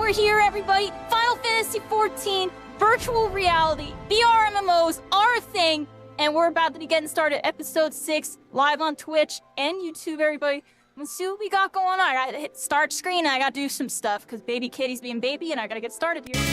we're here, everybody. Final Fantasy XIV, virtual reality, VR MMOs are a thing, and we're about to be getting started. Episode 6, live on Twitch and YouTube, everybody. Let's see what we got going on. I gotta hit start screen, and I gotta do some stuff, because baby Kitty's being baby, and I gotta get started here.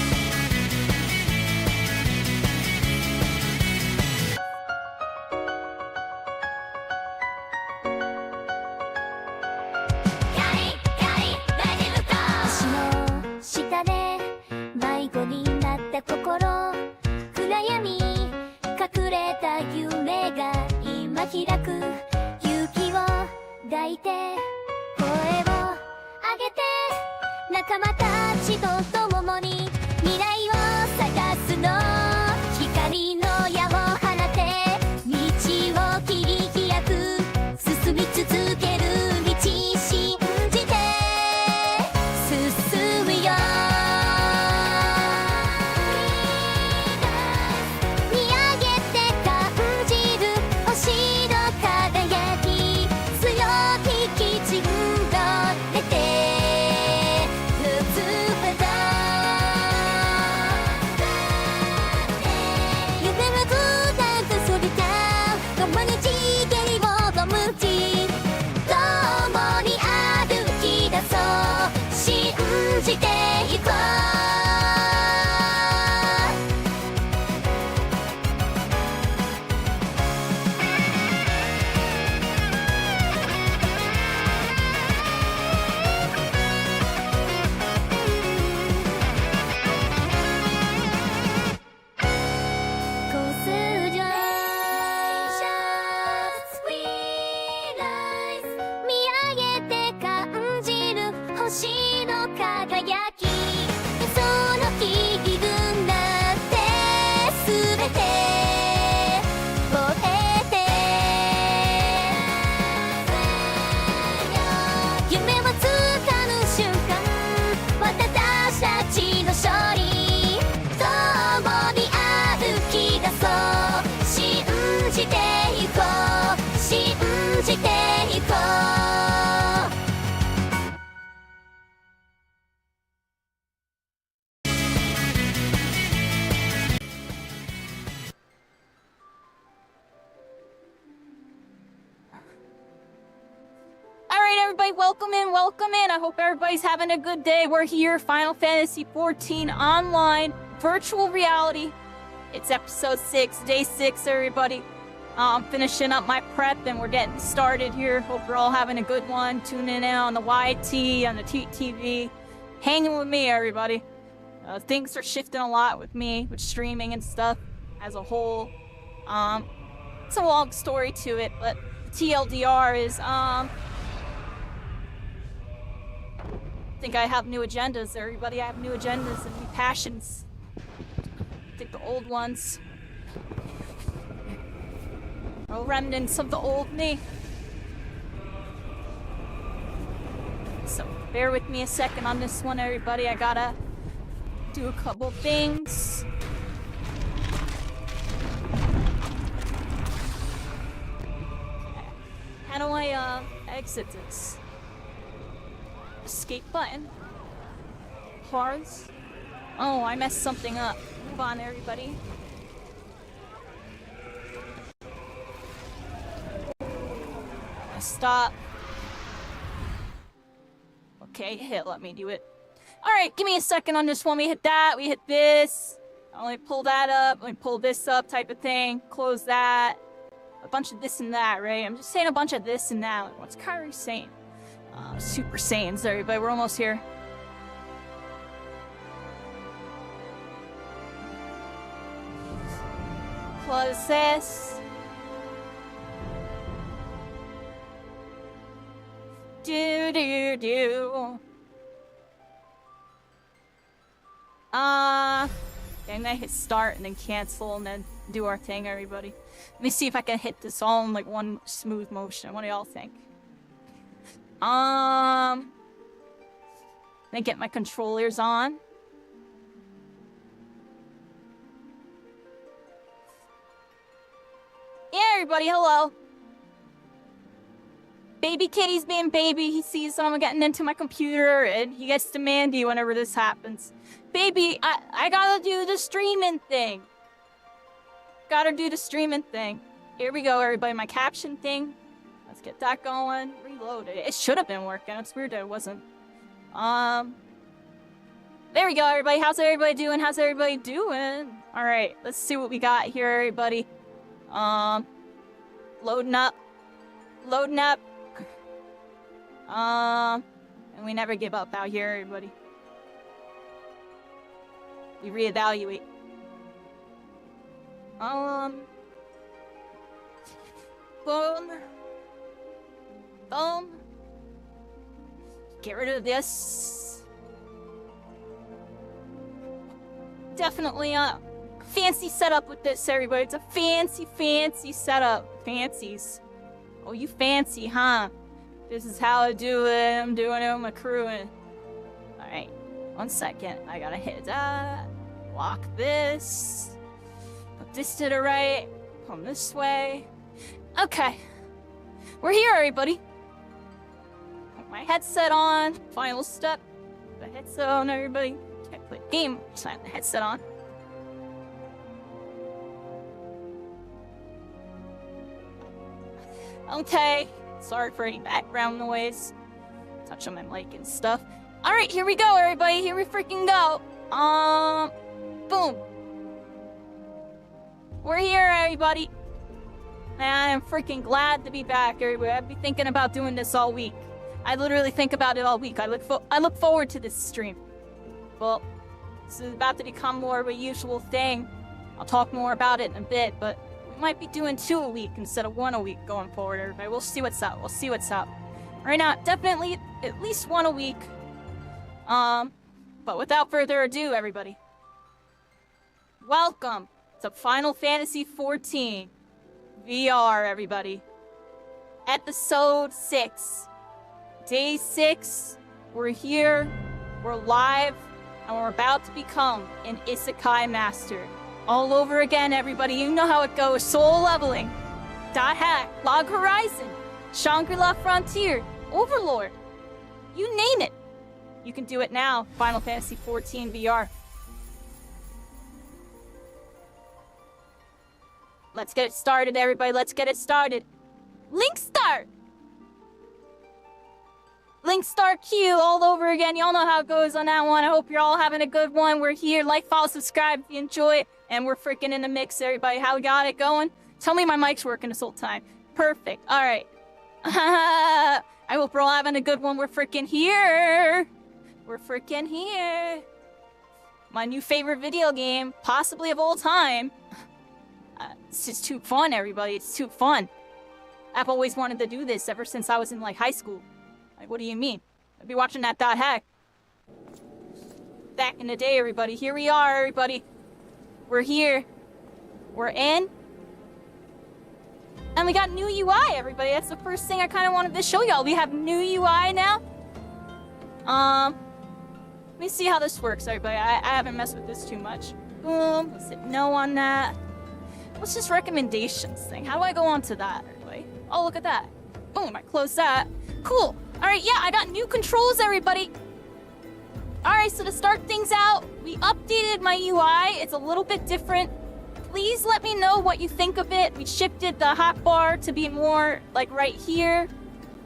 Welcome in. I hope everybody's having a good day. We're here, Final Fantasy XIV online, virtual reality. It's episode 6, day 6, everybody. I'm finishing up my prep and we're getting started here. Hope you're all having a good one. Tuning in on the YT, on the TTV. Hanging with me, everybody. Things are shifting a lot with me, with streaming and stuff as a whole. It's a long story to it, but the TLDR is, I think I have new agendas, everybody. I have new agendas and new passions. I think the old ones are remnants of the old me. So bear with me a second on this one, everybody. I gotta do a couple things. Okay. How do I exit this? Escape button. Pause. Oh, I messed something up. Move on, everybody. Stop. Okay, let me do it. Alright, give me a second on this one. We hit that, we hit this. Let me pull that up, let me pull this up type of thing. Close that. A bunch of this and that, right? I'm just saying a bunch of this and that. What's Kairi saying? Super Saiyans, everybody. We're almost here. Close this. Do. I'm gonna hit start and then cancel and then do our thing, everybody. Let me see if I can hit this all in like one smooth motion. What do y'all think? Then get my controllers on. Yeah, everybody, hello. Baby kitty's being baby. He sees someone getting into my computer and he gets demandy whenever this happens. Baby, I gotta do the streaming thing. Gotta do the streaming thing. Here we go, everybody. My caption thing. Let's get that going. Reload it. It should have been working. It's weird that it wasn't. There we go, everybody. How's everybody doing? How's everybody doing? Alright, let's see what we got here, everybody. Loading up. Loading up. And we never give up out here, everybody. We reevaluate. Boom. Boom. Get rid of this. Definitely a fancy setup with this, everybody. It's a fancy setup. Fancies. Oh, you fancy, huh? This is how I do it. I'm doing it with my crew. Alright. 1 second. I gotta hit that. Lock this. Put this to the right. Come this way. Okay. We're here, everybody. Put my headset on. Final step. Put the headset on, everybody. Okay, play game. Sign the headset on. Okay. Sorry for any background noise. Touch on my mic and stuff. Alright, here we go, everybody. Here we freaking go. Boom. We're here, everybody. And I am freaking glad to be back, everybody. I've been thinking about doing this all week. I literally think about it all week. I look forward to this stream. Well, this is about to become more of a usual thing. I'll talk more about it in a bit, but we might be doing 2 a week instead of 1 a week going forward, everybody. We'll see what's up. We'll see what's up. Right now, definitely at least 1 a week. But without further ado, everybody. Welcome to Final Fantasy XIV VR, everybody. Episode 6. Day 6. We're here. We're live. And we're about to become an Isekai Master. All over again, everybody. You know how it goes. Soul leveling. Dot hack. Log Horizon. Shangri-La Frontier. Overlord. You name it. You can do it now. Final Fantasy XIV VR. Let's get it started, everybody. Let's get it started. Link start! Link start queue all over again. Y'all know how it goes on that one. I hope you're all having a good one. We're here. Like, follow, subscribe if you enjoy it. And we're freaking in the mix, everybody. How we got it going? Tell me my mic's working this whole time. Perfect. All right. I hope we're all having a good one. We're freaking here. We're freaking here. My new favorite video game, possibly of all time. It's just too fun, everybody. It's too fun. I've always wanted to do this ever since I was in, like, high school. Like, what do you mean? I'd be watching that dot hack. Back in the day, everybody. Here we are, everybody. We're here. We're in. And we got new UI, everybody. That's the first thing I kind of wanted to show y'all. We have new UI now. Let me see how this works, everybody. I haven't messed with this too much. Boom. Let's hit no on that. What's this recommendations thing? How do I go on to that, everybody? Oh, look at that. Boom, I closed that. Cool. Alright, yeah, I got new controls, everybody. Alright, so to start things out, we updated my UI. It's a little bit different. Please let me know what you think of it. We shifted the hotbar to be more, like, right here.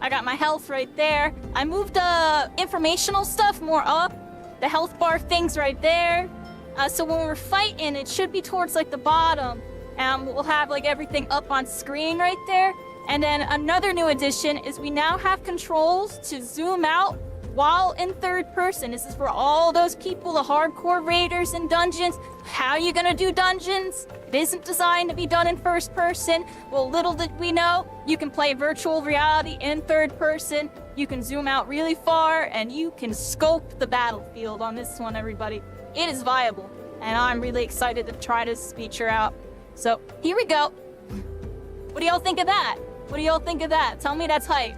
I got my health right there. I moved the informational stuff more up. The health bar thing's right there. So when we're fighting, it should be towards, like, the bottom. And we'll have, like, everything up on screen right there. And then another new addition is we now have controls to zoom out while in third person. This is for all those people, the hardcore raiders in dungeons. How are you gonna do dungeons? It isn't designed to be done in first person. Well, little did we know, you can play virtual reality in third person. You can zoom out really far, and you can scope the battlefield on this one, everybody. It is viable, and I'm really excited to try this feature out. So, here we go. What do y'all think of that? What do y'all think of that? Tell me that's hype.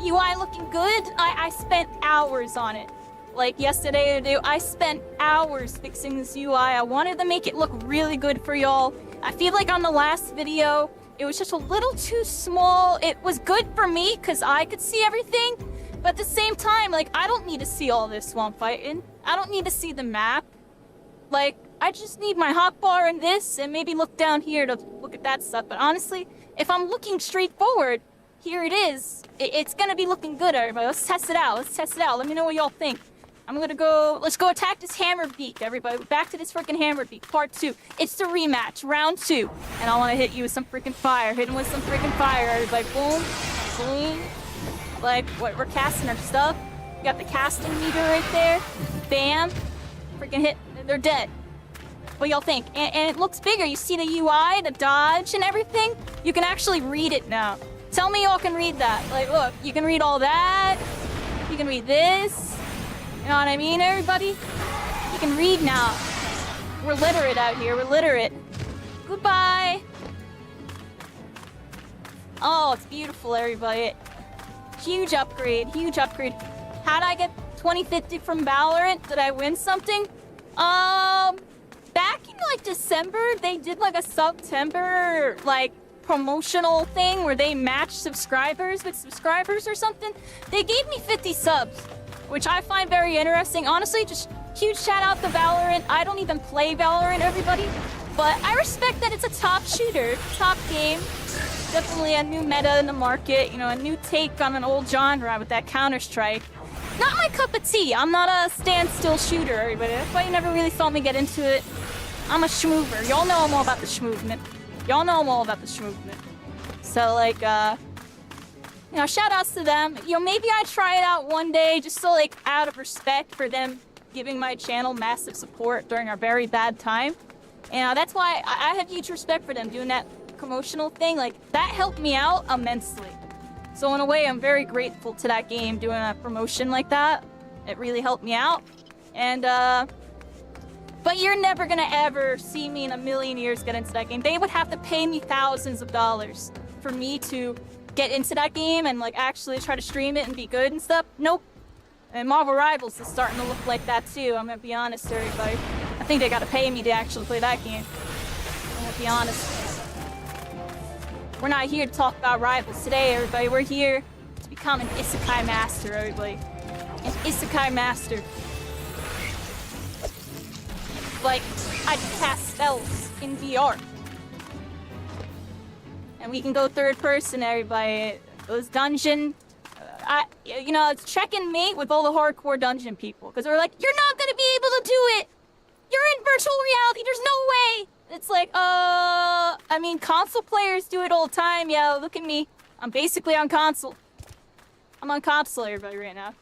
UI looking good? I spent hours on it. Like yesterday, I spent hours fixing this UI. I wanted to make it look really good for y'all. I feel like on the last video, It was just a little too small. It was good for me because I could see everything. But at the same time, like, I don't need to see all this while I'm fighting. I don't need to see the map. Like, I just need my hotbar and this, and maybe look down here to look at that stuff. But honestly, if I'm looking straight forward, here it is. It's gonna be looking good, everybody. Let's test it out. Let's test it out. Let me know what y'all think. I'm gonna go... Let's go attack this hammered beak, everybody. Back to this freaking hammered beak. Part 2. It's the rematch. Round 2. And I want to hit you with some freaking fire. Hit him with some freaking fire, everybody. Boom. Boom. Like, what, we're casting our stuff. We got the casting meter right there. Bam. Freaking hit. They're dead. What y'all think? And it looks bigger. You see the UI, the dodge, and everything? You can actually read it now. Tell me y'all can read that. Like, look, you can read all that. You can read this. You know what I mean, everybody? You can read now. We're literate out here. We're literate. Goodbye. Oh, it's beautiful, everybody. Huge upgrade. Huge upgrade. How'd I get 2050 from Valorant? Did I win something? Back in, like, December, they did, like, a September, like, promotional thing where they matched subscribers with subscribers or something. They gave me 50 subs, which I find very interesting. Honestly, just huge shout out to Valorant. I don't even play Valorant, everybody, but I respect that it's a top shooter, top game. Definitely a new meta in the market, you know, a new take on an old genre with that Counter-Strike. Not my cup of tea. I'm not a standstill shooter, everybody. That's why you never really saw me get into it. I'm a schmoover. Y'all know I'm all about the schmovement. Y'all know I'm all about the schmovement. So, like, you know, shout outs to them. You know, maybe I try it out one day just so, like, out of respect for them giving my channel massive support during our very bad time. And that's why I have huge respect for them doing that promotional thing. Like, that helped me out immensely. So in a way, I'm very grateful to that game doing a promotion like that. It really helped me out. And, but you're never gonna ever see me in a million years get into that game. They would have to pay me thousands of dollars for me to get into that game and, like, actually try to stream it and be good and stuff. Nope. And Marvel Rivals is starting to look like that too. I'm gonna be honest, everybody. I think they gotta pay me to actually play that game. I'm gonna be honest. We're not here to talk about Rivals today, everybody. We're here to become an Isekai Master, everybody. An Isekai Master. Like, I cast spells in VR. And we can go third person, everybody. Those dungeon... you know, it's check and mate with all the hardcore dungeon people. Because they're like, you're not gonna be able to do it! You're in virtual reality, there's no way! It's like, I mean, console players do it all the time. Yeah, look at me. I'm basically on console. I'm on console, everybody, right now.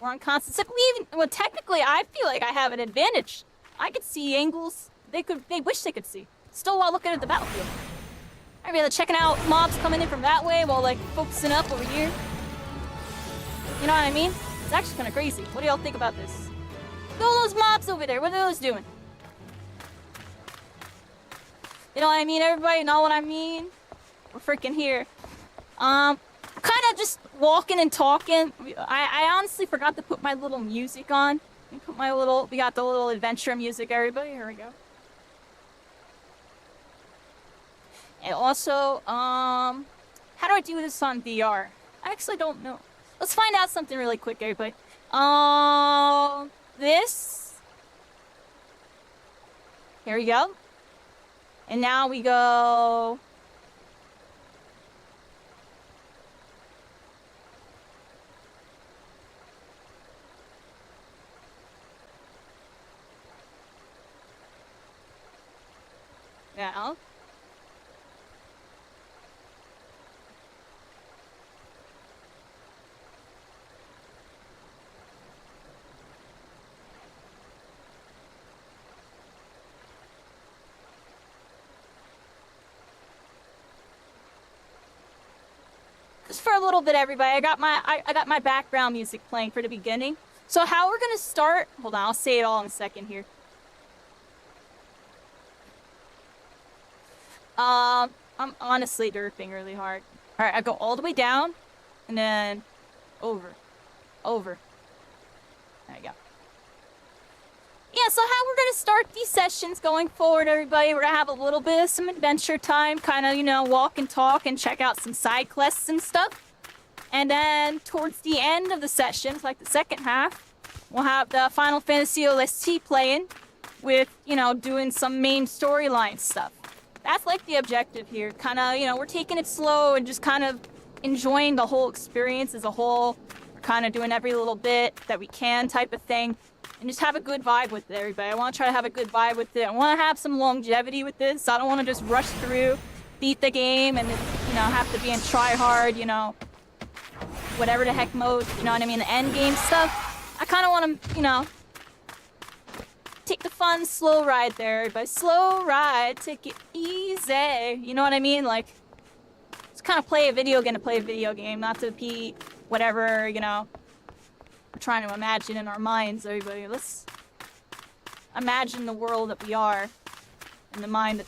We're on console. It's like well, technically, I feel like I have an advantage. I could see angles they wish they could see. Still while looking at the battlefield. I mean, checking out mobs coming in from that way while, like, focusing up over here. You know what I mean? It's actually kind of crazy. What do y'all think about this? Look at all those mobs over there. What are those doing? You know what I mean, everybody? Know what I mean? We're freaking here. Kind of just walking and talking. I honestly forgot to put my little music on. We got the little adventure music, everybody. Here we go. And also, how do I do this on VR? I actually don't know. Let's find out something really quick, everybody. This. Here we go. And now we go... Now... Just for a little bit, everybody. I got my background music playing for the beginning. So how we're gonna start? Hold on, I'll say it all in a second here. I'm honestly derping really hard. All right, I go all the way down, and then over. There you go. Yeah, yeah, so how we're gonna start these sessions going forward, everybody, we're gonna have a little bit of some adventure time, kind of, you know, walk and talk and check out some side quests and stuff. And then towards the end of the sessions, like the second half, we'll have the Final Fantasy OST playing with, you know, doing some main storyline stuff. That's like the objective here. Kind of, you know, we're taking it slow and just kind of enjoying the whole experience as a whole. We're kind of doing every little bit that we can type of thing. And just have a good vibe with it, everybody. I want to try to have a good vibe with it. I want to have some longevity with this. I don't want to just rush through, beat the game, and, you know, have to be in try-hard, you know, whatever the heck mode, you know what I mean, the end game stuff. I kind of want to, you know, take the fun, slow ride there, everybody. Slow ride, take it easy. You know what I mean? Like, just kind of play a video game to play a video game, not to be whatever, you know, we're trying to imagine in our minds, everybody. Let's imagine the world that we are in the mind that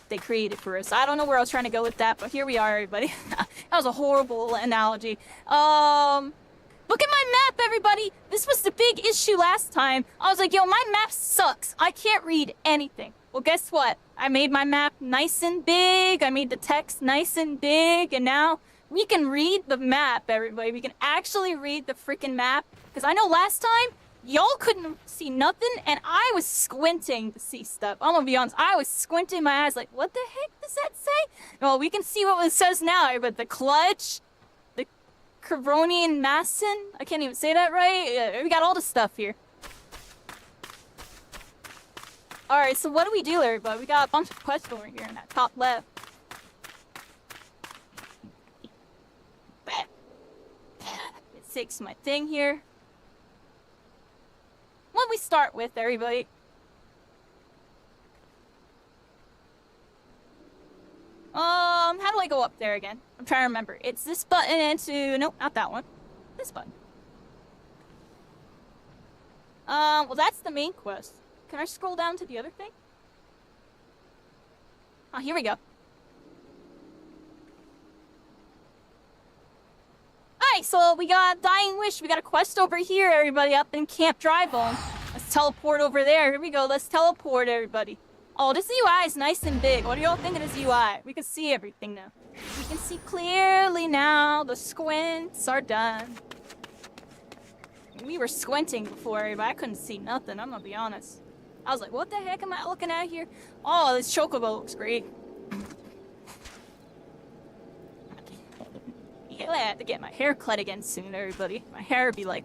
they created for us. I don't know where I was trying to go with that, but here we are, everybody. That was a horrible analogy. Look at my map, everybody. This was the big issue last time. I was like, yo, my map sucks. I can't read anything. Well, guess what? I made my map nice and big. I made the text nice and big, and now we can read the map, everybody. We can actually read the freaking map. Because I know last time, y'all couldn't see nothing, and I was squinting to see stuff. I'm gonna be honest, I was squinting my eyes like, what the heck does that say? Well, we can see what it says now, but the clutch, the Cronian Masson, I can't even say that right. We got all the stuff here. Alright, so what do we do, everybody? We got a bunch of quests over here in that top left. It takes my thing here. What do we start with, everybody? How do I go up there again? I'm trying to remember. It's this button into... Nope, not that one. This button. Well, that's the main quest. Can I scroll down to the other thing? Oh, here we go. Alright, so we got Dying Wish. We got a quest over here, everybody, up in Camp Drybone. Let's teleport over there. Here we go. Let's teleport, everybody. Oh, this UI is nice and big. What do y'all think of this UI? We can see everything now. We can see clearly now. The squints are done. We were squinting before, but I couldn't see nothing. I'm gonna be honest. I was like, what the heck am I looking at here? Oh, this chocobo looks great. I have to get my hair cut again soon, everybody. My hair would be like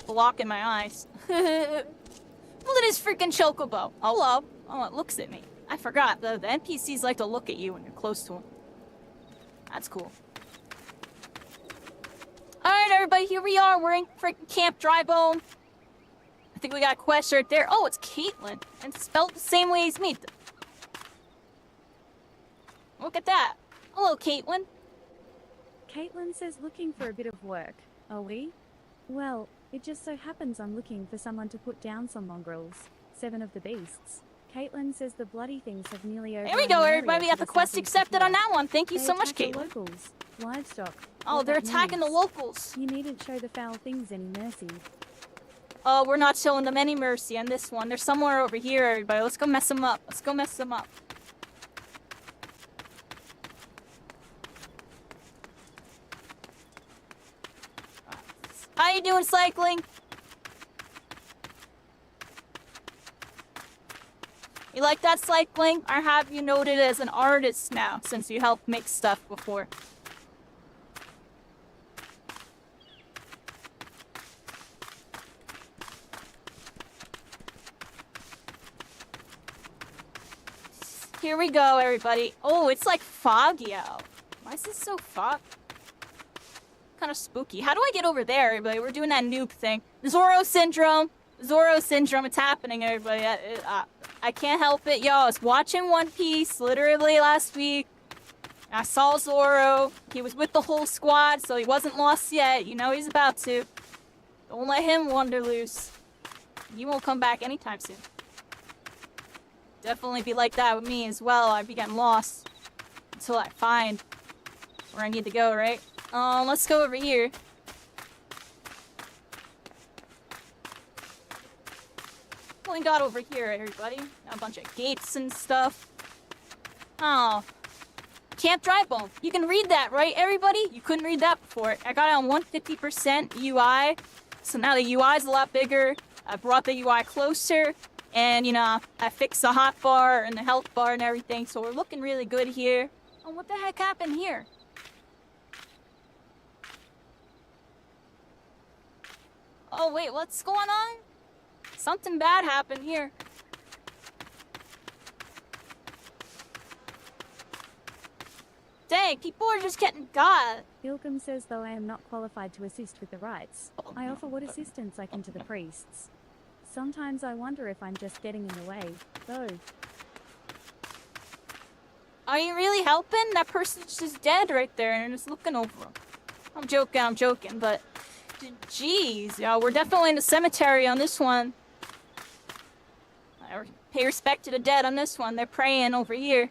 blocking my eyes. Look at this freaking chocobo. Hello. Oh, it looks at me. I forgot. The NPCs like to look at you when you're close to them. That's cool. Alright, everybody, here we are. We're in freaking Camp Drybone. I think we got a quest right there. Oh, it's Caitlyn. And it's spelled the same way as me. Look at that. Hello, Caitlyn. Caitlyn says looking for a bit of work. Are we? Well, it just so happens I'm looking for someone to put down some mongrels. 7 of the beasts. Caitlyn says the bloody things have nearly over. There we go, everybody. We got the quest accepted on that one. Thank you so much, Caitlyn. Locals, livestock. Oh, they're attacking the locals. You needn't show the foul things any mercy. Oh, we're not showing them any mercy on this one. They're somewhere over here, everybody. Let's go mess them up. Let's go mess them up. How you doing, cycling? You like that, cycling? Or have you noted as an artist now, since you helped make stuff before? Here we go, everybody. Oh, it's like foggy out. Why is this so foggy? Kind of spooky. How do I get over there, everybody? We're doing that noob thing. Zoro syndrome. Zoro syndrome. It's happening, everybody. I can't help it. Yo, I was watching One Piece literally last week. I saw Zoro. He was with the whole squad, so he wasn't lost yet. You know he's about to. Don't let him wander loose. He won't come back anytime soon. Definitely be like that with me as well. I'd be getting lost until I find where I need to go, right? Let's go over here. definitely got over here, everybody. A bunch of gates and stuff. Oh. Can't drive them. You can read that, right, everybody? You couldn't read that before. I got it on 150% UI. So now the UI is a lot bigger. I brought the UI closer. And, you know, I fixed the hotbar and the health bar and everything. So we're looking really good here. Oh, what the heck happened here? Oh, wait, what's going on? Something bad happened here. Dang, people are just getting got. Ilgum says, though I am not qualified to assist with the rites, I offer what assistance I can to the priests. Sometimes I wonder if I'm just getting in the way, though. Are you really helping? That person's just dead right there and just looking over him. I'm joking, but... Jeez, yeah, we're definitely in the cemetery on this one. I pay respect to the dead on this one. They're praying over here.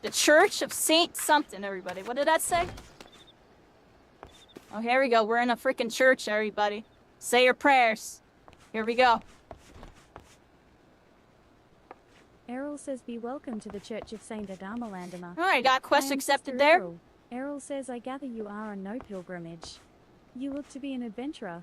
The Church of Saint something, everybody. What did that say? Oh, here we go. We're in a freaking church, everybody. Say your prayers. Here we go. Errol says, be welcome to the Church of Saint Adamalandana. Alright, got quest accepted there. Errol says, I gather you are on no pilgrimage. You look to be an adventurer.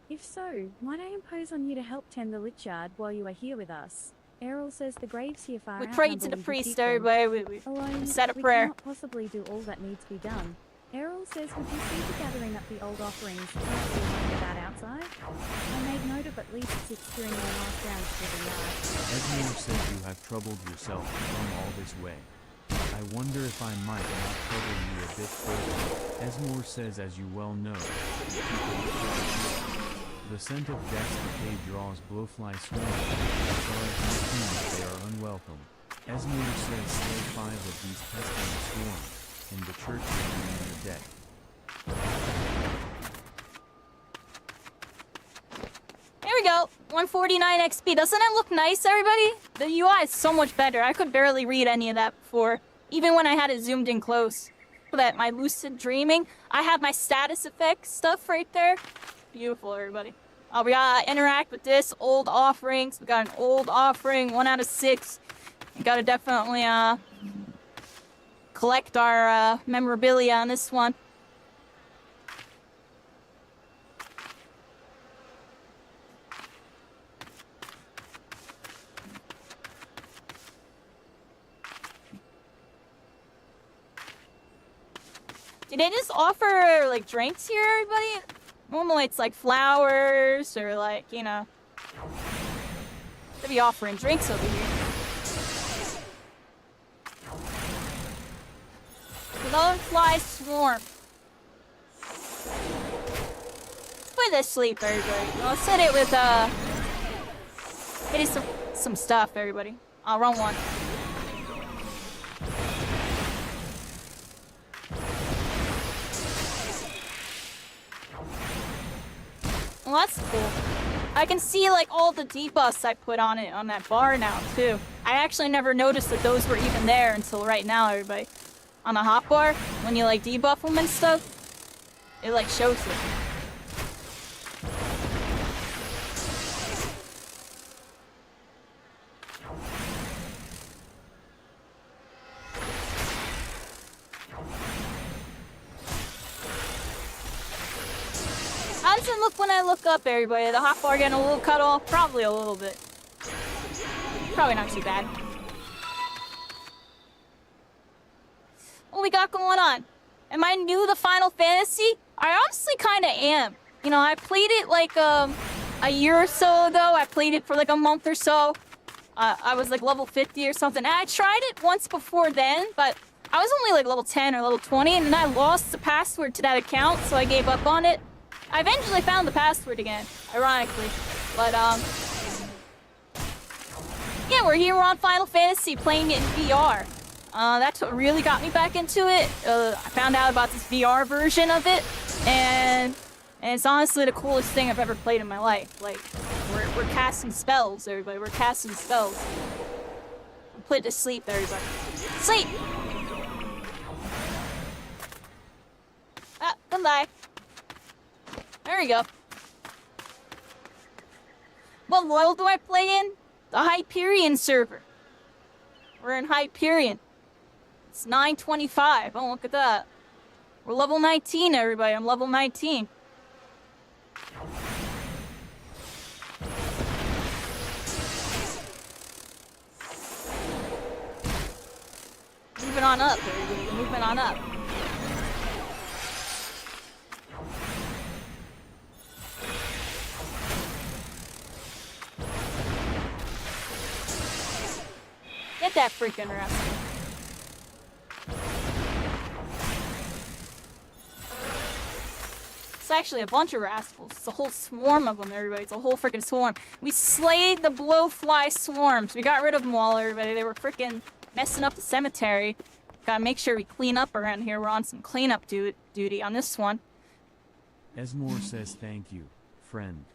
If so, might I impose on you to help tend the Lichyard while you are here with us? Errol says the graves here far We outnumber prayed to the you priest, people. everybody. We Alone, said a we prayer. cannot possibly do all that needs to be done. Errol says, would you see to gathering up the old offerings currently lying about outside? I made note of at least 6 during my last round through the yard. Esmore says you have troubled yourself to come all this way. I wonder if I might not trouble you a bit further. Esmore says, as you well know, the scent of death's decay draws blowfly swarms. As far as you think they are unwelcome. Esmore says slay 5 of these pestilent swarms, and the church will be in your debt. Here we go. 149 XP. Doesn't it look nice, everybody? The UI is so much better. I could barely read any of that before, even when I had it zoomed in close. Look at that, my lucid dreaming. I have my status effects stuff right there. Beautiful, everybody. We gotta interact with this. Old offerings. We got an old offering. 1 out of 6. We gotta definitely, collect our, memorabilia on this one. Do they just offer, like, drinks here, everybody? Normally it's, like, flowers or, like, you know... They be offering drinks over here. Glowfly swarm. Put this sleep, everybody. Let's hit it with, hit it some stuff, everybody. Wrong one. Well, that's cool. I can see, like, all the debuffs I put on it on that bar now, too. I actually never noticed that those were even there until right now, everybody. On the hotbar, when you, like, debuff them and stuff, it, like, shows it. How does it look when I look up, everybody? The hotbar getting a little cut off? Probably a little bit. Probably not too bad. What we got going on? Am I new to Final Fantasy? I honestly kind of am. You know, I played it like a year or so ago. I played it for like a month or so. I was like level 50 or something. And I tried it once before then, but I was only like level 10 or level 20, and then I lost the password to that account, so I gave up on it. I eventually found the password again, ironically. But, yeah, we're here on Final Fantasy playing it in VR. That's what really got me back into it. I found out about this VR version of it, and it's honestly the coolest thing I've ever played in my life. Like, we're casting spells, everybody. We're casting spells. Put it to sleep, everybody. Sleep! Ah, goodbye. There we go. What loyal do I play in? The Hyperion server. We're in Hyperion. It's 9:25. Oh, look at that. We're level 19, everybody. I'm level 19. Moving on up, everybody. Moving on up. Get that freaking rascal. It's actually a bunch of rascals. It's a whole swarm of them, everybody. It's a whole freaking swarm. We slayed the blowfly swarms. We got rid of them all, everybody. They were freaking messing up the cemetery. Gotta make sure we clean up around here. We're on some cleanup duty on this one. Esmore says thank you, friend.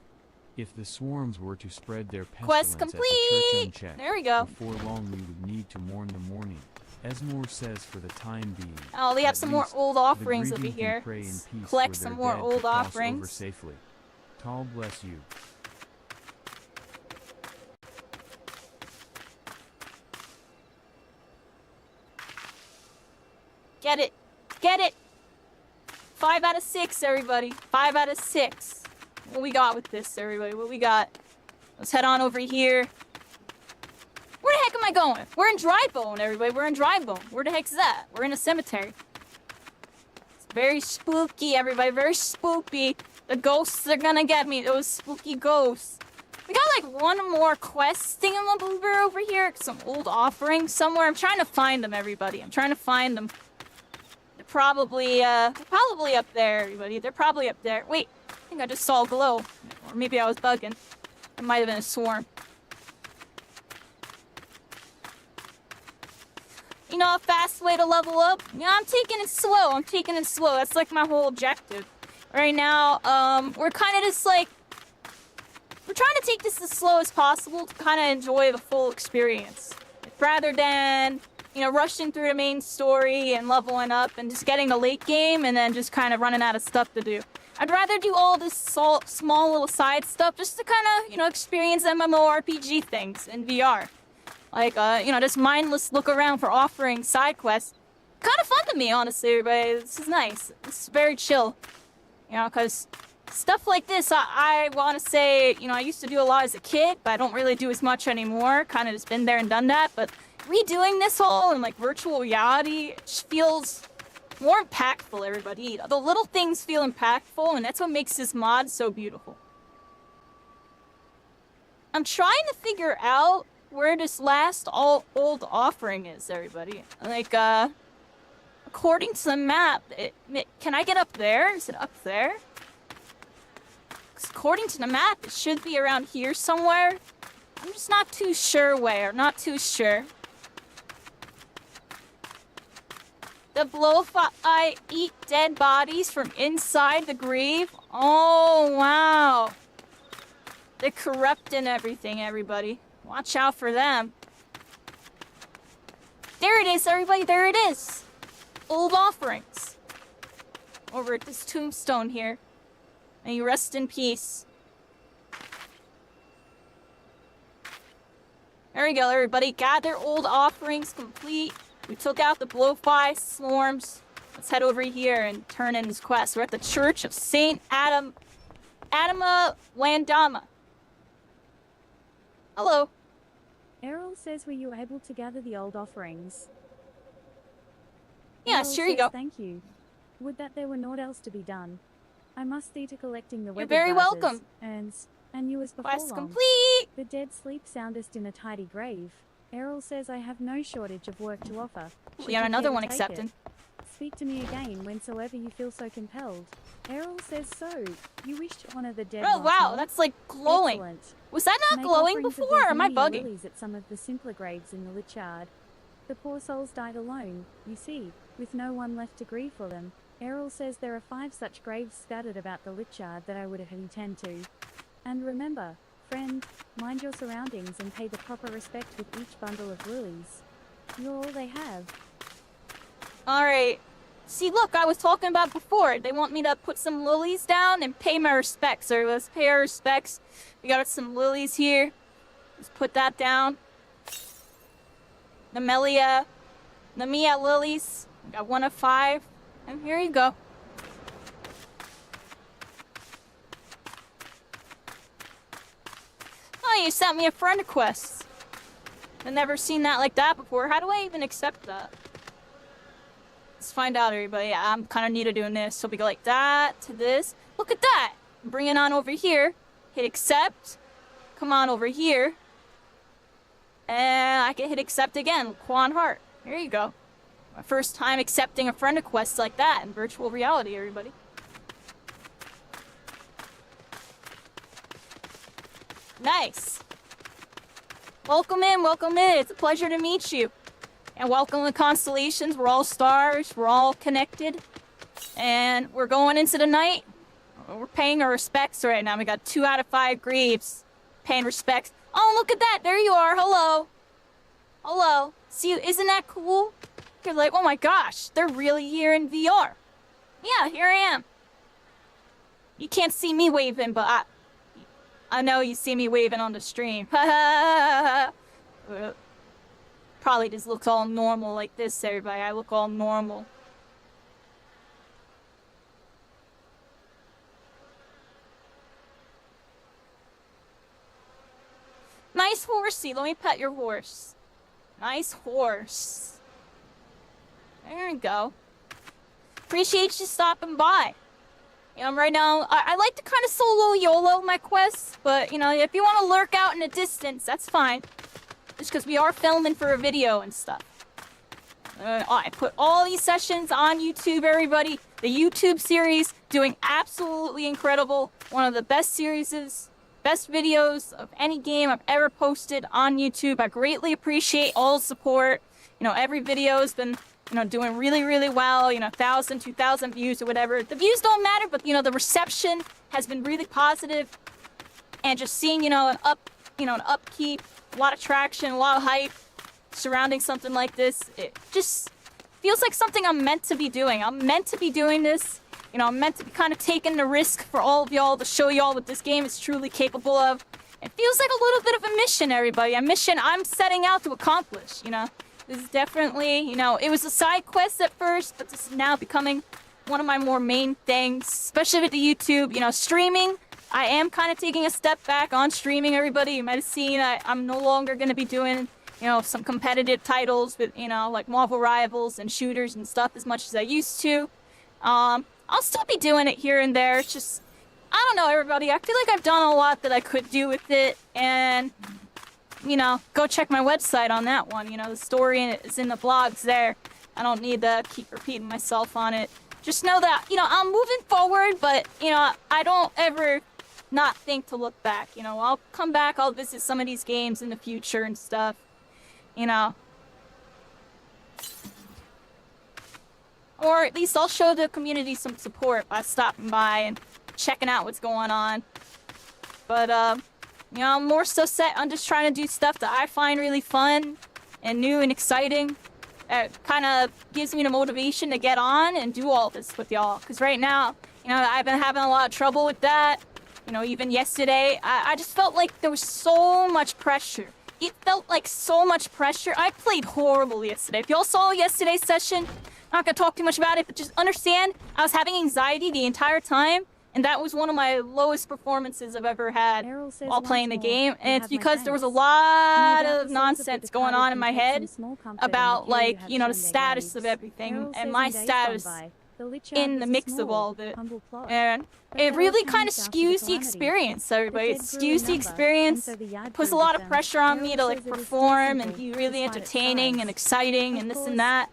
If the swarms were to spread their Quest pestilence at the church complete! unchecked, There we go. before long we would need to mourn the morning. Esmore says for the time being. Oh, they have at some more least, old the offerings over grieving can here. pray in Let's peace collect for some their more dead old to cross over offerings. safely. Tall bless you. Get it! Get it! 5 out of 6, everybody. 5 out of 6. What we got with this, everybody? What we got? Let's head on over here. Where the heck am I going? We're in Drybone, everybody. We're in Drybone. Where the heck's that? We're in a cemetery. It's very spooky, everybody. Very spooky. The ghosts are gonna get me. Those spooky ghosts. We got like one more quest thingamaboober over here. Some old offerings somewhere. I'm trying to find them, everybody. I'm trying to find them. They're probably up there, everybody. They're probably up there. Wait, I think I just saw a glow. Or maybe I was bugging. It might have been a swarm. You know, a fast way to level up? Yeah, I'm taking it slow. I'm taking it slow. That's like my whole objective. Right now, we're kind of just like... We're trying to take this as slow as possible to kind of enjoy the full experience. Rather than, you know, rushing through the main story and leveling up and just getting the late game and then just kind of running out of stuff to do. I'd rather do all this small little side stuff just to kind of, you know, experience MMORPG things in VR. Like, you know, just mindless look around for offering side quests. Kind of fun to me, honestly, everybody. This is nice. This is very chill. You know, because stuff like this, I want to say, you know, I used to do a lot as a kid, but I don't really do as much anymore. Kind of just been there and done that. But redoing this whole in, like, virtual reality, it just feels more impactful, everybody. The little things feel impactful, and that's what makes this mod so beautiful. I'm trying to figure out where this last old offering is, everybody. Like, according to the map, can I get up there? Is it up there? 'Cause according to the map, it should be around here somewhere. I'm just not too sure where. Not too sure. The blowfly eat dead bodies from inside the grave? Oh, wow. They're corrupting everything, everybody. Watch out for them. There it is, everybody. There it is. Old offerings. Over at this tombstone here. May you rest in peace. There we go, everybody. Gather old offerings complete. We took out the blowfly swarms. Let's head over here and turn in this quest. We're at the Church of Saint Adama Landama. Hello. Errol says, were you able to gather the old offerings? Yeah, Errol sure you says, go. Thank you. Would that there were naught else to be done. I must see to collecting the You're weather very vases, welcome. And you as before Quest long. complete. The dead sleep soundest in a tidy grave. Errol says I have no shortage of work to offer. Should We got you another care to one take accepted. it? Speak to me again whensoever you feel so compelled. Errol says so. You wish to honor the dead. Oh once wow, more? that's like glowing. Excellent. Was that not Make glowing offerings of before, these or am I many bugging? lilies at some of the simpler graves in the Lichyard. The poor souls died alone, you see, with no one left to grieve for them. Errol says there are 5 such graves scattered about the Lichyard that I would attend to. And remember, friend, mind your surroundings and pay the proper respect with each bundle of lilies. You're all they have. Alright. See, look, I was talking about before. They want me to put some lilies down and pay my respects. So let's pay our respects. We got some lilies here. Let's put that down. Namia lilies. We got 1 of 5. And here you go. Oh, you sent me a friend request. I've never seen that like that before. How do I even accept that? Let's find out, everybody. I'm kind of new to doing this. So we go like that to this. Look at that. Bring it on over here. Hit accept. Come on over here. And I can hit accept again. Quan Hart. Here you go. My first time accepting a friend request like that in virtual reality, everybody. Nice. Welcome in, welcome in. It's a pleasure to meet you. And welcome to Constellations. We're all stars. We're all connected. And we're going into the night. We're paying our respects right now. We got 2 out of 5 Greaves. Paying respects. Oh, look at that. There you are. Hello. Hello. See, isn't that cool? You're like, oh my gosh, they're really here in VR. Yeah, here I am. You can't see me waving, but I know you see me waving on the stream. Probably just looks all normal like this, everybody. I look all normal. Nice horsey. Let me pet your horse. Nice horse. There we go. Appreciate you stopping by. You know, right now, I like to kind of solo YOLO my quests, but, you know, if you want to lurk out in the distance, that's fine. Just because we are filming for a video and stuff. I put all these sessions on YouTube, everybody. The YouTube series, doing absolutely incredible. One of the best series, best videos of any game I've ever posted on YouTube. I greatly appreciate all the support. You know, every video has been, you know, doing really, really well, you know, 1,000, 2,000 views or whatever. The views don't matter, but, you know, the reception has been really positive. And just seeing, you know, an upkeep, a lot of traction, a lot of hype surrounding something like this, it just feels like something I'm meant to be doing. I'm meant to be doing this. You know, I'm meant to be kind of taking the risk for all of y'all to show y'all what this game is truly capable of. It feels like a little bit of a mission, everybody. A mission I'm setting out to accomplish, you know. This is definitely, you know, it was a side quest at first, but this is now becoming one of my more main things, especially with the YouTube, you know, streaming. I am kind of taking a step back on streaming, everybody. You might have seen I'm no longer going to be doing, you know, some competitive titles with, you know, like Marvel Rivals and shooters and stuff as much as I used to. I'll still be doing it here and there. It's just, I don't know, everybody. I feel like I've done a lot that I could do with it, and you know, go check my website on that one. You know, the story is in the blogs there. I don't need to keep repeating myself on it. Just know that, you know, I'm moving forward, but, you know, I don't ever not think to look back. You know, I'll come back, I'll visit some of these games in the future and stuff. You know. Or at least I'll show the community some support by stopping by and checking out what's going on. But, you know, I'm more so set on just trying to do stuff that I find really fun and new and exciting. It kind of gives me the motivation to get on and do all this with y'all. Because right now, you know, I've been having a lot of trouble with that. You know, even yesterday, I just felt like there was so much pressure. It felt like so much pressure. I played horrible yesterday. If y'all saw yesterday's session, I'm not going to talk too much about it, but just understand I was having anxiety the entire time. And that was one of my lowest performances I've ever had while playing the game. And it's because there was a lot of nonsense going on in my head about, like, you know, the status of everything and my status in the mix of all of it. And it really kind of skews the experience, everybody. It skews the experience, puts a lot of pressure on me to, like, perform and be really entertaining and exciting and this and that.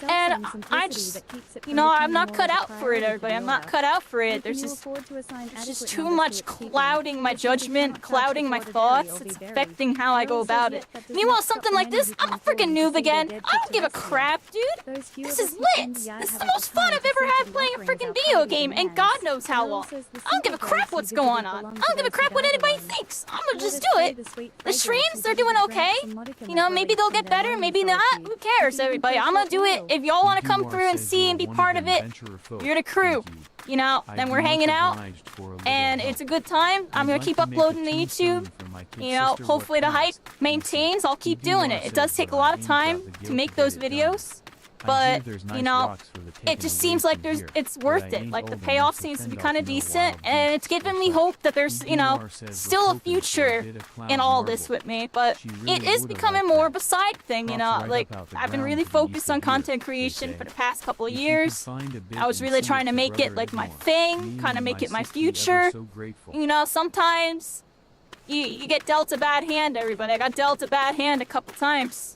And I just, you know, I'm not cut out for it, everybody. I'm not cut out for it. There's just too much clouding my judgment, clouding my thoughts. It's affecting how I go about it. Meanwhile, something like this, I'm a freaking noob again. I don't give a crap, dude. This is lit. This is the most fun I've ever had playing a freaking video game, and God knows how long. I don't give a crap what's going on. I don't give a crap what anybody thinks. I'm gonna just do it. The streams, they're doing okay. You know, maybe they'll get better, maybe not. Who cares, everybody? I'm gonna do it. If y'all want to come through and see and be part of it, you're the crew. You know, then we're hanging out, and it's a good time. I'm gonna keep uploading to YouTube. You know, hopefully the hype maintains. I'll keep doing it. It does take a lot of time to make those videos. But, you know, it just seems like it's worth it. Like, the payoff seems to be kind of decent, and it's giving me hope that there's, you know, still a future in all this with me. But it is becoming more of a side thing, you know. Like, I've been really focused on content creation for the past couple of years. I was really trying to make it, like, my thing, kind of make it my future. You know, sometimes you get dealt a bad hand, everybody. I got dealt a bad hand a couple times.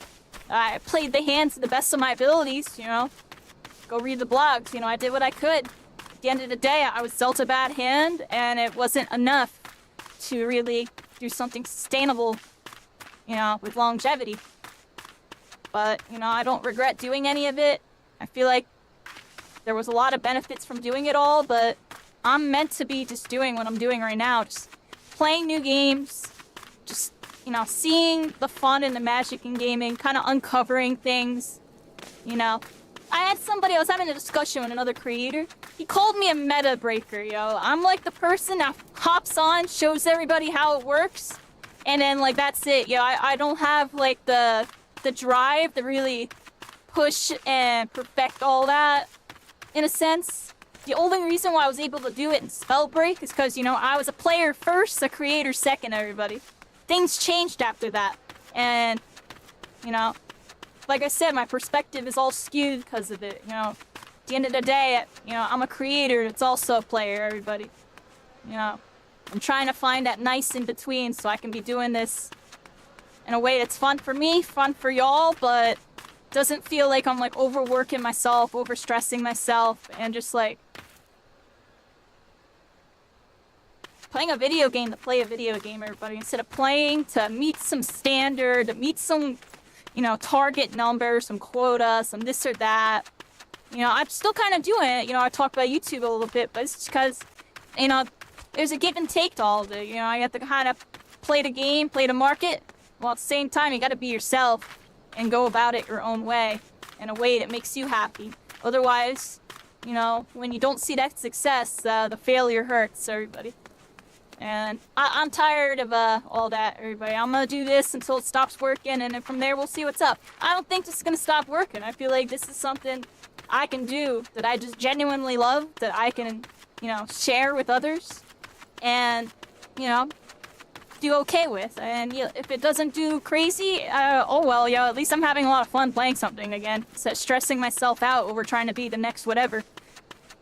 I played the hand to the best of my abilities, you know. Go read the blogs, you know, I did what I could. At the end of the day, I was dealt a bad hand, and it wasn't enough to really do something sustainable, you know, with longevity. But, you know, I don't regret doing any of it. I feel like there was a lot of benefits from doing it all, but I'm meant to be just doing what I'm doing right now. Just playing new games, just, you know, seeing the fun and the magic in gaming, kind of uncovering things, you know. I was having a discussion with another creator. He called me a meta breaker, yo. I'm like the person that hops on, shows everybody how it works, and then, like, that's it, yo. I don't have, like, the drive to really push and perfect all that, in a sense. The only reason why I was able to do it in Spellbreak is because, you know, I was a player first, a creator second, everybody. Things changed after that, and, you know, like I said, my perspective is all skewed because of it, you know. At the end of the day, you know, I'm a creator that's also a player, everybody. You know, I'm trying to find that nice in between so I can be doing this in a way that's fun for me, fun for y'all, but doesn't feel like I'm, like, overworking myself, overstressing myself, and just, like, playing a video game to play a video game, everybody, instead of playing to meet some standard, to meet some, you know, target number, some quota, some this or that. You know, I'm still kind of doing it. You know, I talk about YouTube a little bit, but it's just because, you know, there's a give and take to all of it. You know, you have to kind of play the game, play the market, while at the same time, you got to be yourself and go about it your own way, in a way that makes you happy. Otherwise, you know, when you don't see that success, the failure hurts, everybody. And I'm tired of all that, everybody. I'm gonna do this until it stops working, and then from there we'll see what's up. I don't think this is gonna stop working. I feel like this is something I can do that I just genuinely love, that I can, you know, share with others, and, you know, do okay with. And you know, if it doesn't do crazy, oh well, yo, at least I'm having a lot of fun playing something again. Instead of stressing myself out over trying to be the next whatever.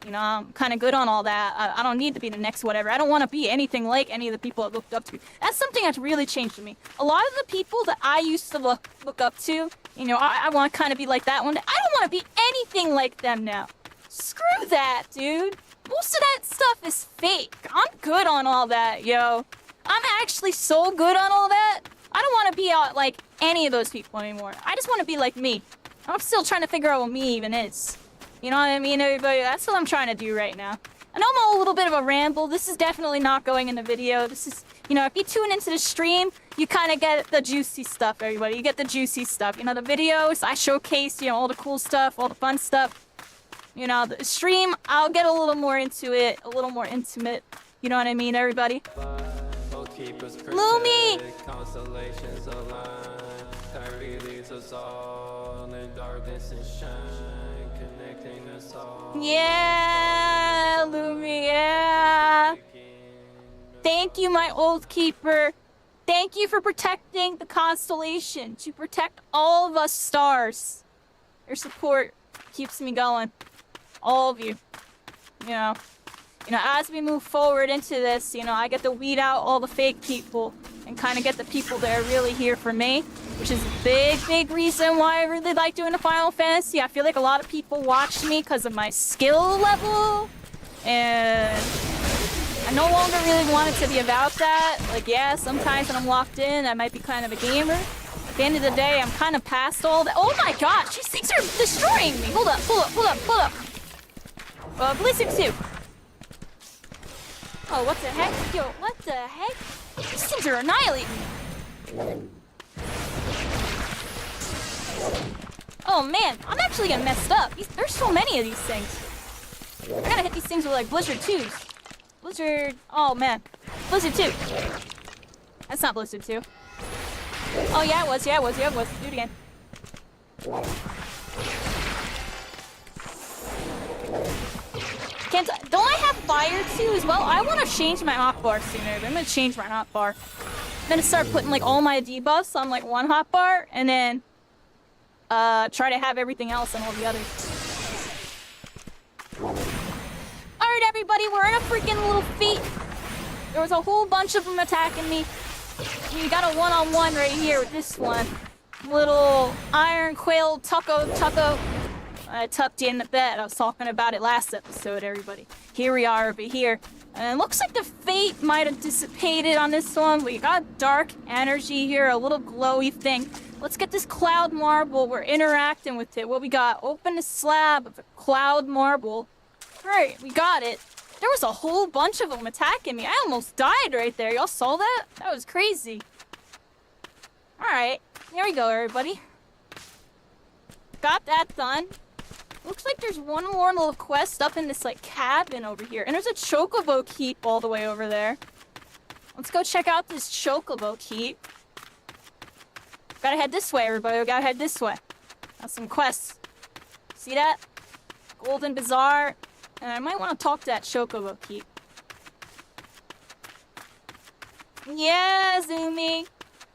You know, I'm kind of good on all that. I don't need to be the next whatever. I don't want to be anything like any of the people I looked up to. That's something that's really changed for me. A lot of the people that I used to look up to, you know, I want to kind of be like that one. I don't want to be anything like them now. Screw that, dude. Most of that stuff is fake. I'm good on all that, yo. I'm actually so good on all that. I don't want to be like any of those people anymore. I just want to be like me. I'm still trying to figure out what me even is. You know what I mean, everybody? That's what I'm trying to do right now. I know I'm a little bit of a ramble. This is definitely not going in the video. This is, you know, if you tune into the stream, you kind of get the juicy stuff, everybody. You get the juicy stuff. You know, the videos, I showcase, you know, all the cool stuff, all the fun stuff. You know, the stream, I'll get a little more into it, a little more intimate. You know what I mean, everybody? Lumi! Constellations align. Kairi leads us all in darkness and shine. Yeah, Lumi, yeah. Thank you, my old keeper. Thank you for protecting the constellation, to protect all of us stars. Your support keeps me going. All of you. You know, as we move forward into this, you know, I get to weed out all the fake people and kind of get the people that are really here for me, which is a big, big reason why I really like doing the Final Fantasy. I feel like a lot of people watch me because of my skill level, and I no longer really want it to be about that. Like, yeah, sometimes when I'm locked in, I might be kind of a gamer. At the end of the day, I'm kind of past all that. Oh my gosh, these things are destroying me. Hold up. Blizzard 2. Oh, what the heck? Yo, what the heck? These things are annihilating me. Oh man, I'm actually getting messed up. There's so many of these things. I gotta hit these things with like Blizzard 2s. Blizzard... Oh man. Blizzard 2. That's not Blizzard 2. Oh yeah, it was. Yeah, it was. Yeah, it was. Do it again. Don't I have fire too as well? I want to change my hotbar sooner. I'm gonna change my hotbar. I'm gonna start putting like all my debuffs on like one hotbar, and then try to have everything else on all the others. Alright everybody, we're in a freaking little feat. There was a whole bunch of them attacking me. We got a one-on-one right here with this one. Little Iron Quail Tucko. I tucked in the bed. I was talking about it last episode, everybody. Here we are over here. And it looks like the fate might have dissipated on this one. We got dark energy here, a little glowy thing. Let's get this cloud marble. We're interacting with it. What we got? Open a slab of a cloud marble. Alright, we got it. There was a whole bunch of them attacking me. I almost died right there. Y'all saw that? That was crazy. Alright, here we go, everybody. Got that done. Looks like there's one more little quest up in this, like, cabin over here. And there's a chocobo keep all the way over there. Let's go check out this chocobo keep. Gotta head this way, everybody. We gotta head this way. Got some quests. See that? Golden Bazaar. And I might want to talk to that chocobo keep. Yeah, Zumi.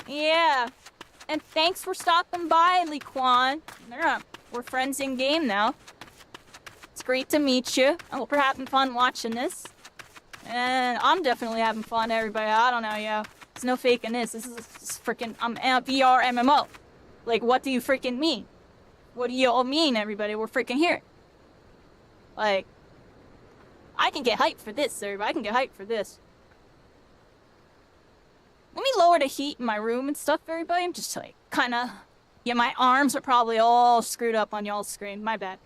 Yeah. And thanks for stopping by, Liquan. We're friends in game now. It's great to meet you. I hope you're having fun watching this. And I'm definitely having fun, everybody. I don't know, yo. There's no faking this. This is freaking... I'm a VR MMO. Like, what do you freaking mean? What do you all mean, everybody? We're freaking here. Like... I can get hyped for this, everybody. I can get hyped for this. Let me lower the heat in my room and stuff, everybody. I'm just like, kinda... Yeah, my arms are probably all screwed up on y'all's screen. My bad.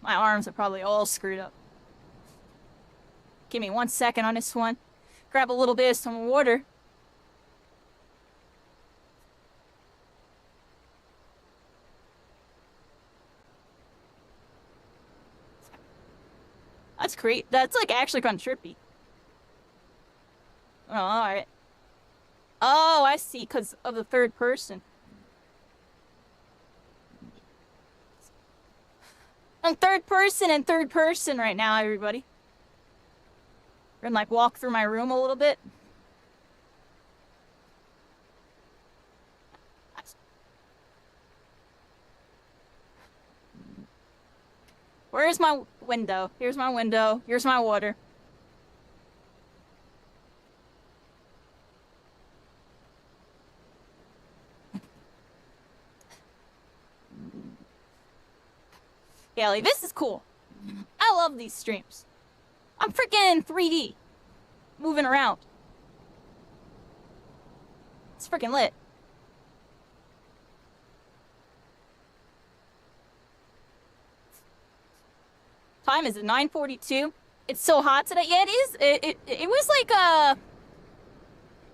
My arms are probably all screwed up. Give me 1 second on this one. Grab a little bit of some water. That's great. That's like actually kind of trippy. Oh, alright. Oh, I see, because of the third person. I'm third person right now, everybody. We're gonna like walk through my room a little bit. Where's my window? Here's my window. Here's my water. Yeah, like, this is cool. I love these streams. I'm freaking in 3D. Moving around. It's freaking lit. Time is at 9:42. It's so hot today. Yeah, it is. It was like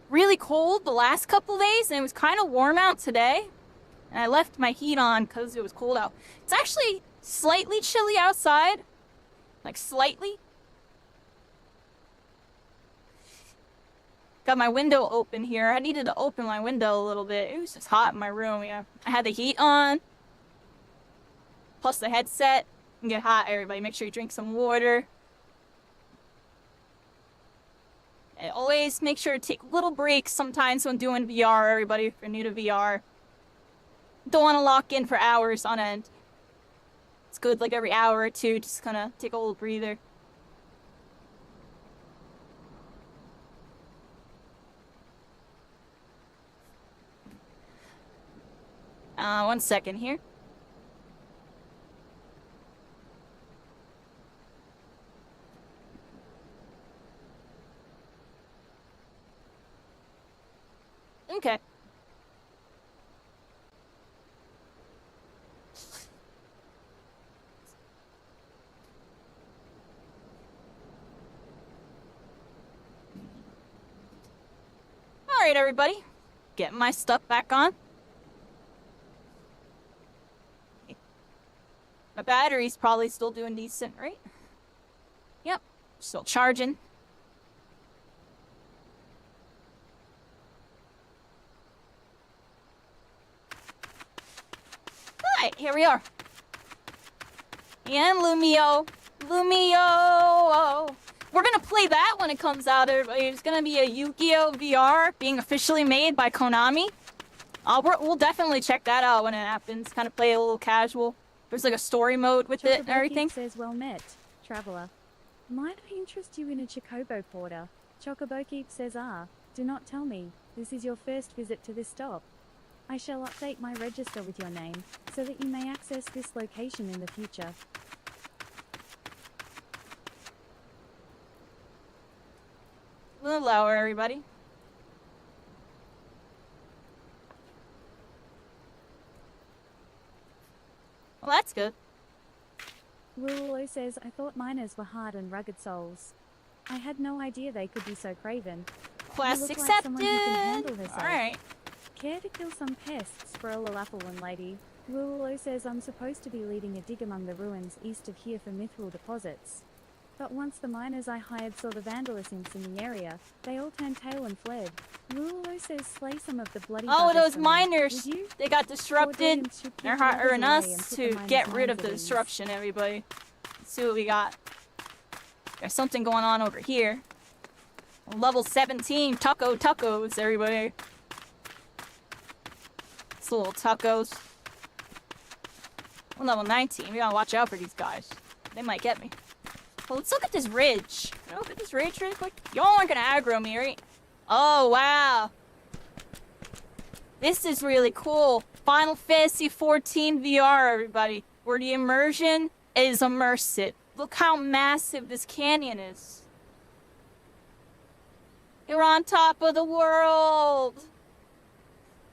really cold the last couple days, and it was kind of warm out today. And I left my heat on because it was cold out. It's actually slightly chilly outside. Like slightly. Got my window open here. I needed to open my window a little bit. It was just hot in my room. Yeah, I had the heat on. Plus the headset. Can get hot, everybody. Make sure you drink some water. And always make sure to take little breaks sometimes when doing VR, everybody, if you're new to VR. Don't want to lock in for hours on end. It's good like every hour or two, just kind of take a little breather. One second here. Okay. Alright, everybody. Getting my stuff back on. My battery's probably still doing decent, right? Yep. Still charging. Alright, here we are. And Lumio. Lumio! We're gonna play that when it comes out, everybody. It's gonna be a Yu-Gi-Oh! VR being officially made by Konami. We'll definitely check that out when it happens. Kind of play a little casual. There's like a story mode with it and everything. Says, well met, traveler. Might I interest you in a Chocobo porter? Chocobo Keep says, do not tell me. This is your first visit to this stop. I shall update my register with your name, so that you may access this location in the future. A little lower, everybody. Well, that's good. Rulo says, I thought miners were hard and rugged souls. I had no idea they could be so craven. Quest you look accepted! Like someone who can handle herself. Alright. Care to kill some pests, Sprolalaffle lady? Rulo says, I'm supposed to be leading a dig among the ruins east of here for mithril deposits. But once the miners I hired saw the vandalous imps in the area, they all turned tail and fled. Rulo says slay some of the bloody those miners! They got disrupted. They're hiring us to get rid of the disruption, everybody. Let's see what we got. There's something going on over here. Level 17 tacos, everybody. It's little tacos. Well, level 19. We gotta watch out for these guys. They might get me. Well, let's look at this ridge. Can I look at this ridge really quick? Y'all aren't gonna aggro me, right? Oh, wow. This is really cool. Final Fantasy 14 VR, everybody. Where the immersion is immersive. Look how massive this canyon is. You're on top of the world.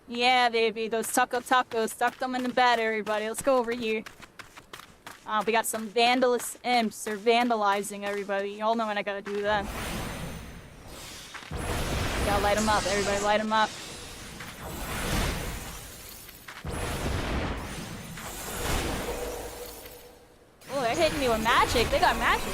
Yeah, baby. Those tacos. Stuck them in the bed, everybody. Let's go over here. We got some vandalous imps. They're vandalizing everybody. Y'all know when I gotta do that. Gotta light them up. Everybody light them up. Oh, they're hitting me with magic. They got magic.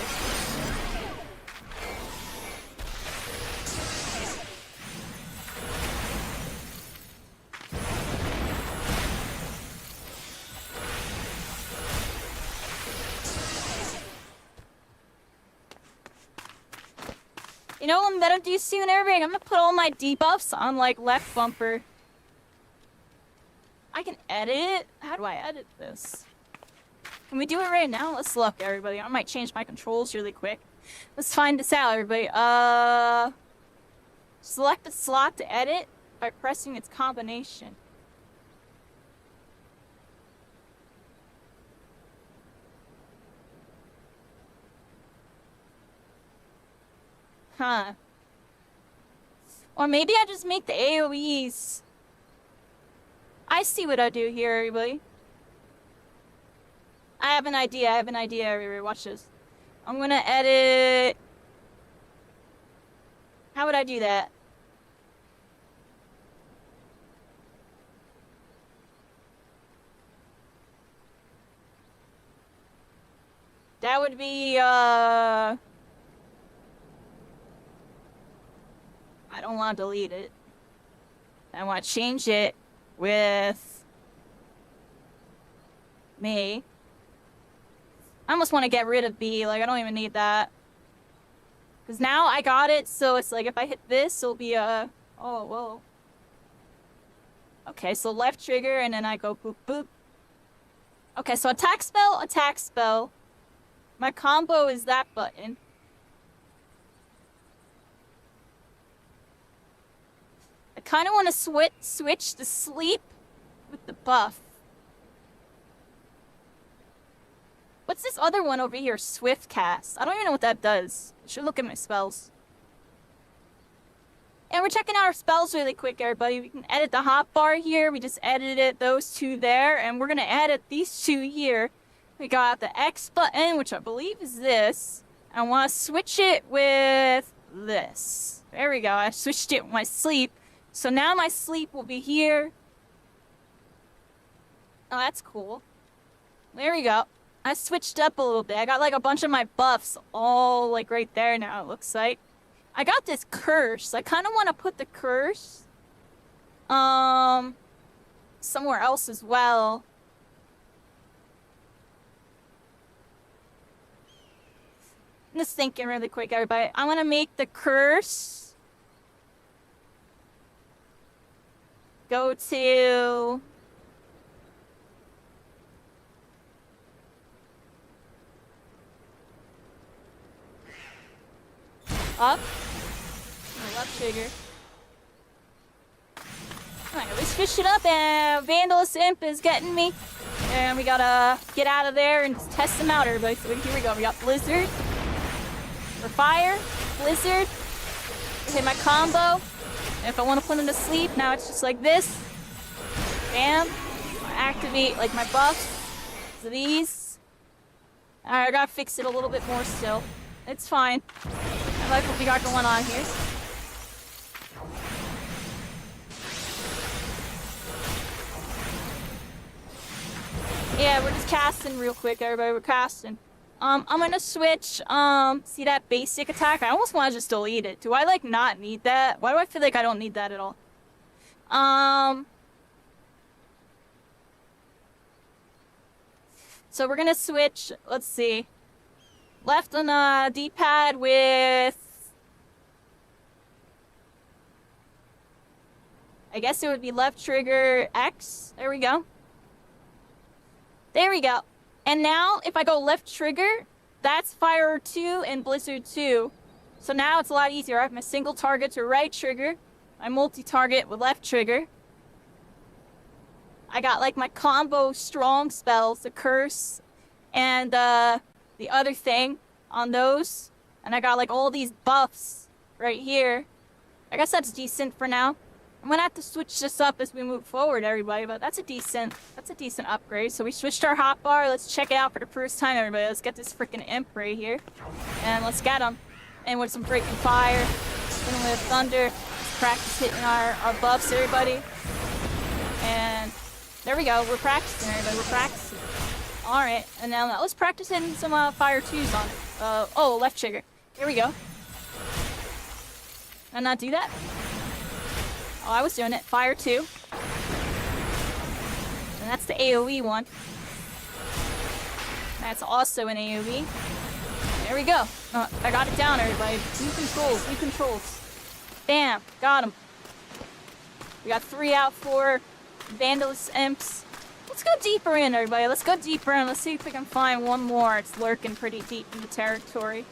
You know what I'm gonna do soon, everybody? I'm gonna put all my debuffs on, like, left bumper. I can edit it? How do I edit this? Can we do it right now? Let's look, everybody. I might change my controls really quick. Let's find this out, everybody. Select the slot to edit by pressing its combination. Huh. Or maybe I just make the AoEs. I see what I do here, everybody. I have an idea, everybody. Watch this. I'm gonna edit... How would I do that? That would be, I don't want to delete it. I want to change it with me. I almost want to get rid of B. Like, I don't even need that. Because now I got it, so it's like if I hit this, it'll be a... Oh, whoa. Okay, so left trigger, and then I go boop, boop. Okay, so attack spell, attack spell. My combo is that button. I kind of want to switch to sleep with the buff. What's this other one over here? Swift cast. I don't even know what that does. I should look at my spells. And we're checking out our spells really quick, everybody. We can edit the hotbar here. We just edited those two there. And we're going to edit these two here. We got the X button, which I believe is this. I want to switch it with this. There we go. I switched it with my sleep. So now my sleep will be here. Oh, that's cool. There we go. I switched up a little bit. I got like a bunch of my buffs all like right there now, it looks like. I got this curse. I kind of want to put the curse somewhere else as well. I'm just thinking really quick, everybody. I want to make the curse go to up. My left trigger. Alright, let's fish it up, and Vandalous Imp is getting me. And we gotta get out of there and just test them out, everybody. So here we go. We got Blizzard. For fire. Blizzard. Hit my combo. And if I want to put him to sleep, now it's just like this. Bam. I activate like my buffs. So these. Alright, I gotta fix it a little bit more still. It's fine. I like what we got going on here. Yeah, we're just casting real quick, everybody. We're casting. I'm gonna switch, see that basic attack? I almost want to just delete it. Do I, like, not need that? Why do I feel like I don't need that at all? So we're gonna switch, let's see. Left on D-pad with... I guess it would be left trigger X. There we go. There we go. And now, if I go left trigger, that's Fire 2 and Blizzard 2. So now it's a lot easier. I have my single target to right trigger, my multi-target with left trigger. I got like my combo strong spells, the curse, and the other thing on those. And I got like all these buffs right here. I guess that's decent for now. I'm gonna have to switch this up as we move forward, everybody, but that's a decent upgrade. So we switched our hotbar. Let's check it out for the first time, everybody. Let's get this freaking imp right here. And let's get him. And with some freaking fire. Hit him with thunder. Let's practice hitting our buffs, everybody. And there we go. We're practicing, everybody. We're practicing. Alright. And now let's practice hitting some fire 2s on it. Oh, left trigger. Here we go. Did I not do that? Oh, I was doing it. Fire 2. And that's the AoE one. That's also an AoE. There we go. I got it down, everybody. New controls. New controls. Bam. Got him. We got 3 out, 4 Vandalous Imps. Let's go deeper in, everybody. Let's go deeper in. Let's see if we can find one more. It's lurking pretty deep in the territory.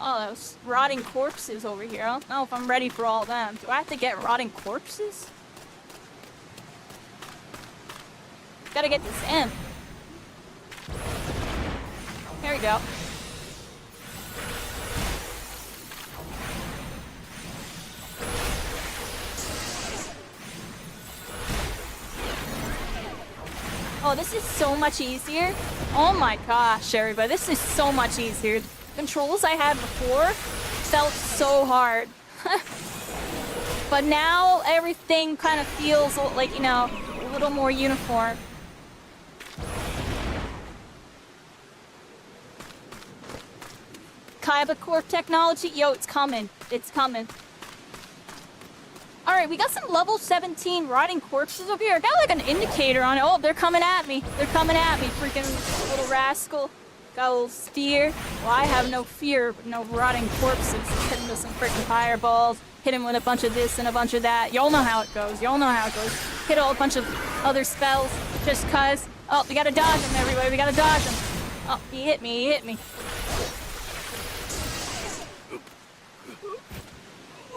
Oh, those rotting corpses over here. I don't know if I'm ready for all of them. Do I have to get rotting corpses? Gotta get this imp. Here we go. Oh, this is so much easier. Oh my gosh, everybody. This is so much easier. Controls I had before felt so hard. But now everything kind of feels like, you know, a little more uniform. Kaiba Corp technology? Yo, it's coming. It's coming. Alright, we got some level 17 rotting corpses over here. I got like an indicator on it. Oh, they're coming at me. They're coming at me, freaking little rascal. Got a little spear. Well, I have no fear with no rotting corpses. Hit him with some freaking fireballs. Hit him with a bunch of this and a bunch of that. Y'all know how it goes. Y'all know how it goes. Hit a bunch of other spells just cuz. Oh, we gotta dodge him, everybody. We gotta dodge him. Oh, he hit me. He hit me.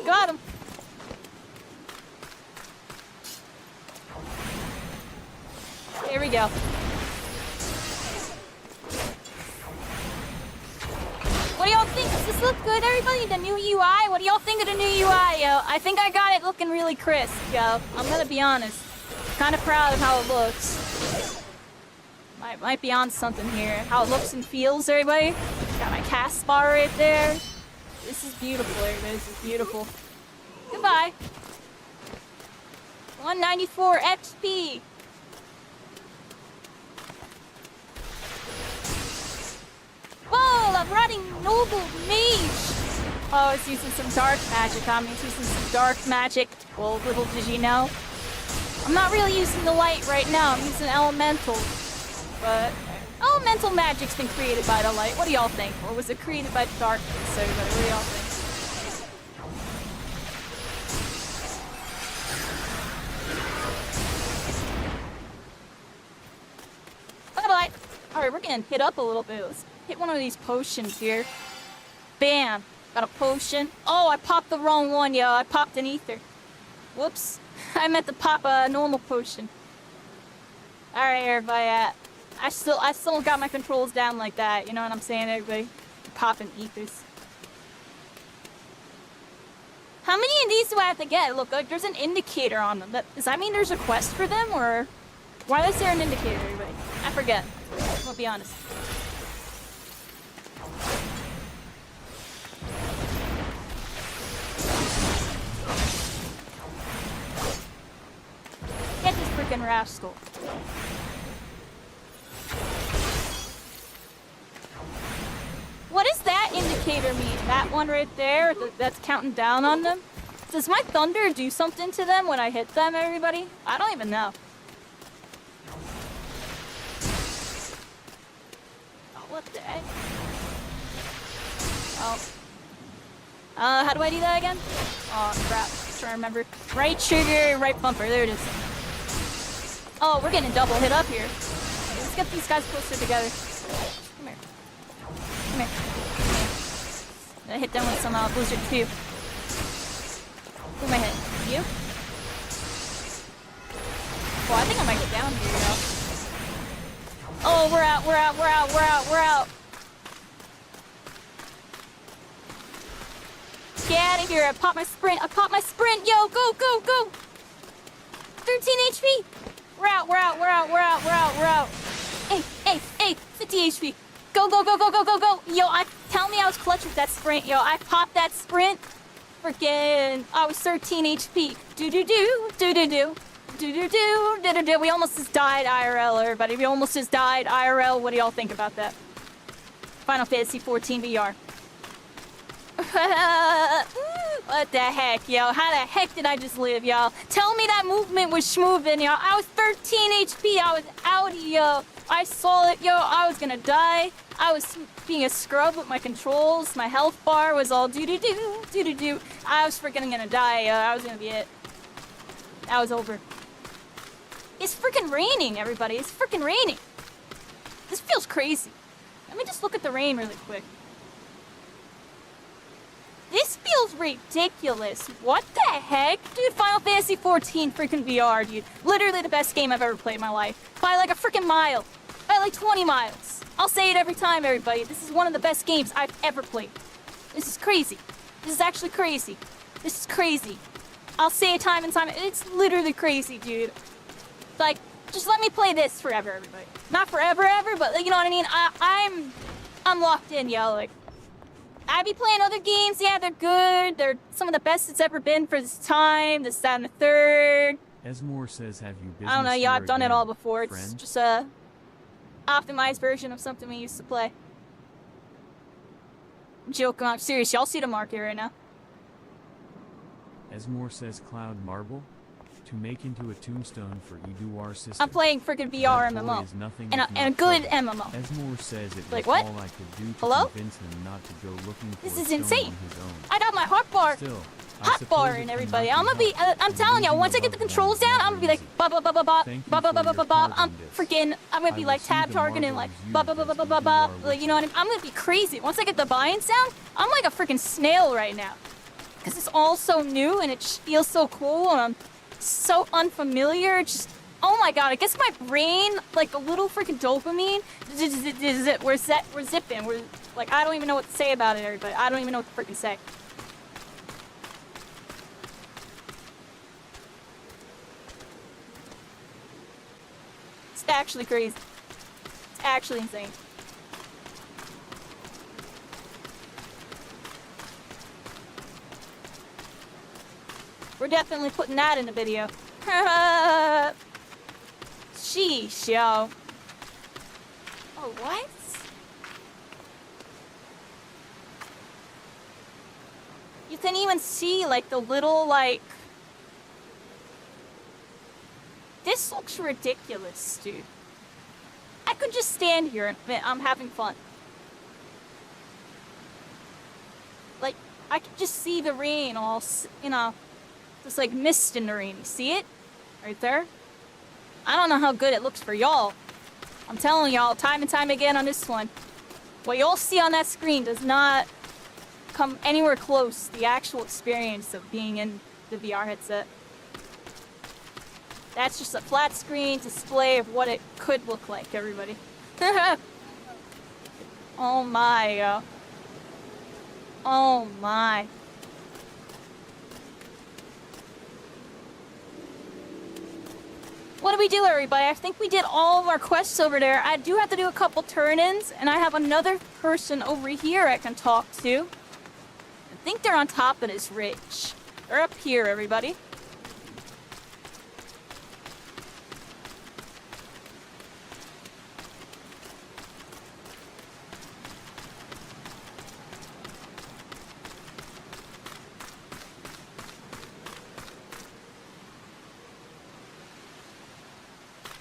Got him. Here we go. What do y'all think? Does this look good, everybody? The new UI? What do y'all think of the new UI, yo? I think I got it looking really crisp, yo. I'm gonna be honest. Kind of proud of how it looks. Might be on something here. How it looks and feels, everybody. Got my cast bar right there. This is beautiful, everybody. This is beautiful. Goodbye. 194 XP. Whoa, I'm running noble mage. Oh, it's using some dark magic on me. It's using some dark magic. Well, little did you know. I'm not really using the light right now. I'm using elemental. But elemental magic's been created by the light. What do y'all think? Or was it created by the darkness? Everybody, what do y'all think? Bye-bye. Alright, we're getting hit up a little bit. Let's hit one of these potions here. Bam. Got a potion. Oh, I popped the wrong one, yo. I popped an ether. Whoops. I meant to pop a normal potion. Alright, everybody. I still got my controls down like that. You know what I'm saying, everybody? Popping ethers. How many of these do I have to get? Look, like, there's an indicator on them. Does that mean there's a quest for them, or... Why is there an indicator, everybody? I forget. I'll be honest. Get this freaking rascal. What does that indicator mean? That one right there that's counting down on them? Does my thunder do something to them when I hit them, everybody? I don't even know. Oh, what the heck? Oh. How do I do that again? Oh, crap. I'm trying to remember. Right trigger, right bumper. There it is. Oh, we're getting double hit up here. Let's get these guys closer together. Come here. Come here. I hit them with some blizzard too. Who am I hitting? You? Well, I think I might get down here, yo. Oh, we're out, we're out, we're out, we're out, we're out. Get out of here. I popped my sprint. I popped my sprint. Yo, go, go, go. 13 HP. We're out, we're out, we're out, we're out, we're out, we're out. Hey, 50 HP. Go, go, go, go, go, go, go. Yo, tell me I was clutch with that sprint. Yo, I popped that sprint. Freaking, I was 13 HP. Do-do-do, do-do-do. Do-do-do, do-do-do. We almost just died IRL, everybody. We almost just died IRL. What do y'all think about that? Final Fantasy 14 VR. What the heck, yo? How the heck did I just live, y'all? Tell me that movement was schmovin', yo. I was 13 HP. I was outie, yo. I saw it, yo. I was gonna die. I was being a scrub with my controls. My health bar was all doo-doo-doo, doo-doo-doo. I was freaking gonna die, yo. I was gonna be it. That was over. It's freaking raining, everybody. It's freaking raining. This feels crazy. Let me just look at the rain really quick. This feels ridiculous. What the heck? Dude, Final Fantasy 14 freaking VR, dude. Literally the best game I've ever played in my life. By like a freaking mile. By like 20 miles. I'll say it every time, everybody. This is one of the best games I've ever played. This is crazy. This is actually crazy. This is crazy. I'll say it time and time. It's literally crazy, dude. Like, just let me play this forever, everybody. Not forever, ever, but like, you know what I mean? I'm locked in, yo. Like, I be playing other games. Yeah, they're good. They're some of the best it's ever been for this time. This, that, and the third. Esmore says, have you business I don't know, yeah, I've done it again, all before. friend? It's just a optimized version of something we used to play. I'm joking, I'm serious. Y'all see the market right now. Esmore says, Cloud Marble? To make into a tombstone for Eduar's sister. I'm playing freaking VR That boy MMO. is nothing And if a not good trouble. MMO. Esmore says it Like was what? all I could do to Hello? convince him not to go looking for This a is stone insane. on his own. I got my hotbar. Still, I Hot suppose bar it and cannot everybody. be I'm gonna be. helped. I'm telling you, Losing once a I get the loved controls one is down, I'm gonna be like never ba ba ba ba ba Thank you ba ba for ba ba your ba ba. part I'm in this. freaking. I'm gonna I be will like see tab the targeting marvel like as you ba ba ba ba as ba ba you ba. are Like, you know what I mean? I'm gonna be crazy. Once I get the buy-in sound, I'm like a freaking snail right now, because it's all so new and it feels so cool and I'm so unfamiliar. It's just. Oh my god, it gets my brain like a little freaking dopamine. We're zipping. We're like, I don't even know what to say about it, everybody. I don't even know what to freaking say. It's actually crazy. It's actually insane. We're definitely putting that in the video. Sheesh, yo. Oh, what? You can even see, like, the little, like... This looks ridiculous, dude. I could just stand here and I'm having fun. Like, I could just see the rain all, you know, just like mist in the rain. You see it? Right there? I don't know how good it looks for y'all. I'm telling y'all time and time again on this one. What y'all see on that screen does not come anywhere close to the actual experience of being in the VR headset. That's just a flat screen display of what it could look like, everybody. Oh my, yo. Oh my. What do we do, everybody? I think we did all of our quests over there. I do have to do a couple turn-ins, and I have another person over here I can talk to. I think they're on top of this ridge. They're up here, everybody.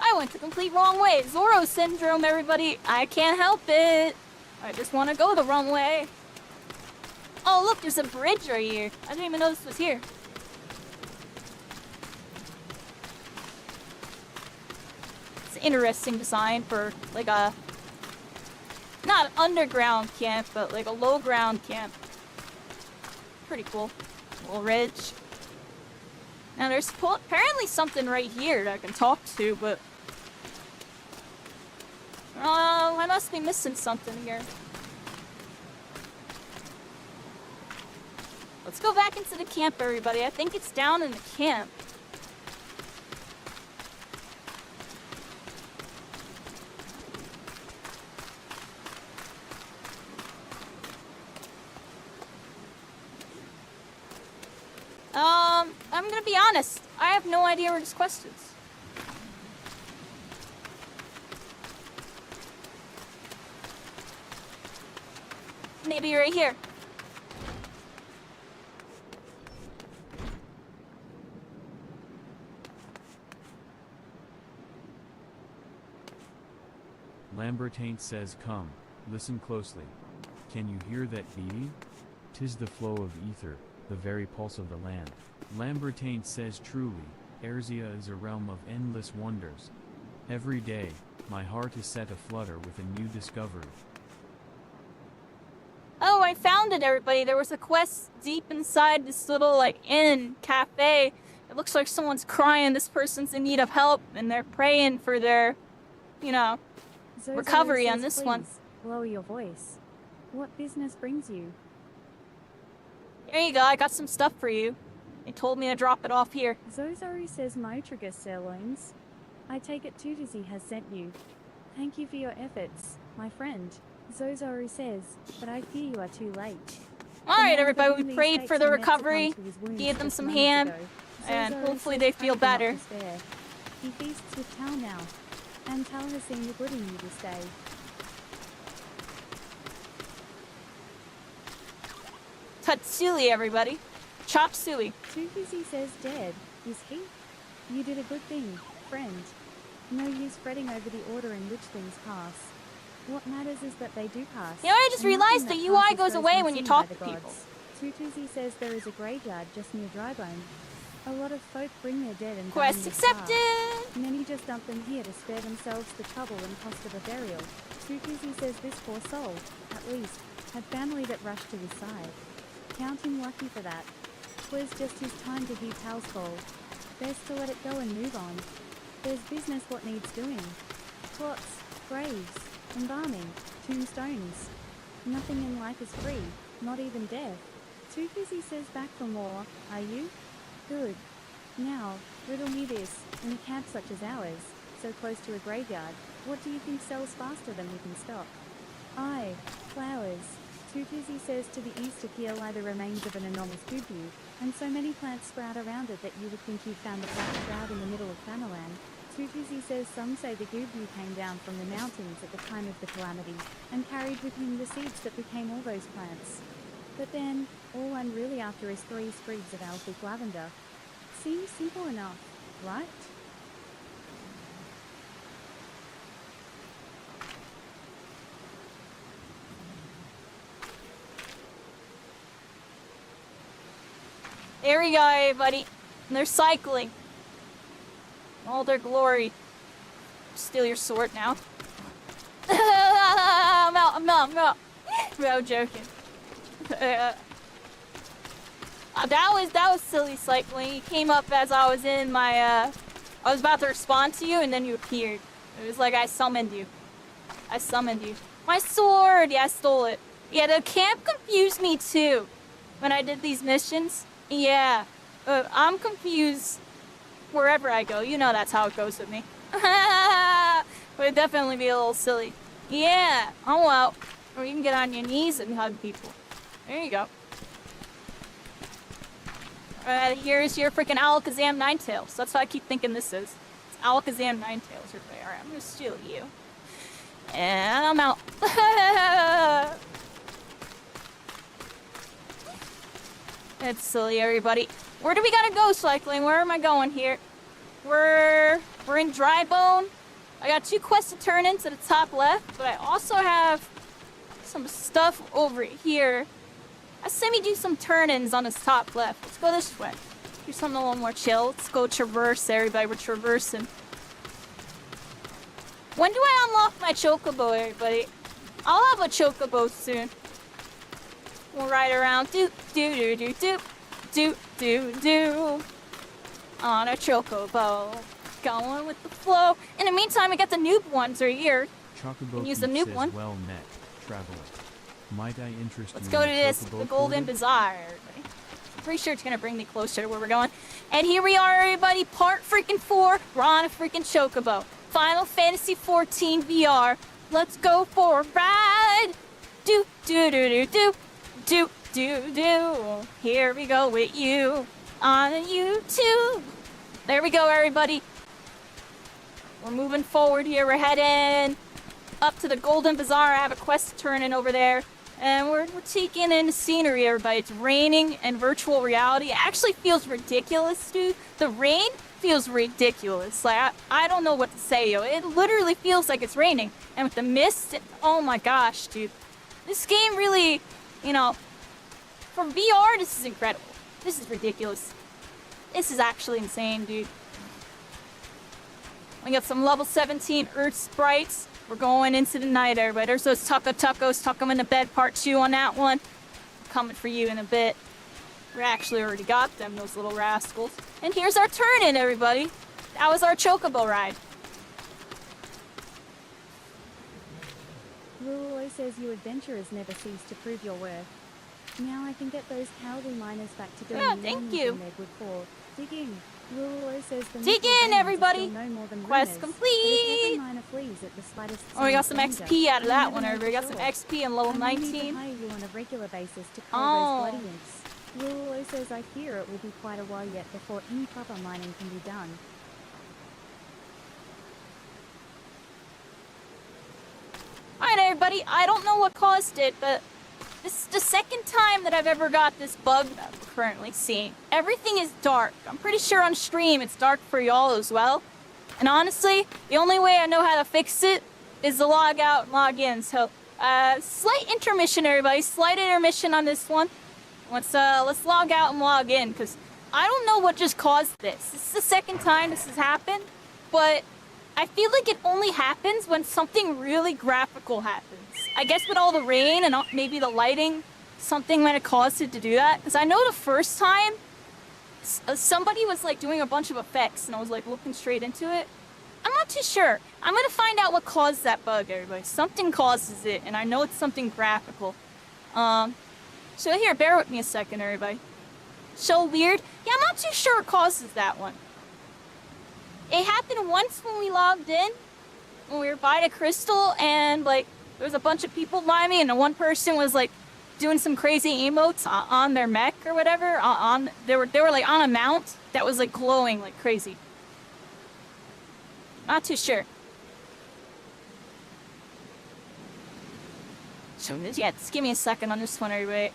I went the complete wrong way. Zorro syndrome, everybody. I can't help it. I just want to go the wrong way. Oh, look, there's a bridge right here. I didn't even know this was here. It's an interesting design for, like, a... Not an underground camp, but, like, a low-ground camp. Pretty cool. Little ridge. Now, there's apparently something right here that I can talk to, but... Oh, I must be missing something here. Let's go back into the camp, everybody. I think it's down in the camp. I'm gonna be honest. I have no idea where this quest is. Maybe right here. Lambertaint says, come, listen closely. Can you hear that beating? 'Tis the flow of ether, the very pulse of the land. Lambertaint says truly, Erzia is a realm of endless wonders. Every day, my heart is set aflutter with a new discovery. Oh, I found it, everybody. There was a quest deep inside this little, like, inn, cafe. It looks like someone's crying. This person's in need of help, and they're praying for their, you know, recovery on this one. Lower your voice. What business brings you? There you go. I got some stuff for you. They told me to drop it off here. Zozori says Motrigus sirloins. I take it Tutuzi has sent you. Thank you for your efforts, my friend. Zozori says, but I fear you are too late. Alright, everybody, we prayed for the recovery, gave them some ham, and hopefully they feel better. He feasts with Tal now, and Tal has seen the good in you this day. Tatsui, everybody. Chop suey. Tutuzi says dead. Is he? You did a good thing, friend. No use fretting over the order in which things pass. What matters is that they do pass. You know, I just realized the UI goes away when you talk to people. Tutuzi says there is a graveyard just near Drybone. A lot of folk bring their dead and Quest accepted! Many just dump them here to spare themselves the trouble and cost of a burial. Tutuzi says this poor soul, at least, had family that rushed to his side. Count him lucky for that. 'Twas just his time to heed Tal's call. Best to let it go and move on. There's business what needs doing. Plots, graves, embalming, tombstones. Nothing in life is free, not even death. Tutuzi says back for more, are you? Good. Now, riddle me this, in a camp such as ours, so close to a graveyard, what do you think sells faster than we can stock? Aye, flowers. Tutuzi says to the east appear lie the remains of an enormous gubu, and so many plants sprout around it that you would think you'd found the black shroud in the middle of Famaland. Tutuzi says some say the gubu came down from the mountains at the time of the calamity, and carried with him the seeds that became all those plants. But then, all I'm really after is 3 sprigs of Alphic lavender. Seems simple enough, right? There we go, everybody. And they're cycling. All their glory. Steal your sword now. I'm out. No, joking. That was silly cycling. You came up as I was in my, I was about to respond to you, and then you appeared. It was like I summoned you. My sword! Yeah, I stole it. Yeah, the camp confused me, too. When I did these missions. Yeah. I'm confused wherever I go. You know that's how it goes with me. But it'd definitely be a little silly. Yeah. Oh, well. Or you can get on your knees and hug people. There you go. Here's your freaking Alakazam Ninetales. That's what I keep thinking this is. It's Alakazam Ninetales. Alright, I'm gonna steal you. And I'm out. It's silly, everybody. Where do we gotta go, cycling? Where am I going here? We're in Drybone. I got 2 quests to turn in to the top left, but I also have some stuff over here. I say we do some turn-ins on this top left. Let's go this way. Do something a little more chill. Let's go traverse, everybody. We're traversing. When do I unlock my Chocobo, everybody? I'll have a Chocobo soon. We'll ride around, do on a Chocobo, going with the flow. In the meantime, we got the noob ones right here. Chocobo Use the noob says, one. well met, traveler. Might I interest Let's you go in to a this, Chocobo the Golden portal? Bazaar, everybody. I'm pretty sure it's gonna bring me closer to where we're going. And here we are, everybody, part freaking 4. We're on a freaking Chocobo. Final Fantasy 14 VR. Let's go for a ride. Do. Here we go with you on YouTube. There we go, everybody. We're moving forward here. We're heading up to the Golden Bazaar. I have a quest to turn in over there. And we're taking in the scenery, everybody. It's raining and virtual reality. It actually feels ridiculous, dude. The rain feels ridiculous. Like, I don't know what to say, yo. It literally feels like it's raining. And with the mist, oh my gosh, dude. This game really, you know, for VR, this is incredible. This is ridiculous. This is actually insane, dude. We got some level 17 Earth sprites. We're going into the night, everybody. There's those Tuckos. Tuck them in the bed, part 2 on that one. Coming for you in a bit. We actually already got them, those little rascals. And here's our turn-in, everybody. That was our Chocobo ride. Rulo says you adventurers never cease to prove your worth. Now I can get those cowardly miners back to doing Yeah, the thank normal you. thing they would for. Dig in. Rulo says the Dig mythical in, demons are everybody. still no more than Quest rumors, complete. but if every miner flees at the slightest Oh, we got sign some of danger, XP out of you that never one, know everybody. for Got some sure. XP and level I may need to 19. hire you on a regular basis to Oh. cull those bloody imps. Rulo says I fear it will be quite a while yet before any proper mining can be done. Alright, everybody. I don't know what caused it, but this is the second time that I've ever got this bug that we're currently seeing. Everything is dark. I'm pretty sure on stream it's dark for y'all as well. And honestly, the only way I know how to fix it is to log out and log in. So, slight intermission, everybody. Slight intermission on this one. Let's log out and log in, because I don't know what just caused this. This is the second time this has happened, but I feel like it only happens when something really graphical happens. I guess with all the rain and maybe the lighting, something might have caused it to do that. Because I know the first time, somebody was like doing a bunch of effects and I was like looking straight into it. I'm not too sure. I'm going to find out what caused that bug, everybody. Something causes it, and I know it's something graphical. So here, bear with me a second, everybody. So weird. Yeah, I'm not too sure what causes that one. It happened once when we logged in, when we were by the crystal, and like there was a bunch of people by me, and the one person was like doing some crazy emotes on their mech or whatever. They were like on a mount that was like glowing like crazy. Not too sure. So yeah, just give me a second on this one, everybody.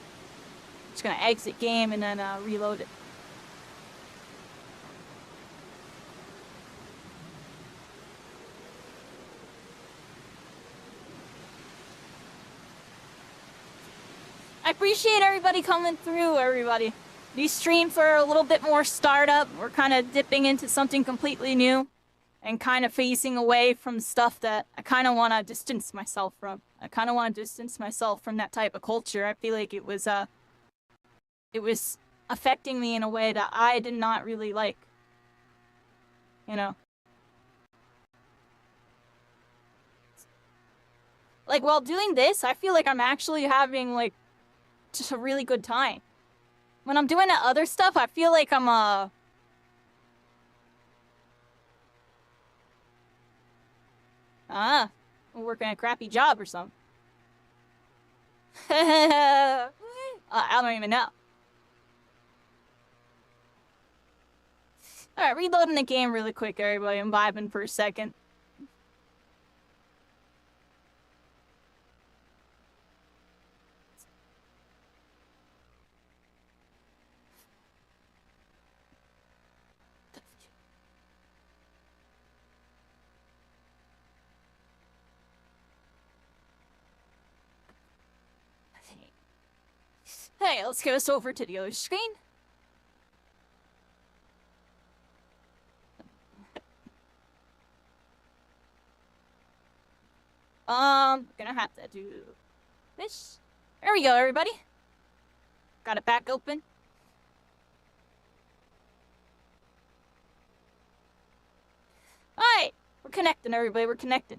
Just gonna exit game and then reload it. I appreciate everybody coming through, everybody. These streams are a little bit more startup. We're kind of dipping into something completely new and kind of phasing away from stuff that I kind of want to distance myself from. I kind of want to distance myself from that type of culture. I feel like it was affecting me in a way that I did not really like. You know? Like, while doing this, I feel like I'm actually having, like, just a really good time. When I'm doing that other stuff, I feel like I'm, I'm working a crappy job or something. I don't even know. Alright, reloading the game really quick, everybody. I'm vibing for a second. Hey, let's get us over to the other screen. Gonna have to do this. There we go, everybody. Got it back open. Alright, we're connecting, everybody. We're connected.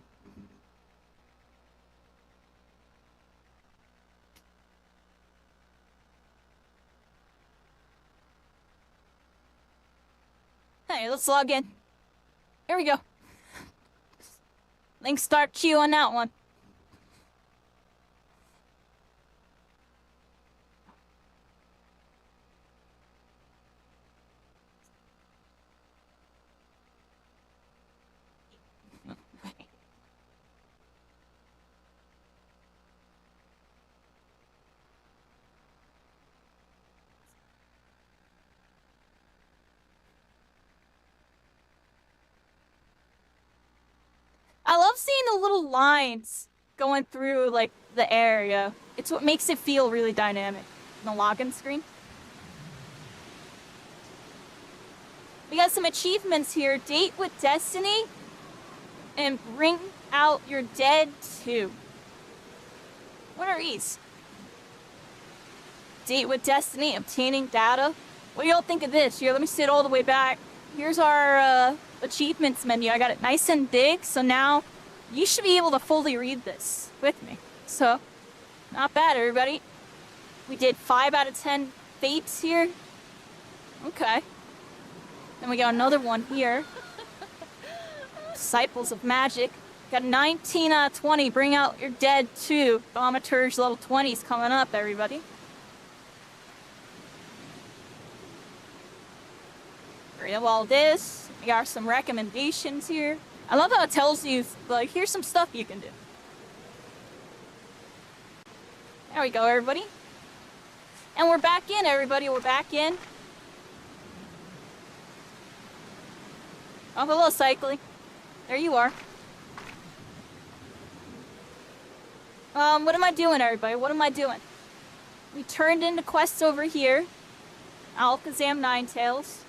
Hey, let's log in. Here we go. Link start queue on that one. I love seeing the little lines going through, like, the area. It's what makes it feel really dynamic. The login screen. We got some achievements here. Date with Destiny and bring out your dead too. What are these? Date with Destiny, obtaining data. What do y'all think of this? Here, let me sit all the way back. Here's our achievements menu. I got it nice and big, so now you should be able to fully read this with me. So, not bad, everybody. We did 5 out of 10 fates here. Okay. Then we got another one here. Disciples of Magic. Got 19 out of 20. Bring out your dead too. Thaumaturge level 20's coming up, everybody. Read all this. We got some recommendations here. I love how it tells you, like, here's some stuff you can do. There we go, everybody. And we're back in, everybody. We're back in. Oh, hello, cycling. There you are. What am I doing, everybody? What am I doing? We turned into quests over here. Alakazam Ninetales.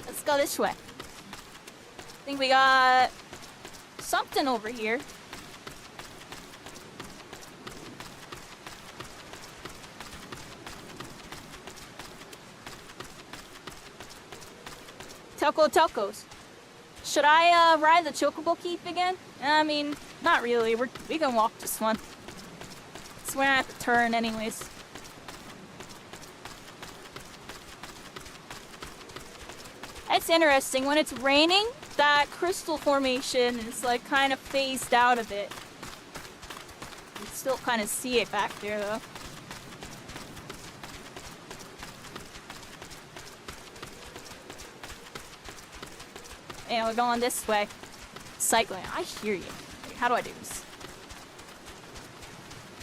Let's go this way. I think we got something over here. Tokos. Should I ride the Chocobo Keep again? I mean, not really. We can walk this one. It's where I have to turn anyways. It's interesting. When it's raining, that crystal formation is like kind of phased out a bit. You still kind of see it back there though. And we're going this way. Cycling. I hear you. How do I do this?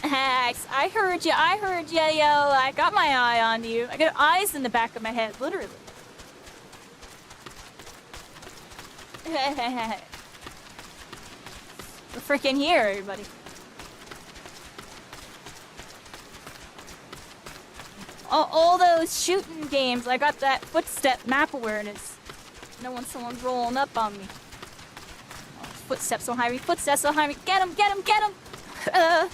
Hex, I heard you, yo. I got my eye on you. I got eyes in the back of my head, literally. We're freaking here, everybody. All those shooting games, I got that footstep map awareness. No one, someone's rolling up on me. Oh, footsteps behind me, footsteps behind me. Get him, get him, get him!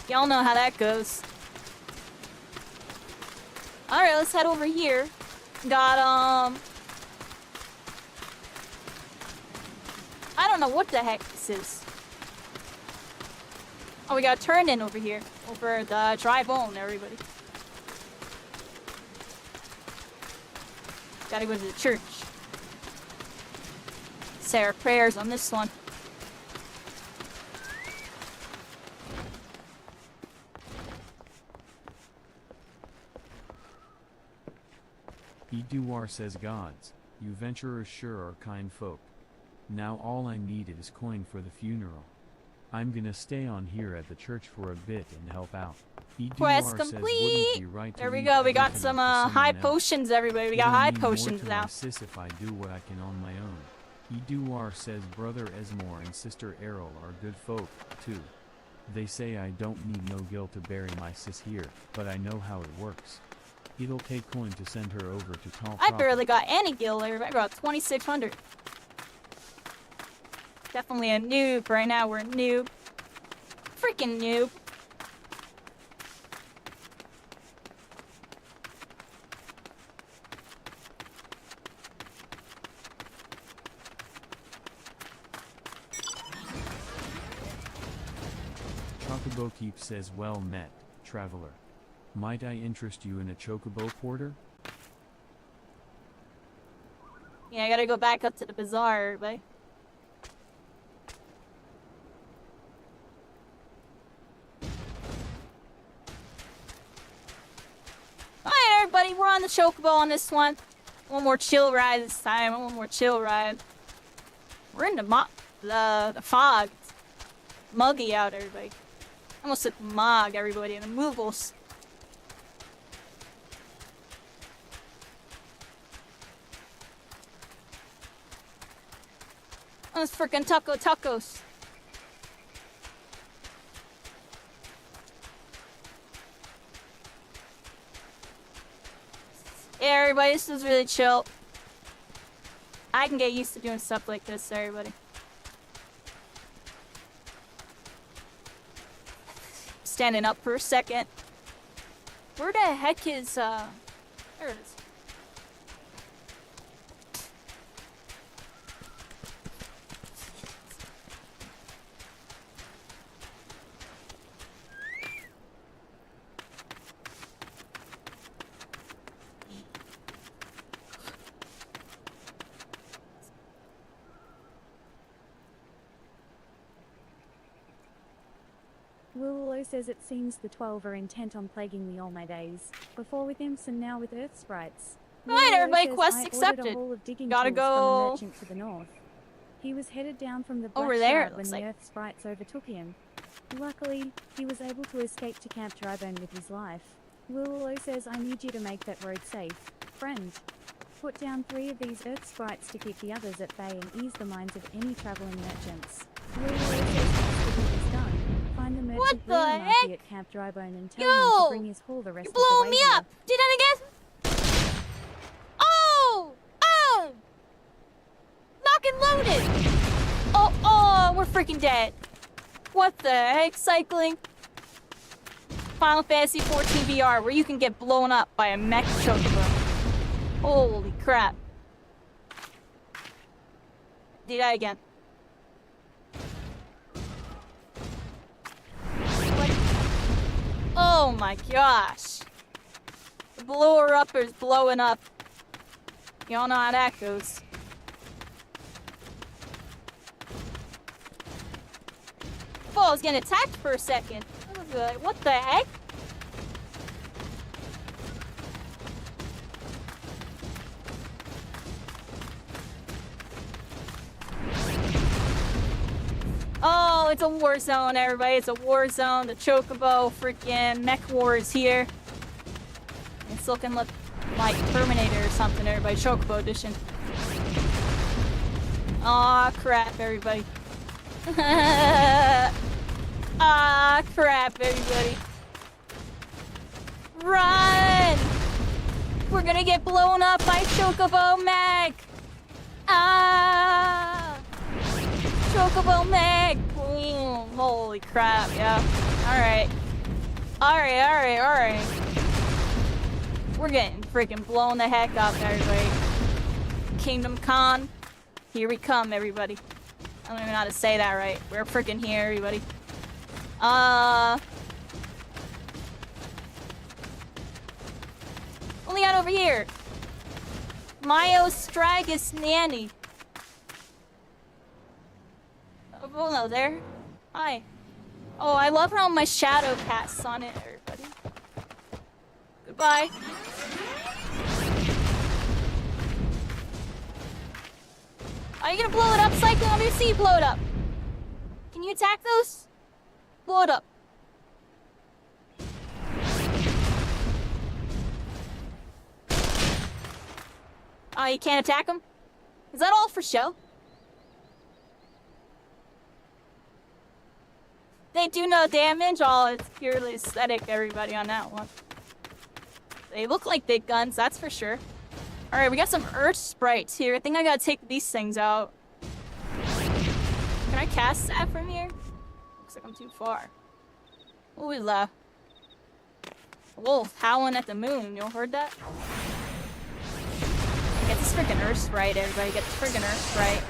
Y'all know how that goes. Alright, let's head over here. Got, I don't know what the heck this is. Oh, we got a turn in over here. Over the dry bone, everybody. Gotta go to the church. Say our prayers on this one. Eduar says gods, you venturers sure are kind folk. Now all I need is coin for the funeral. I'm gonna stay on here at the church for a bit and help out. Quest complete! Right there we go, we got some high potions, everybody. We got high potions now. Sis if I do what I can on my own. Eduar says brother Esmore and sister Errol are good folk, too. They say I don't need no guilt to bury my sis here, but I know how it works. It'll take coin to send her over to Tall I barely got any gil, I got 2,600. Definitely a noob right now, we're a noob. Freaking noob. Chocobo Keep says well met, traveler. Might I interest you in a chocobo porter? Yeah, I gotta go back up to the bazaar, everybody. Alright, everybody, we're on the chocobo on this one. One more chill ride this time. One more chill ride. We're in the fog. It's muggy out, everybody. Almost said mog, everybody, and the moogles. Those frickin' tacos. Yeah, everybody, this is really chill. I can get used to doing stuff like this, everybody. Standing up for a second. Where the heck is, there it is. Willow says it seems the 12 are intent on plaguing me all my days. Before with imps and now with earth sprites. Alright, everybody, says, quest I accepted. ordered a haul of digging Gotta tools go from a merchant to the north. He was headed down from the Black over there, Shard when looks the like. earth sprites overtook him. Luckily, he was able to escape to Camp Drybone with his life. Willow says I need you to make that road safe, friend. Put down 3 of these earth sprites to keep the others at bay and ease the minds of any traveling merchants. Willow says once the deed is done, find the merchant the heck? at Camp Drybone and tell Yo! him to bring his haul the rest You of the blowing way me here. up! Did that again? Oh! Oh! Lock and loaded! Oh, we're freaking dead. What the heck, cycling? Final Fantasy XIV VR, where you can get blown up by a mech chocobo. Holy crap. Do that again. What? Oh my gosh. The blower-upper is blowing up. Y'all know how that goes. Oh, I was getting attacked for a second. I was like, what the heck? Oh, it's a war zone, everybody. It's a war zone. The Chocobo freaking mech war is here. It's looking like Terminator or something, everybody. Chocobo edition. Aw, crap, everybody. Ah, crap, everybody. Run! We're gonna get blown up by Chocobo mech! Ah! Chocobo mech! Boom. Holy crap, yeah. Alright. Alright. We're getting freaking blown the heck up, everybody. Kingdom Con. Here we come, everybody. I don't even know how to say that right. We're freaking here, everybody. What we got over here? Myostragus Nanny. Oh, no, there. Hi. Oh, I love how my shadow casts on it, everybody. Goodbye. Are you gonna blow it up, Cyclone? Let me see you blow it up. Can you attack those? Blow it up. Oh, you can't attack them? Is that all for show? They do no damage. Oh, it's purely aesthetic, everybody, on that one. They look like big guns, that's for sure. Alright, we got some Earth sprites here. I think I gotta take these things out. Can I cast that from here? Looks like I'm too far. What was that? A wolf howling at the moon. You all heard that? Get this freaking Earth sprite, everybody. Get this freaking Earth sprite.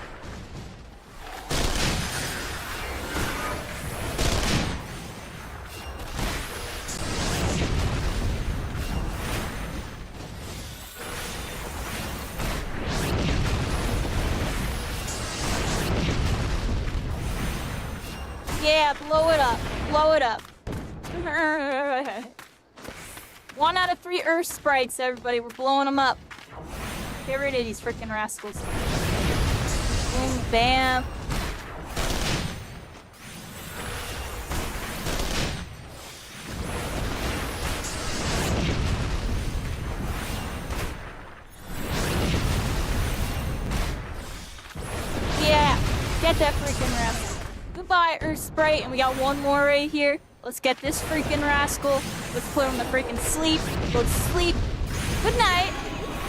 Yeah, blow it up. Blow it up. 1 out of 3 Earth sprites, everybody. We're blowing them up. Get rid of these freaking rascals. Boom, bam. Yeah, get that freaking rascal. Goodbye, Earth Sprite, and we got one more right here. Let's get this freaking rascal. Let's put him to freaking sleep. Go to sleep. Good night.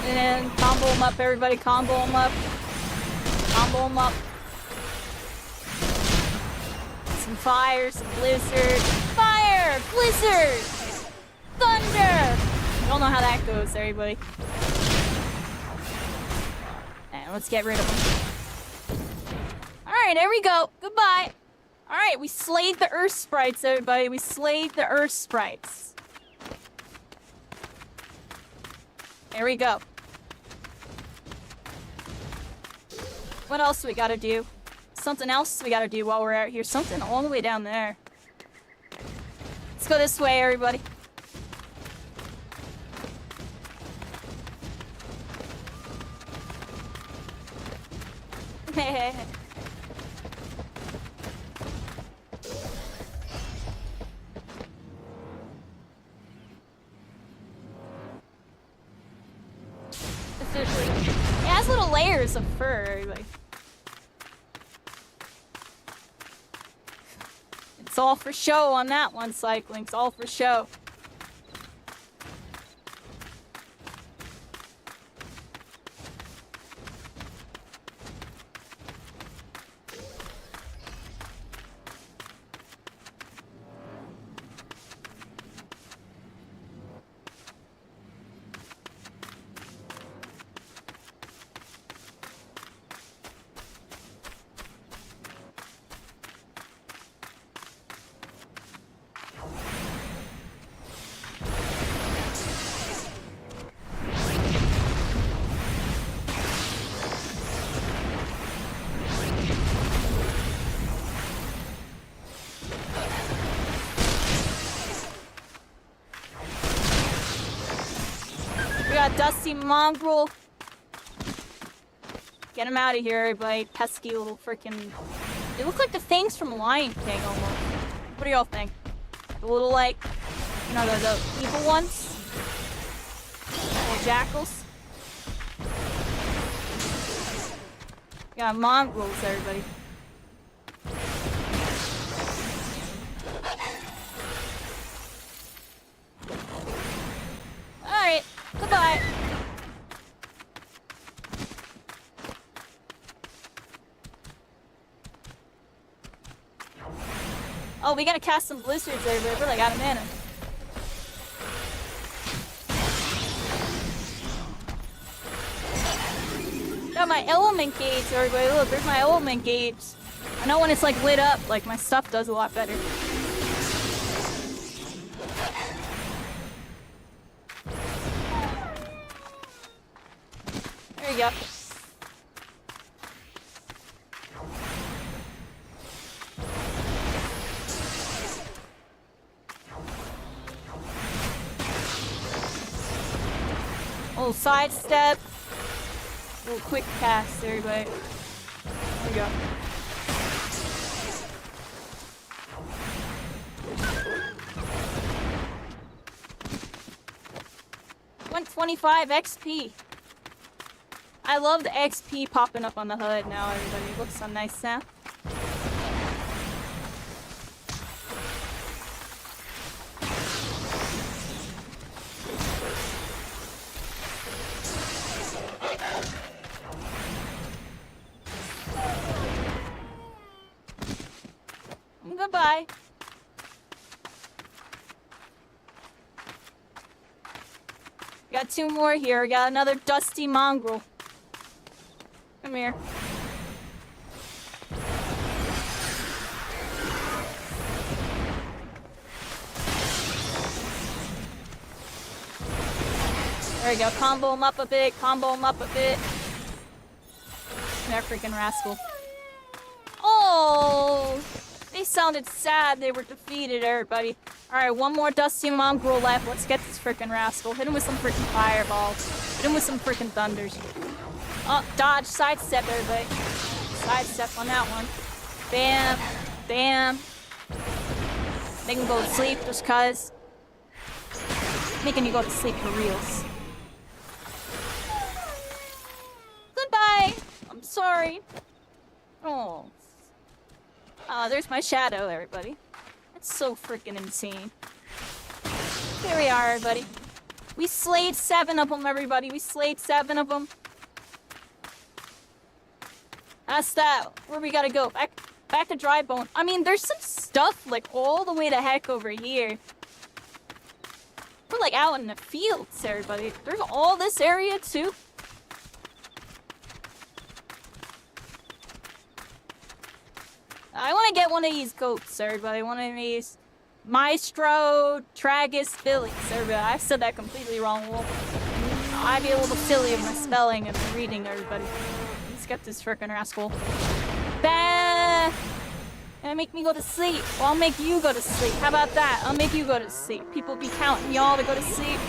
And then combo him up, everybody. Combo him up. Combo him up. Some fire, some blizzard. Fire! Blizzard! Thunder! I don't know how that goes, everybody. And let's get rid of him. Alright, there we go. Goodbye. Alright, we slayed the Earth sprites, everybody. We slayed the Earth sprites. There we go. What else do we gotta do? Something else we gotta do while we're out here. Something all the way down there. Let's go this way, everybody. It has little layers of fur, everybody. It's all for show on that one, cycling. It's all for show. got Dusty Mongrel. Get him out of here, everybody. Pesky little freaking. They look like the things from Lion King almost. What do y'all think? The little, like, you know, the evil ones? Little jackals? Got mongrels, everybody. Alright, goodbye. Oh, we gotta cast some blizzards there, but we're like out of mana. Got my element gauge, everybody. Look, there's my element gauge. I know when it's like lit up, like my stuff does a lot better. There you go. Little sidestep. Little quick cast, everybody. There we go. $125 XP. I love the XP popping up on the HUD now, everybody. It looks so nice now. Goodbye. Got two more here. Got another Dusty Mongrel. Come here. There we go. Combo him up a bit. Combo him up a bit. That freaking rascal. Oh! They sounded sad they were defeated, everybody. Alright, one more Dusty Mongrel left. Let's get this freaking rascal. Hit him with some freaking fireballs. Hit him with some freaking thunders. Oh, dodge, sidestep, everybody. Sidestep on that one. Bam. Bam. Make him go to sleep just cuz. Making you go to sleep for reals. Goodbye. I'm sorry. Oh. There's my shadow, everybody. That's so freaking insane. Here we are, everybody. We slayed 7 of them, everybody. We slayed 7 of them. That's that. Where we gotta go? Back to Dry Bone. I mean, there's some stuff, like, all the way the heck over here. We're, like, out in the fields, everybody. There's all this area, too. I want to get one of these goats, everybody. One of these Maestro Tragus Billies, everybody. I said that completely wrong. Well, I'd be a little silly of my spelling and reading, everybody. Let's get this frickin' rascal. Bah! Gonna make me go to sleep. Well, I'll make you go to sleep. How about that? I'll make you go to sleep. People be counting y'all to go to sleep.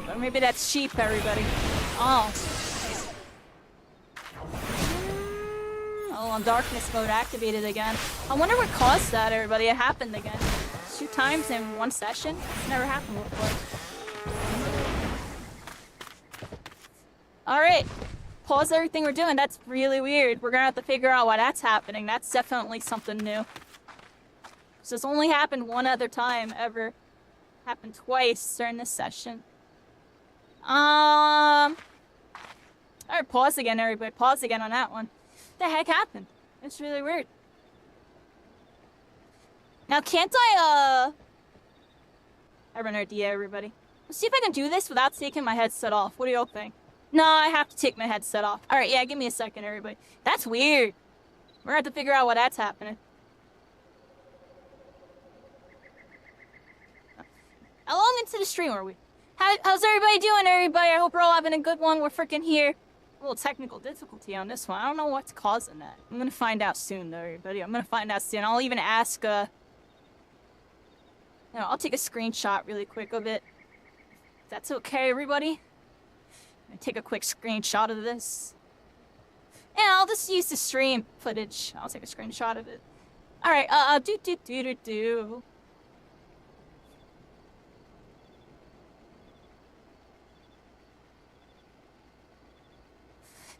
Or maybe that's sheep, everybody. Oh. Oh, darkness mode activated again. I wonder what caused that, everybody. It happened again. 2 times in one session? It's never happened before. Alright. Pause everything we're doing. That's really weird. We're gonna have to figure out why that's happening. That's definitely something new. So it's only happened one other time ever. Happened twice during this session. Alright, pause again, everybody. Pause again on that one. What the heck happened? It's really weird. Now, can't I have an idea, everybody. Let's see if I can do this without taking my headset off. What do y'all think? No, I have to take my headset off. Alright, yeah, give me a second, everybody. That's weird. We're gonna have to figure out why that's happening. How long into the stream are we? How's everybody doing, everybody? I hope we're all having a good one. We're freaking here. A little technical difficulty on this one. I don't know what's causing that. I'm gonna find out soon, though, everybody. I'm gonna find out soon. I'll even ask, no, I'll take a screenshot really quick of it. If that's okay, everybody? Take a quick screenshot of this. And I'll just use the stream footage. I'll take a screenshot of it. Alright, do.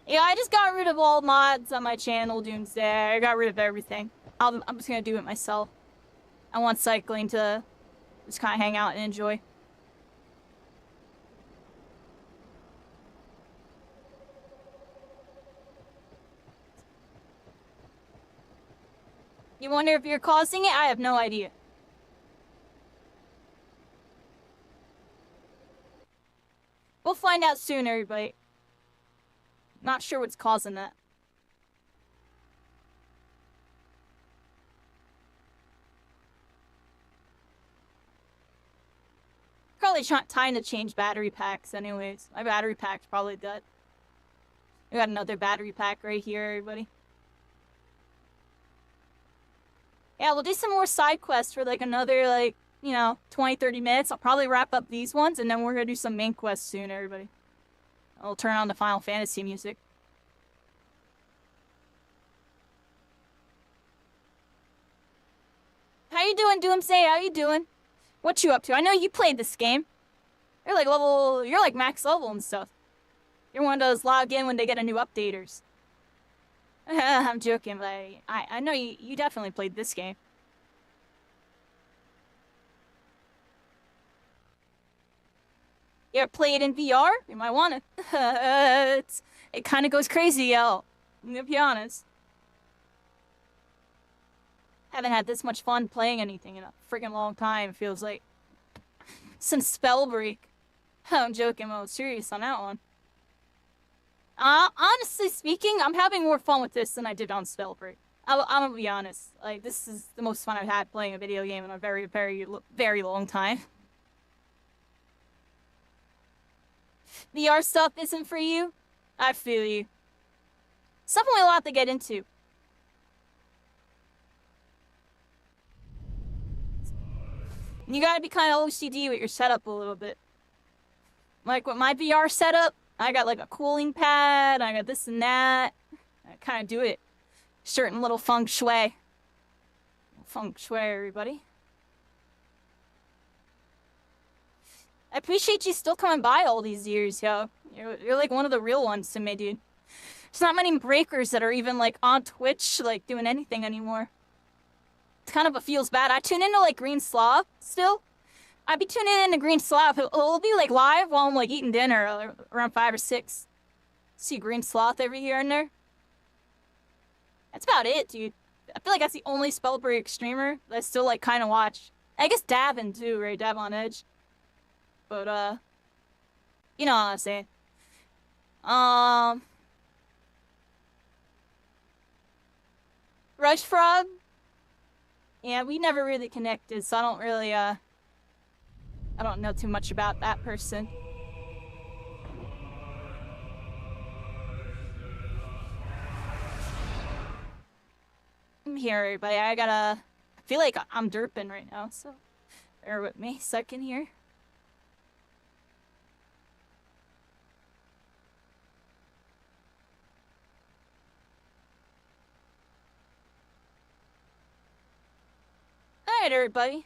Yeah, I just got rid of all mods on my channel, Doomsday. I got rid of everything. I'm just gonna do it myself. I want cycling to just kind of hang out and enjoy. You wonder if you're causing it? I have no idea. We'll find out soon, everybody. Not sure what's causing that. Probably time to change battery packs anyways. My battery pack's probably dead. We got another battery pack right here, everybody. Yeah, we'll do some more side quests for like another, like, you know, 20-30 minutes. I'll probably wrap up these ones, and then we're gonna do some main quests soon, everybody. I'll turn on the Final Fantasy music. How you doing, Doomsday? How you doing? What you up to? I know you played this game. You're like max level and stuff. You're one of those log in when they get a new updaters. I'm joking, but I know you definitely played this game. You ever play it in VR? You might want to. It kind of goes crazy, yo. I'm gonna be honest. Haven't had this much fun playing anything in a freaking long time, it feels like. Since Spellbreak. I'm joking, I'm serious on that one. Honestly speaking, I'm having more fun with this than I did on Spellbreak. I'm gonna be honest. Like, this is the most fun I've had playing a video game in a very, very, very long time. VR stuff isn't for you? I feel you. It's definitely a lot to get into. You gotta be kind of OCD with your setup a little bit. Like with my VR setup, I got like a cooling pad, I got this and that. I kind of do it. Certain little feng shui. Feng shui, everybody. I appreciate you still coming by all these years, yo. You're like one of the real ones to me, dude. There's not many breakers that are even like on Twitch, like doing anything anymore. It's kind of a feels bad. I tune into like Green Slav still. I'd be tuning into Green Slav. It'll be like live while I'm like eating dinner around 5 or 6. See Green Sloth every here and there. That's about it, dude. I feel like that's the only Spellbreak streamer that I still like kind of watch. I guess Davin too, right? Dav on Edge. But you know what I'm saying. Rush Frog. Yeah, we never really connected, so I don't really, I don't know too much about that person. I'm here, everybody. I feel like I'm derping right now, so bear with me a second here. Alright, everybody.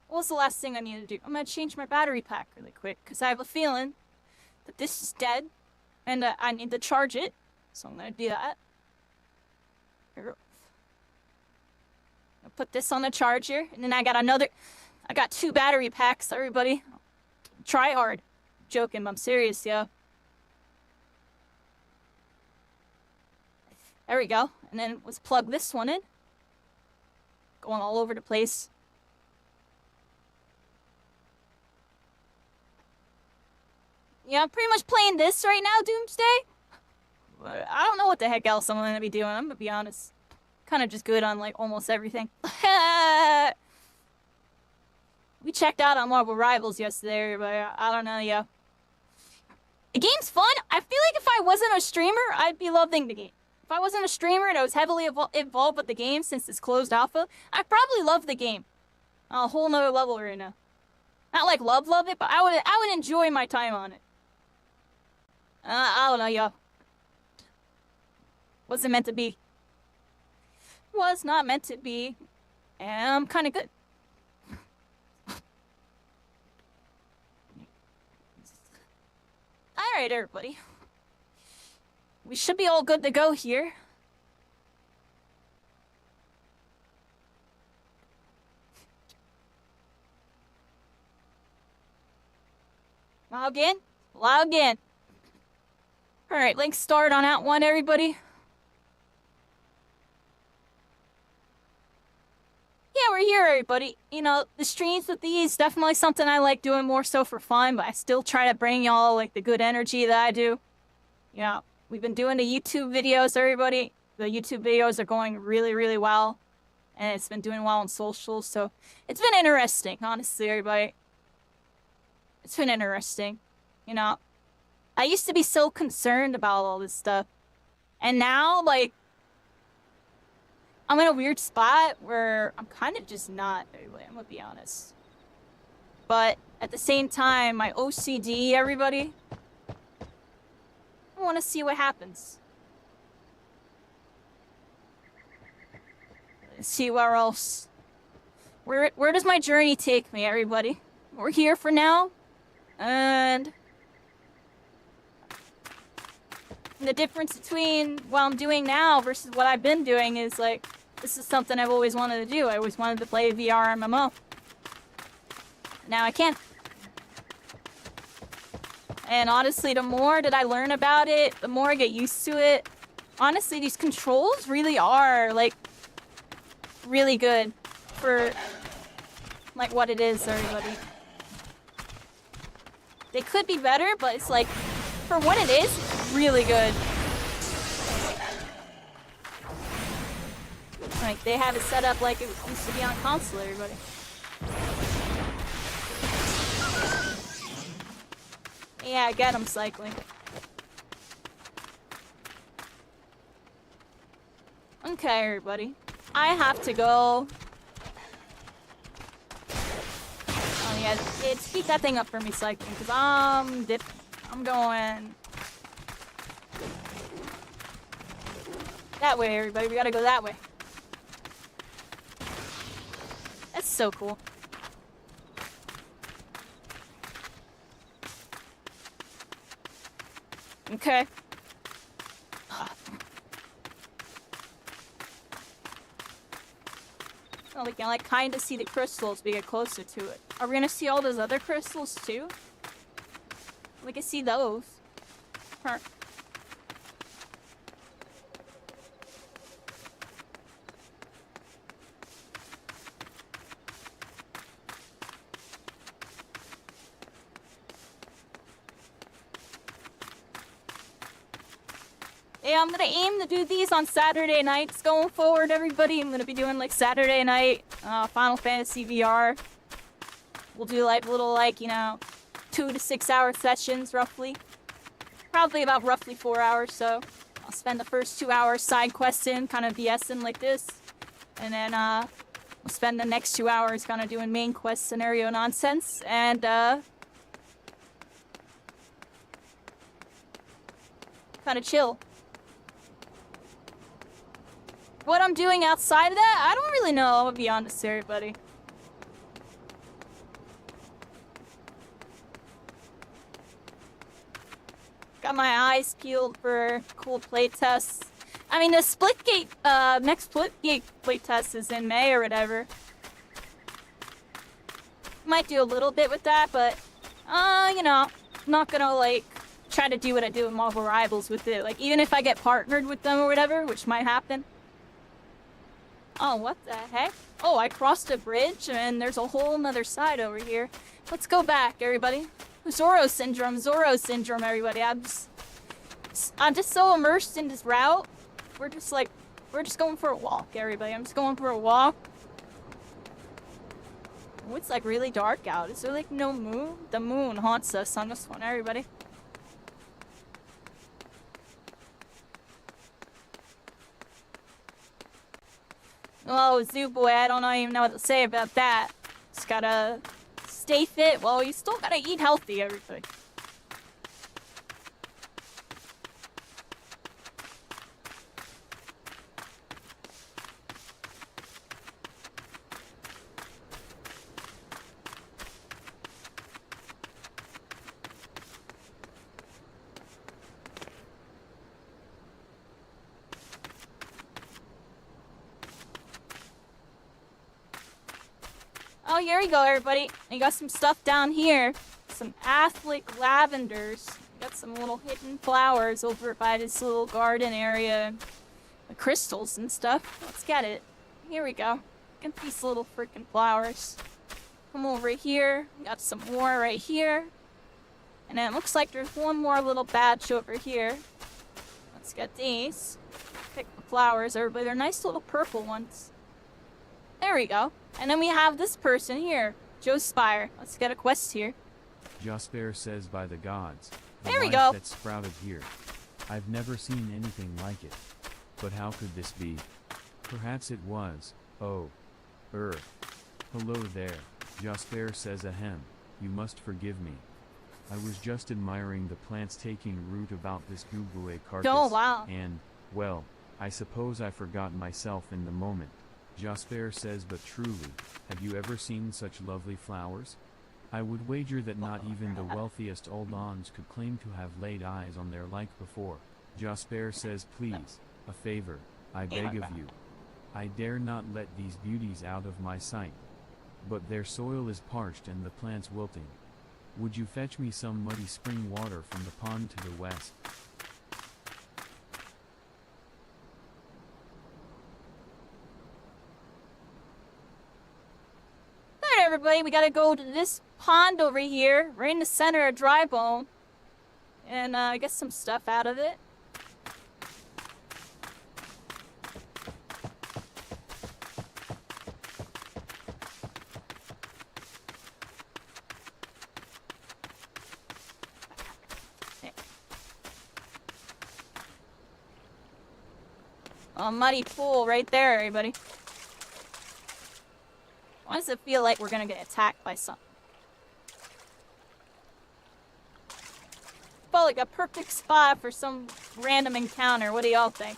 What's the last thing I need to do? I'm gonna change my battery pack really quick, because I have a feeling that this is dead, and I need to charge it, so I'm gonna do that. Here. I'll put this on the charger, and then I got 2 battery packs, everybody. Try hard. I'm joking, I'm serious, yo. There we go, and then let's plug this one in. Going all over the place. Yeah, I'm pretty much playing this right now, Doomsday. I don't know what the heck else I'm gonna be doing, I'm gonna be honest. Kind of just good on, like, almost everything. We checked out on Marvel Rivals yesterday, but I don't know, yo. The game's fun. I feel like if I wasn't a streamer, I'd be loving the game. If I wasn't a streamer and I was heavily involved with the game since it's closed alpha, I'd probably love the game. On a whole nother level right now. Not like love it, but I would enjoy my time on it. I don't know, yo. Wasn't meant to be. Was not meant to be. And I'm kind of good. Alright, everybody. We should be all good to go here. Log in. Log in. Alright, let's start on that one, everybody. Yeah, we're here, everybody. You know, the streams with these, definitely something I like doing more so for fun, but I still try to bring y'all, like, the good energy that I do. You know, we've been doing the YouTube videos, everybody. The YouTube videos are going really, really well. And it's been doing well on socials, so it's been interesting, honestly, everybody. It's been interesting, you know. I used to be so concerned about all this stuff. And now, like, I'm in a weird spot where I'm kind of just not, everybody. I'm gonna be honest. But at the same time, my OCD, everybody, I want to see what happens. Let's see where else. Where does my journey take me, everybody? We're here for now. And the difference between what I'm doing now versus what I've been doing is, like, this is something I've always wanted to do. I always wanted to play a VR MMO. Now I can. And honestly, the more that I learn about it, the more I get used to it. Honestly, these controls really are, like, really good for, like, what it is, everybody. They could be better, but it's like, for what it is, it's really good. Like, they have it set up like it used to be on console, everybody. Yeah, I get them cycling. Okay, everybody. I have to go. Oh yeah, speed that thing up for me, cycling, because I'm going that way, everybody. We gotta go that way. That's so cool. Okay. Oh, we can, like, kind of see the crystals as we get closer to it. Are we gonna see all those other crystals too? We can see those. Huh. Yeah, I'm gonna aim to do these on Saturday nights going forward, everybody. I'm gonna be doing, like, Saturday night Final Fantasy VR. We'll do, like, little, like, you know, 2 to 6 hour sessions, roughly. Probably about roughly 4 hours, so I'll spend the first 2 hours side questing, kind of BSing like this. And then, we'll spend the next 2 hours kind of doing main quest scenario nonsense, and, kind of chill. What I'm doing outside of that, I don't really know. I'm gonna be honest here, everybody. Got my eyes peeled for cool playtests. I mean, the Splitgate, next Splitgate playtest is in May or whatever. Might do a little bit with that, but, you know, I'm not gonna, like, try to do what I do with Marvel Rivals with it. Like, even if I get partnered with them or whatever, which might happen. Oh, what the heck? Oh, I crossed a bridge and there's a whole nother side over here. Let's go back, everybody. Zoro syndrome, everybody. I'm just so immersed in this route. We're just going for a walk, everybody. I'm just going for a walk. Oh, it's like really dark out. Is there like no moon? The moon haunts us on this one, everybody. Oh, Zoo Boy, I don't even know what to say about that. Just gotta stay fit. Well, you still gotta eat healthy, everybody. Oh, here we go, everybody. You got some stuff down here. Some athletic lavenders. Got some little hidden flowers over by this little garden area. The crystals and stuff. Let's get it. Here we go. Get these little freaking flowers. Come over here. We got some more right here. And then it looks like there's one more little batch over here. Let's get these. Pick the flowers, everybody. They're nice little purple ones. There we go. And then we have this person here, Joe Spire. Let's get a quest here. Jasper says, by the gods, the There we life go. that sprouted here. I've never seen anything like it. But how could this be? Perhaps it was. Oh. Hello there. Jasper says, ahem. You must forgive me. I was just admiring the plants taking root about this Google carcass. Oh, wow. And, well, I suppose I forgot myself in the moment. Jasper says, but truly, have you ever seen such lovely flowers? I would wager that not even the wealthiest old ons could claim to have laid eyes on their like before. Jasper says, please, a favor, I beg of you. I dare not let these beauties out of my sight. But their soil is parched and the plants wilting. Would you fetch me some muddy spring water from the pond to the west? Everybody, we gotta go to this pond over here, right in the center of Dry Bone, and get some stuff out of it. A muddy pool right there, everybody. Why does it feel like we're gonna get attacked by something? Felt like a perfect spot for some random encounter. What do y'all think?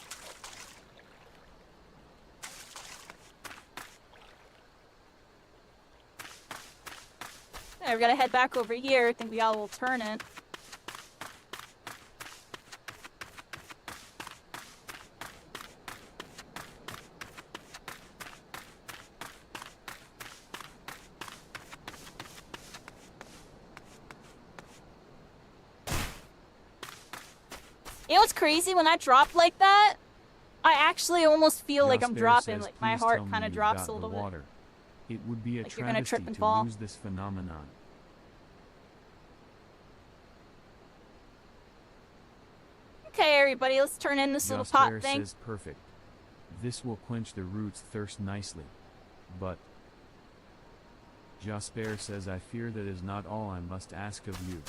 Alright, we gotta head back over here. I think we all will turn it. You know what's crazy? When I drop like that, I actually almost feel like I'm dropping. Says, like my heart kind of drops a little bit. Water. It would be a Like you're gonna travesty trip and to fall. lose this phenomenon. Okay, everybody, let's turn in this little pot Jasper thing. says, perfect. This will quench the root's thirst nicely. But Jasper says, I fear that is not all I must ask of you.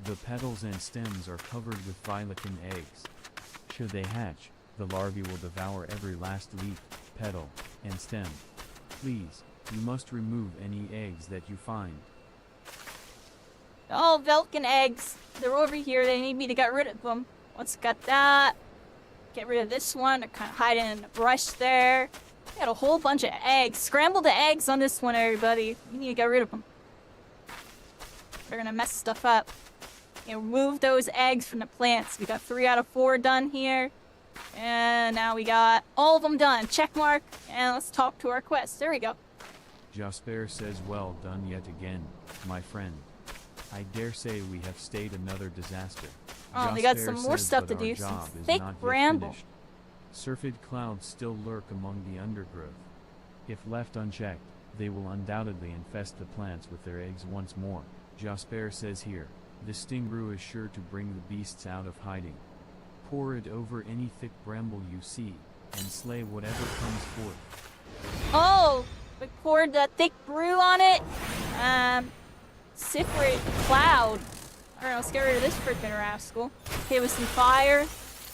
The petals and stems are covered with violakin eggs. Should they hatch, the larvae will devour every last leaf, petal, and stem. Please, you must remove any eggs that you find. Oh, Velkin eggs. They're over here. They need me to get rid of them. Let's get that. Get rid of this one. They're kind of hiding in the brush there. Got a whole bunch of eggs. Scramble the eggs on this one, everybody. We need to get rid of them. They're gonna mess stuff up. You know, remove those eggs from the plants. We got 3 out of 4 done here. And now we got all of them done. Check mark. And let's talk to our quest. There we go. Jasper says, well done yet again, my friend. I dare say we have stayed another disaster. Oh, we got Jasper some more says, stuff but to do. our Some job is thick not yet bramble. finished. Surfeit clouds still lurk among the undergrowth. If left unchecked, they will undoubtedly infest the plants with their eggs once more. Jasper says here, the sting brew is sure to bring the beasts out of hiding. Pour it over any thick bramble you see, and slay whatever comes forth. Oh, we poured the thick brew on it. Cypherate cloud. Alright, let's get rid of this freaking rascal. Hit with some fire.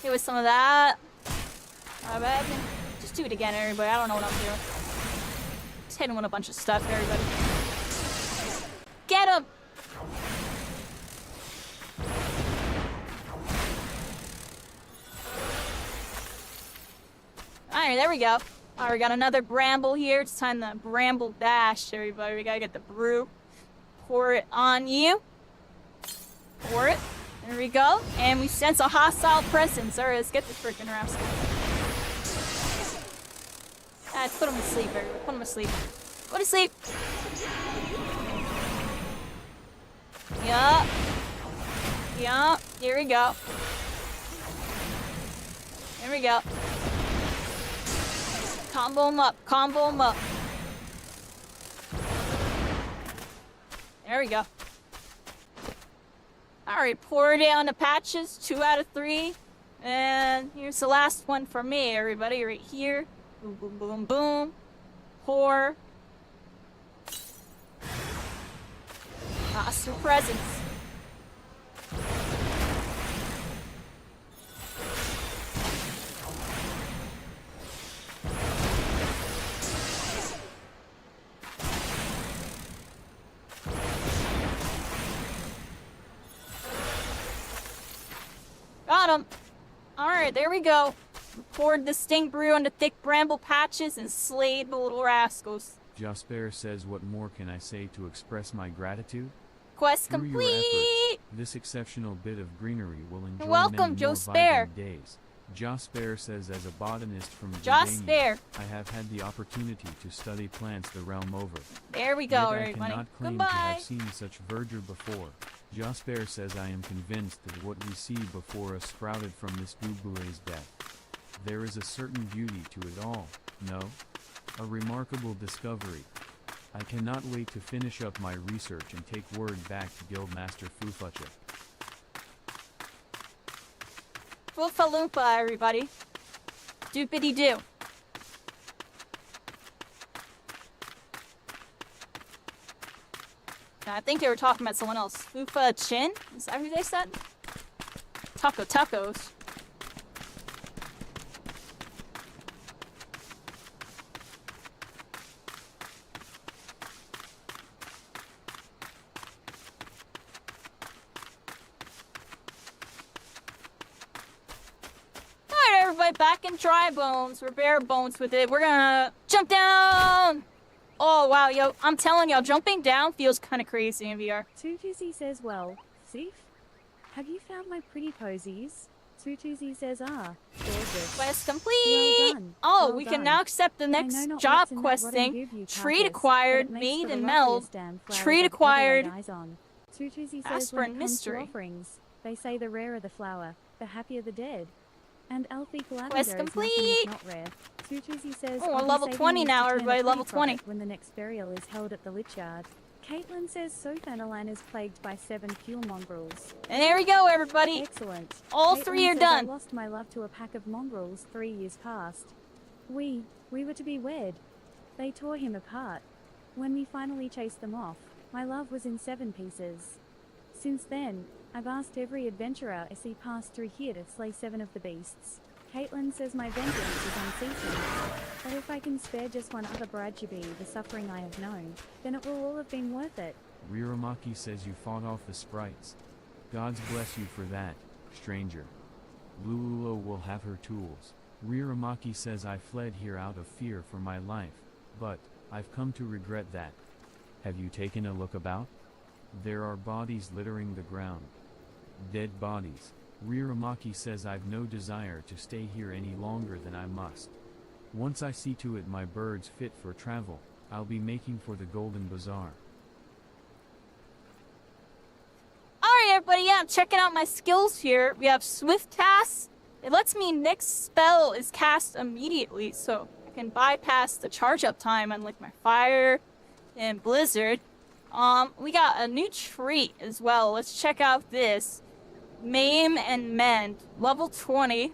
Hit with some of that. Just do it again, everybody. I don't know what I'm doing. Just hitting with a bunch of stuff, everybody. Alright, there we go. Alright, we got another bramble here. It's time to bramble dash, everybody. We gotta get the brew. Pour it on you. Pour it. There we go. And we sense a hostile presence. Alright, let's get this freaking rascal. Let's put him to sleep, everybody. Put him to sleep. Go to sleep. Yup. Yup. Here we go. Here we go. Combo him up. Combo him up. There we go. Alright, pour down the patches. 2 out of 3. And here's the last one for me, everybody. Right here. Boom, boom, boom, boom. Pour. Hostile presence. Got him. Alright, there we go. Poured the sting brew on the thick bramble patches and slayed the little rascals. Jasper says, what more can I say to express my gratitude? Quest Through your complete! efforts, this exceptional bit of greenery will enjoy welcome, many more Jasper. vibrant days. Jasper says, as a botanist from Jasper. Jordania, I have had the opportunity to study plants the realm over. There we Yet go, I everybody. cannot claim Goodbye. to have seen such verdure before. Jasper says, I am convinced that what we see before us sprouted from this Dubue's death. There is a certain beauty to it all, no? A remarkable discovery. I cannot wait to finish up my research and take word back to Guildmaster Fufucha. Foofa Loompa, everybody. Doopity doo. I think they were talking about someone else. Foofa Chin? Is that who they said? Taco Tacos. Alright, everybody, back in dry bones. We're bare bones with it. We're gonna jump down! Oh, wow, yo, I'm telling y'all, jumping down feels kind of crazy in VR. Tutuzi says, well, Sif, have you found my pretty posies? Tutuzi says, gorgeous. Quest complete! Well done. Oh, Well we done. can now accept the I next know not job what's in that quest rotten thing. give-you Treat carcass, acquired, but it makes made for the and meld. loveliest damn flower Treat I've ever acquired. laid eyes on. Tutuzi says, Aspirin when it comes mystery. to offerings, they say the rarer the flower, the happier the dead. And Alfie Glavender Quest is nothing complete. if not rare. Tutuzi says, Oh, we're I'll be level saving 20 these now, to turn a everybody, pretty level 20. profit when the next burial is held at the Lich Yard. Caitlyn says Sophaneline is plagued by 7 fuel mongrels. And there we go, everybody. Excellent. All Caitlyn 3 are says, done. I lost my love to a pack of mongrels 3 years past. We were to be wed. They tore him apart. When we finally chased them off, my love was in 7 pieces. Since then, I've asked every adventurer I see pass through here to slay 7 of the beasts. Caitlyn says my vengeance is unceasing, but if I can spare just one other bride to be the suffering I have known, then it will all have been worth it. Riramaki says you fought off the sprites. Gods bless you for that, stranger. Bluulo will have her tools. Riramaki says I fled here out of fear for my life, but I've come to regret that. Have you taken a look about? There are bodies littering the ground. Dead bodies. Riramaki says I've no desire to stay here any longer than I must. Once I see to it my bird's fit for travel, I'll be making for the Golden Bazaar. Alright, everybody, yeah, I'm checking out my skills here. We have Swift Cast. It lets me next spell is cast immediately, so I can bypass the charge up time on like my Fire and Blizzard. We got a new trait as well. Let's check out this. Maim and Mend, level 20.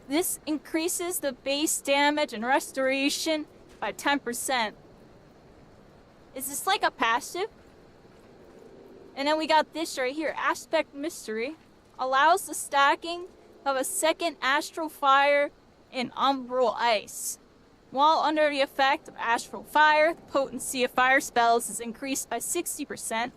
This increases the base damage and restoration by 10%. Is this like a passive? And then we got this right here, Aspect Mystery. Allows the stacking of a second Astral Fire and Umbral Ice. While under the effect of Astral Fire, the potency of fire spells is increased by 60%.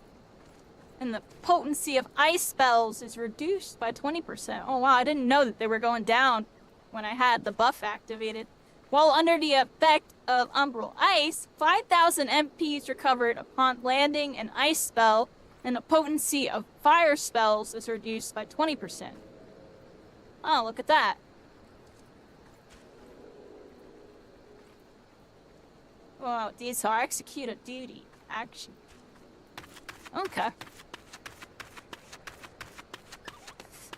And the potency of ice spells is reduced by 20%. Oh wow, I didn't know that they were going down when I had the buff activated. While under the effect of Umbral Ice, 5,000 MPs recovered upon landing an ice spell, and the potency of fire spells is reduced by 20%. Oh, look at that. Wow, these are execute a duty. Action. Okay.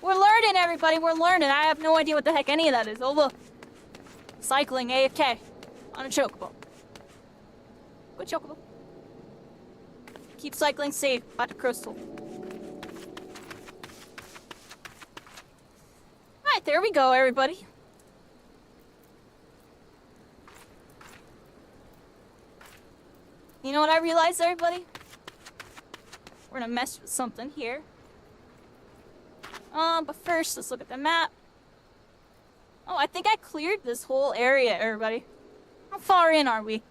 We're learning, everybody. We're learning. I have no idea what the heck any of that is. Oh, look. Cycling AFK on a chocobo. Good chocobo. Keep cycling safe at the crystal. Alright, there we go, everybody. You know what I realized, everybody? We're gonna mess with something here. But first, let's look at the map. Oh, I think I cleared this whole area, everybody. How far in are we?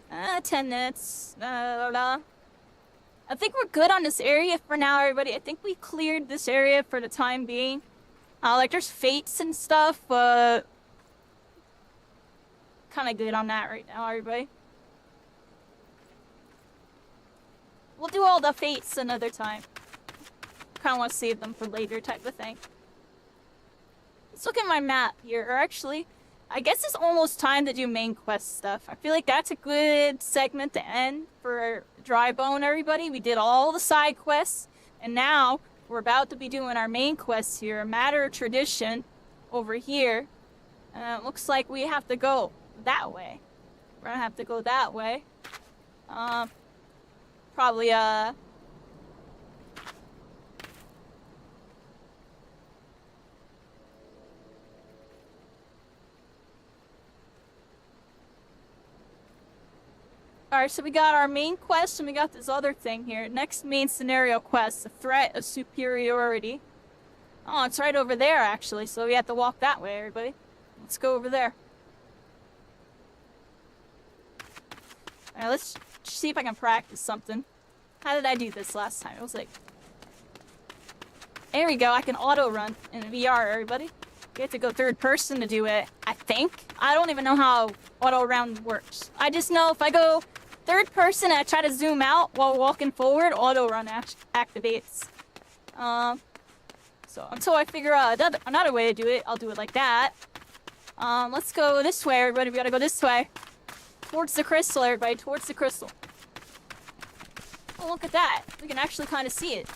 10 minutes. I think we're good on this area for now, everybody. I think we cleared this area for the time being. Like, there's fates and stuff, but... kinda good on that right now, everybody. We'll do all the fates another time. Kinda wanna save them for later type of thing. Let's look at my map here, or actually, I guess it's almost time to do main quest stuff. I feel like that's a good segment to end for Dry Bone, everybody. We did all the side quests, and now we're about to be doing our main quests here. A matter of tradition over here. It looks like we have to go that way. We're gonna have to go that way. Probably, Alright, so we got our main quest and we got this other thing here. Next main scenario quest, the threat of superiority. Oh, it's right over there actually, so we have to walk that way, everybody. Let's go over there. Alright, let's see if I can practice something. How did I do this last time? It was like... There we go, I can auto run in VR, everybody. You have to go third person to do it, I think. I don't even know how auto run works. I just know if I go third person and I try to zoom out while walking forward, auto run activates. So until I figure out another way to do it, I'll do it like that. Let's go this way, everybody. We gotta go this way. Towards the crystal, everybody. Towards the crystal. Oh, look at that. We can actually kind of see it.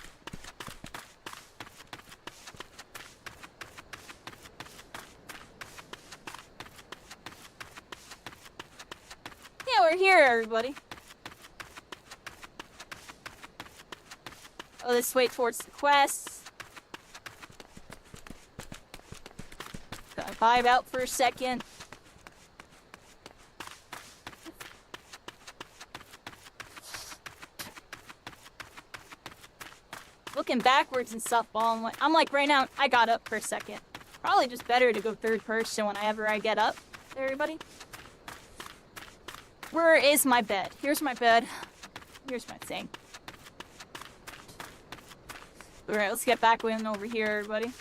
Yeah, we're here, everybody. Oh, let's wait towards the quest. Gotta vibe out for a second. Looking backwards and stuff, I'm like right now, I got up for a second. Probably just better to go third person whenever I get up. Everybody. Where is my bed? Here's my bed. Here's my thing. Alright, let's get back in over here, everybody.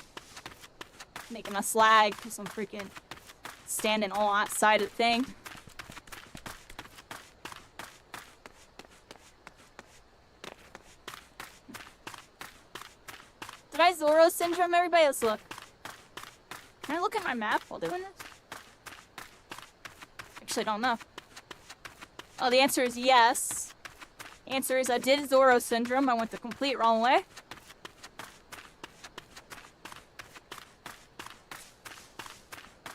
Making us lag because I'm freaking standing all outside of the thing. Did I Zoro syndrome, everybody? Let's look. Can I look at my map while doing this? Actually, I don't know. Oh, the answer is yes. The answer is I did Zoro syndrome. I went the complete wrong way.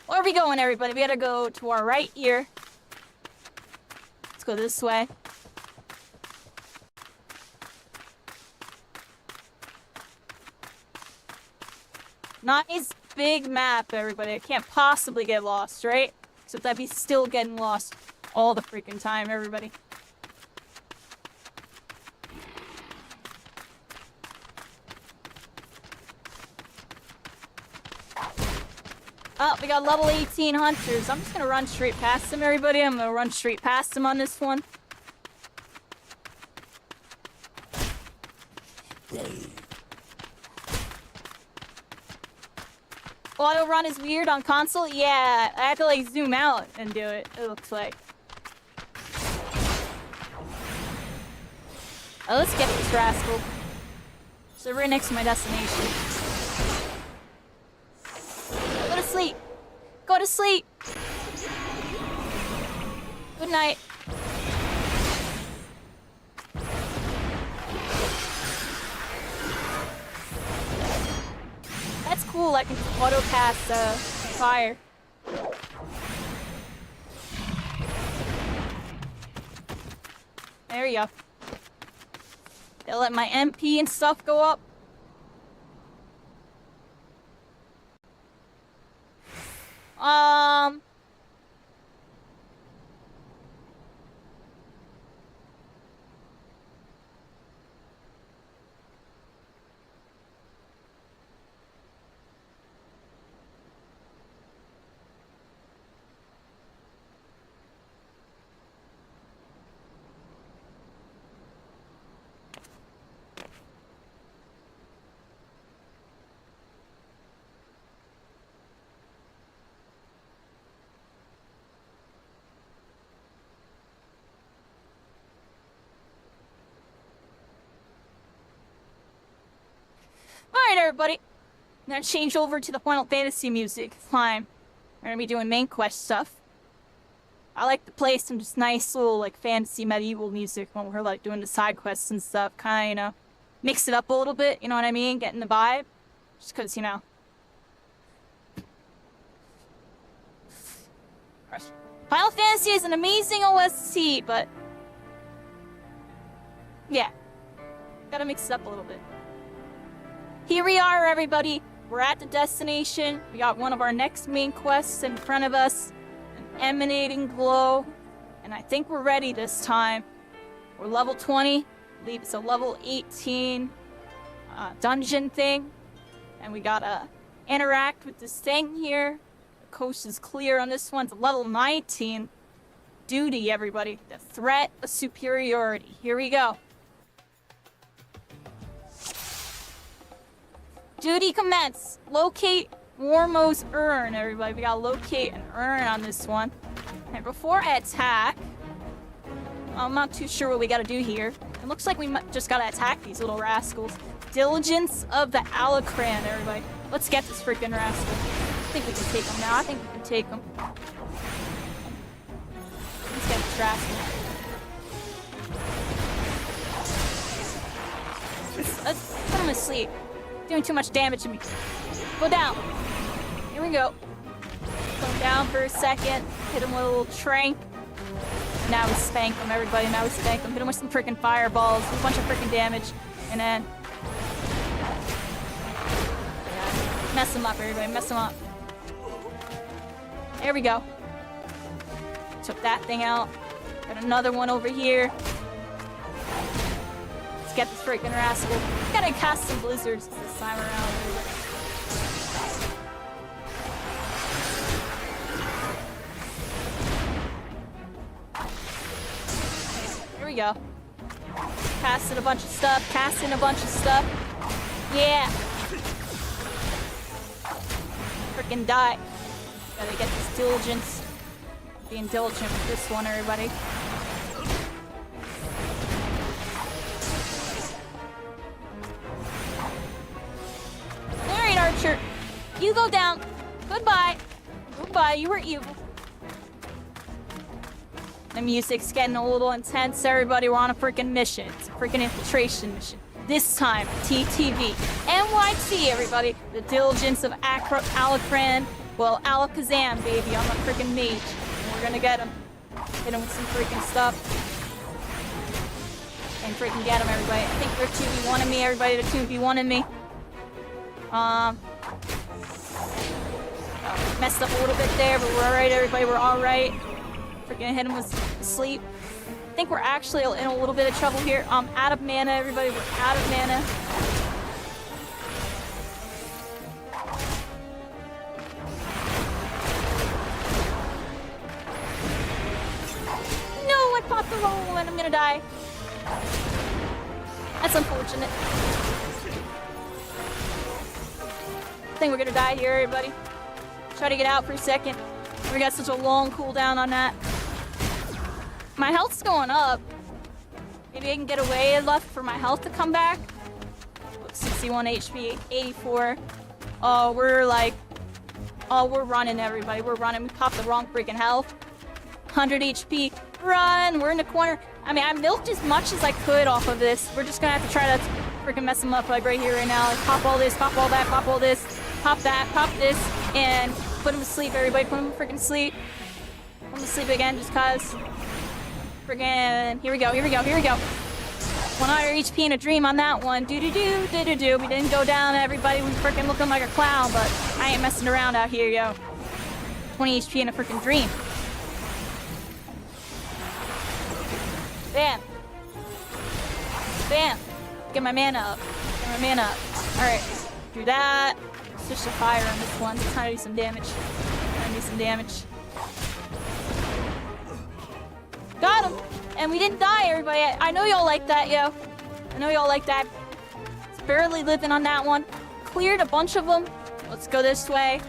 Where are we going, everybody? We gotta go to our right here. Let's go this way. Nice big map, everybody. I can't possibly get lost, right? Except I'd be still getting lost all the freaking time, everybody. Oh, we got level 18 hunters. I'm just gonna run straight past them, everybody. I'm gonna run straight past them on this one. auto run is weird on console? Yeah, I have to like zoom out and do it, it looks like. Oh, let's get this rascal. So right next to my destination. Go to sleep. Go to sleep. Good night. That's cool, I can auto pass fire. There we go. They'll let my MP and stuff go up. Alright, everybody. I'm gonna change over to the Final Fantasy music. Fine. We're gonna be doing main quest stuff. I like to play some just nice little, like, fantasy medieval music when we're, like, doing the side quests and stuff. Kinda, you know, mix it up a little bit, you know what I mean? Getting the vibe. Just cause, you know. Final Fantasy is an amazing OST, but... yeah. Gotta mix it up a little bit. Here we are, everybody. We're at the destination. We got one of our next main quests in front of us. An emanating glow. And I think we're ready this time. We're level 20. I believe it's a level 18 dungeon thing. And we gotta interact with this thing here. The coast is clear on this one. It's level 19. Duty, everybody. The threat of superiority. Here we go. Duty commence. Locate Warmo's urn, everybody. We gotta locate an urn on this one. And before I attack, I'm not too sure what we gotta do here. It looks like we just gotta attack these little rascals. Diligence of the Alacran, everybody. Let's get this freaking rascal. I think we can take him now. I think we can take him. Let's get this rascal. Let's put him to sleep. Doing too much damage to me. Go down. Here we go. Put him down for a second. Hit him with a little trank. Now we spank him, everybody. Now we spank him. Hit him with some freaking fireballs. Do a bunch of freaking damage. And then... yeah. Mess him up, everybody. Mess him up. There we go. Took that thing out. Got another one over here. Let's get this freaking rascal. Gotta cast some blizzards this time around. Here we go. Casting a bunch of stuff. Casting a bunch of stuff. Yeah. Freaking die. Gotta get this diligence. Being diligent with this one, everybody. Archer, you go down. Goodbye. Goodbye, you were evil. The music's getting a little intense, everybody. We're on a freaking mission. It's a freaking infiltration mission. This time, TTV. NYT, everybody. The Diligence of Alacran. Well, Alakazam, baby. I'm a freaking mage. And we're gonna get him. Hit him with some freaking stuff. And freaking get him, everybody. I think they're 2v1ing me, everybody. They're 2v1ing me. Messed up a little bit there, but we're alright, everybody. We're alright. Freaking hit him with sleep. I think we're actually in a little bit of trouble here. Out of mana, everybody. We're out of mana. No, I popped the roll and I'm gonna die. That's unfortunate. I think we're gonna die here, everybody. Try to get out for a second. We got such a long cooldown on that. My health's going up. Maybe I can get away enough for my health to come back. 61 HP, 84. Oh, we're like... Oh, we're running, everybody. We're running. We popped the wrong freaking health. 100 HP. Run! We're in the corner. I mean, I milked as much as I could off of this. We're just gonna have to try to freaking mess them up like right here, right now. Like, pop all this, pop all that, pop all this, pop that, pop this, and put him to sleep, everybody. Put him to freaking sleep. Put him to sleep again just cause. Freaking... Here we go, here we go, here we go. 100 HP in a dream on that one. Do-do-do, do-do-do. We didn't go down, everybody. We freaking looking like a clown, but I ain't messing around out here, yo. 20 HP in a freaking dream. Bam. Bam. Get my mana up. Get my mana up. Alright. Do that. Switch to fire on this one. Trying to do some damage. Trying to do some damage. Got him! And we didn't die, everybody. I know y'all like that, yo. I know y'all like that. It's barely living on that one. Cleared a bunch of them. Let's go this way.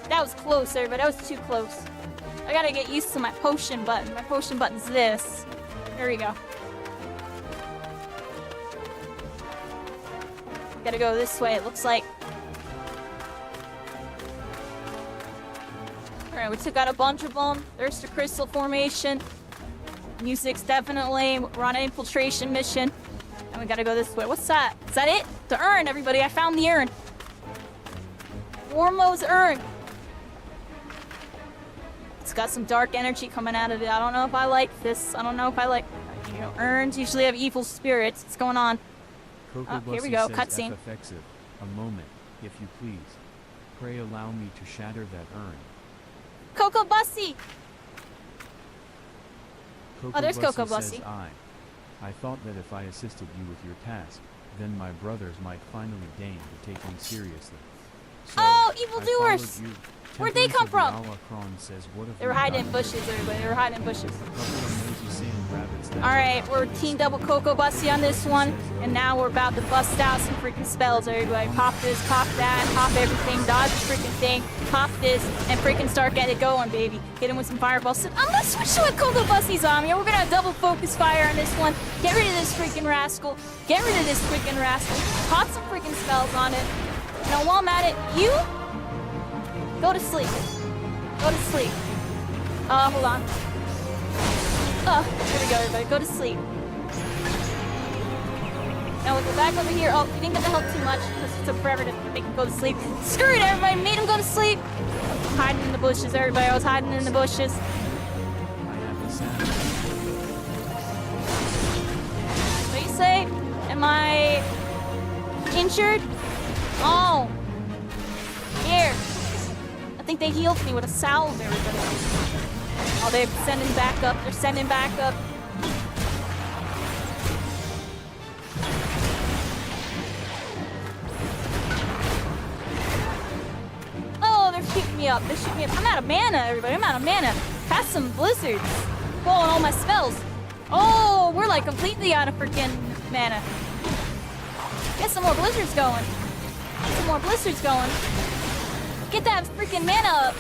That was close, everybody. That was too close. I gotta get used to my potion button. My potion button's this. There we go. Gotta go this way, it looks like. Alright, we took out a bunch of them. There's the crystal formation. Music's definitely. We're on an infiltration mission. And we gotta go this way. What's that? Is that it? The urn, everybody. I found the urn. Warmo's urn. It's got some dark energy coming out of it. I don't know if I like this. I don't know if I like... You know, urns usually have evil spirits. What's going on? Here we go. Cutscene. FFXIV, a moment, if you please. Pray allow me to shatter that urn. Coco Bussy! Coco Oh, there's Bussy Coco Bussy. says I thought that if I assisted you with your task, then my brothers might finally deign to take me seriously. So, Oh, evildoers! Where'd they come from? Says, They were hiding in bushes, everybody. They were hiding in bushes. Alright, Alright, we're teamed up with Coco Bussy on this one. And now we're about to bust out some freaking spells, everybody. Pop this, pop that, pop everything, dodge the freaking thing, pop this, and freaking start getting it going, baby. Hit him with some fireballs. I'm gonna switch to what Coco Bussy's on me. We're gonna double focus fire on this one. Get rid of this freaking rascal. Get rid of this freaking rascal. Pop some freaking spells on it. Now while I'm at it, you go to sleep. Go to sleep. Hold on. Here we go, everybody. Go to sleep. Now we'll go back over here. Oh, we didn't get the help too much because it took forever to make him go to sleep. Screw it, everybody. Made him go to sleep. I'm hiding in the bushes, everybody. I was hiding in the bushes. What do you say? Am I injured? Oh. Here. I think they healed me with a salve, everybody. Oh, they're sending back up. They're sending back up. Oh, they're shooting me up. They're shooting me up. I'm out of mana, everybody. I'm out of mana. Cast some blizzards. Blowing all my spells. Oh, we're like completely out of freaking mana. Get some more blizzards going. Get some more blizzards going. Get that freaking mana up.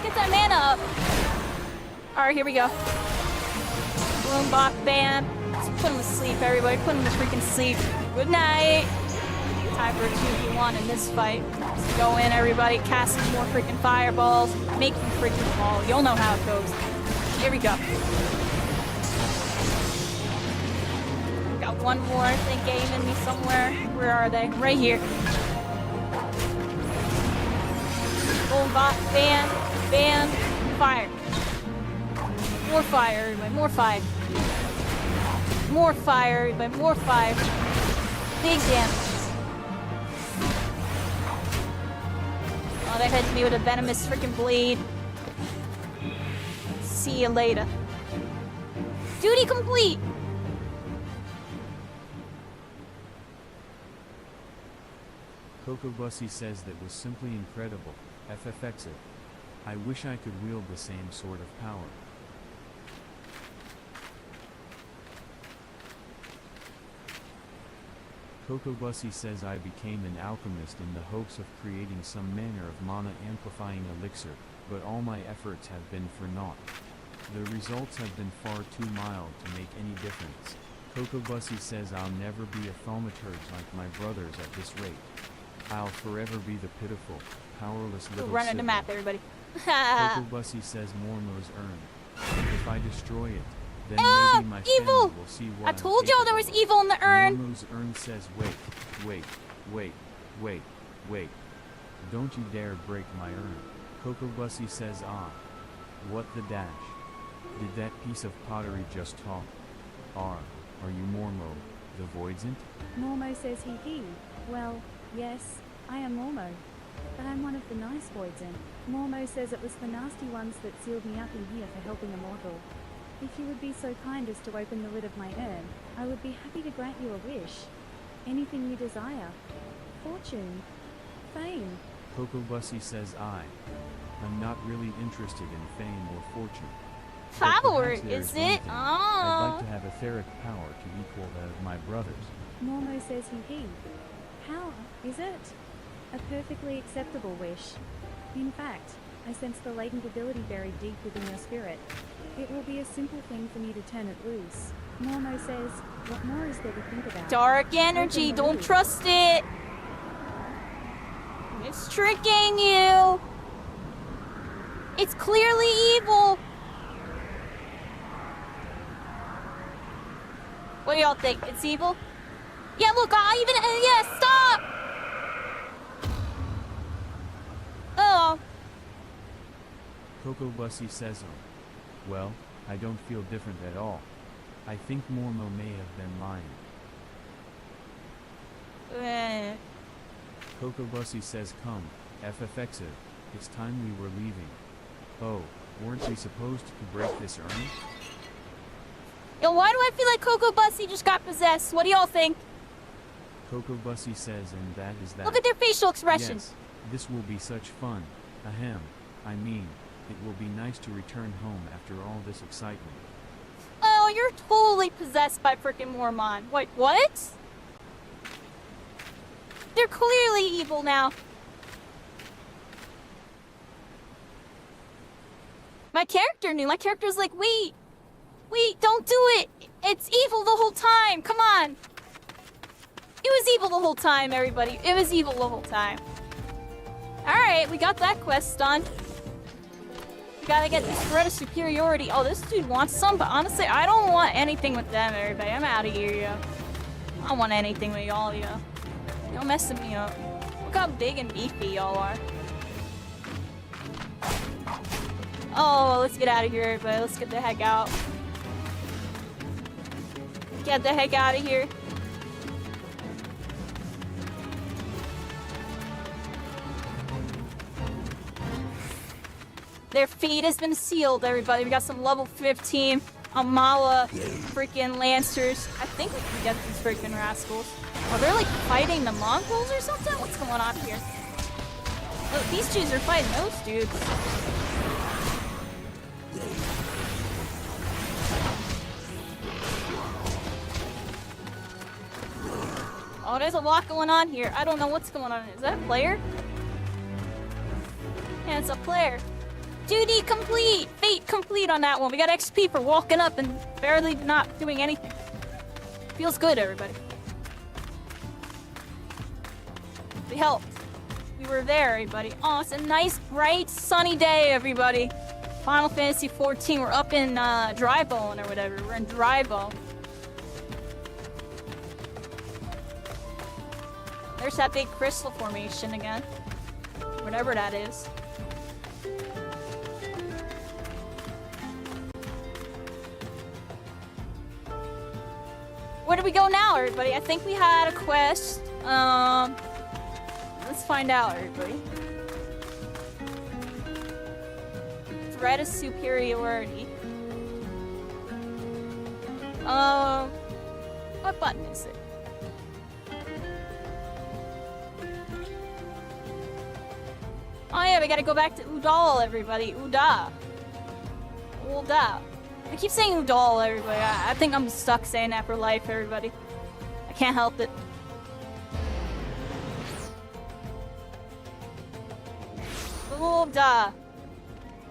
Get that mana up. Alright, here we go. Boombop, bam. Let's put him to sleep, everybody. Put him to freaking sleep. Good night. Time for a 2v1 in this fight. Let's go in, everybody. Cast some more freaking fireballs. Make them freaking fall. You'll know how it goes. Here we go. Got one more thing aiming me somewhere. Where are they? Right here. Boom, bop, bam, bam, fire. More fire, everybody, more fire. More fire, everybody, more fire. Big damage. Oh, they hit me with a venomous freaking blade. See you later. Duty complete! Coco Bussy says that was simply incredible. FFXIV. I wish I could wield the same sort of power. Coco Bussy says I became an alchemist in the hopes of creating some manner of mana-amplifying elixir, but all my efforts have been for naught. The results have been far too mild to make any difference. Coco Bussy says I'll never be a thaumaturge like my brothers at this rate. I'll forever be the pitiful, powerless little Run the sibling. map, everybody. Coco Bussy says Mormo's urn. If I destroy it, then Ah, maybe my evil! family will see what I I'm told y'all there was capable of. evil in the urn. Mormo's urn says wait. Don't you dare break my urn. Coco Bussy says ah. What the dash? Did that piece of pottery just talk? Are you Mormo, the Voidsent? Mormo says he. Well, yes, I am Mormo. But I'm one of the nice Voidsent. Mormo says it was the nasty ones that sealed me up in here for helping a mortal. If you would be so kind as to open the lid of my urn, I would be happy to grant you a wish. Anything you desire. Fortune. Fame. Coco Bussy says I'm not really interested in fame or fortune. But Power, perhaps there is one it? thing. I'd like Oh. to have etheric power to equal that of my brothers. Mormo says he. Power, is it? A perfectly acceptable wish. In fact, I sense the latent ability buried deep within your spirit. It will be a simple thing for me to turn it loose. Mormo says, what more is there to think about? Dark energy, Open the don't lid. trust it. It's tricking you. It's clearly evil. What do y'all think? It's evil? Yeah, look, yeah, stop! Oh, Coco Bussy says well, I don't feel different at all. I think Mormo may have been lying. eh. Coco Bussy says come, FFXIV, it's time we were leaving. Oh, weren't we supposed to break this urn? Yo, why do I feel like Coco Bussy just got possessed? What do y'all think? Coco Bussy says and that is that. Look at their facial expressions. Yes, this will be such fun. Ahem. I mean, it will be nice to return home after all this excitement. Oh, you're totally possessed by frickin' Mormon. Wait, what? They're clearly evil now. My character knew. My character's like, wait, don't do it. It's evil the whole time. Come on. It was evil the whole time, everybody. It was evil the whole time. Alright, we got that quest done. We gotta get the threat of superiority. Oh, this dude wants some, but honestly, I don't want anything with them, everybody. I'm out of here, yo. I don't want anything with y'all, yo. Y'all messing me up. Look how big and beefy y'all are. Oh, let's get out of here, everybody. Let's get the heck out. Get the heck out of here. Their fate has been sealed, everybody. We got some level 15 Amala freaking Lancers. I think we can get these freaking rascals. Oh, they're like fighting the Mongols or something? What's going on here? Look, these dudes are fighting those dudes. Oh, there's a lot going on here. I don't know what's going on. Is that a player? Yeah, it's a player. Duty complete! Fate complete on that one. We got XP for walking up and barely not doing anything. Feels good, everybody. We helped. We were there, everybody. Oh, it's a nice, bright, sunny day, everybody. Final Fantasy 14. We're up in Drybone or whatever. We're in Drybone. There's that big crystal formation again. Whatever that is. Where do we go now, everybody? I think we had a quest. Let's find out, everybody. Threat of superiority. What button is it? Oh yeah, we gotta go back to Udall, everybody. Uda. I keep saying Udall, everybody. I think I'm stuck saying that for life, everybody. I can't help it. ooh, duh.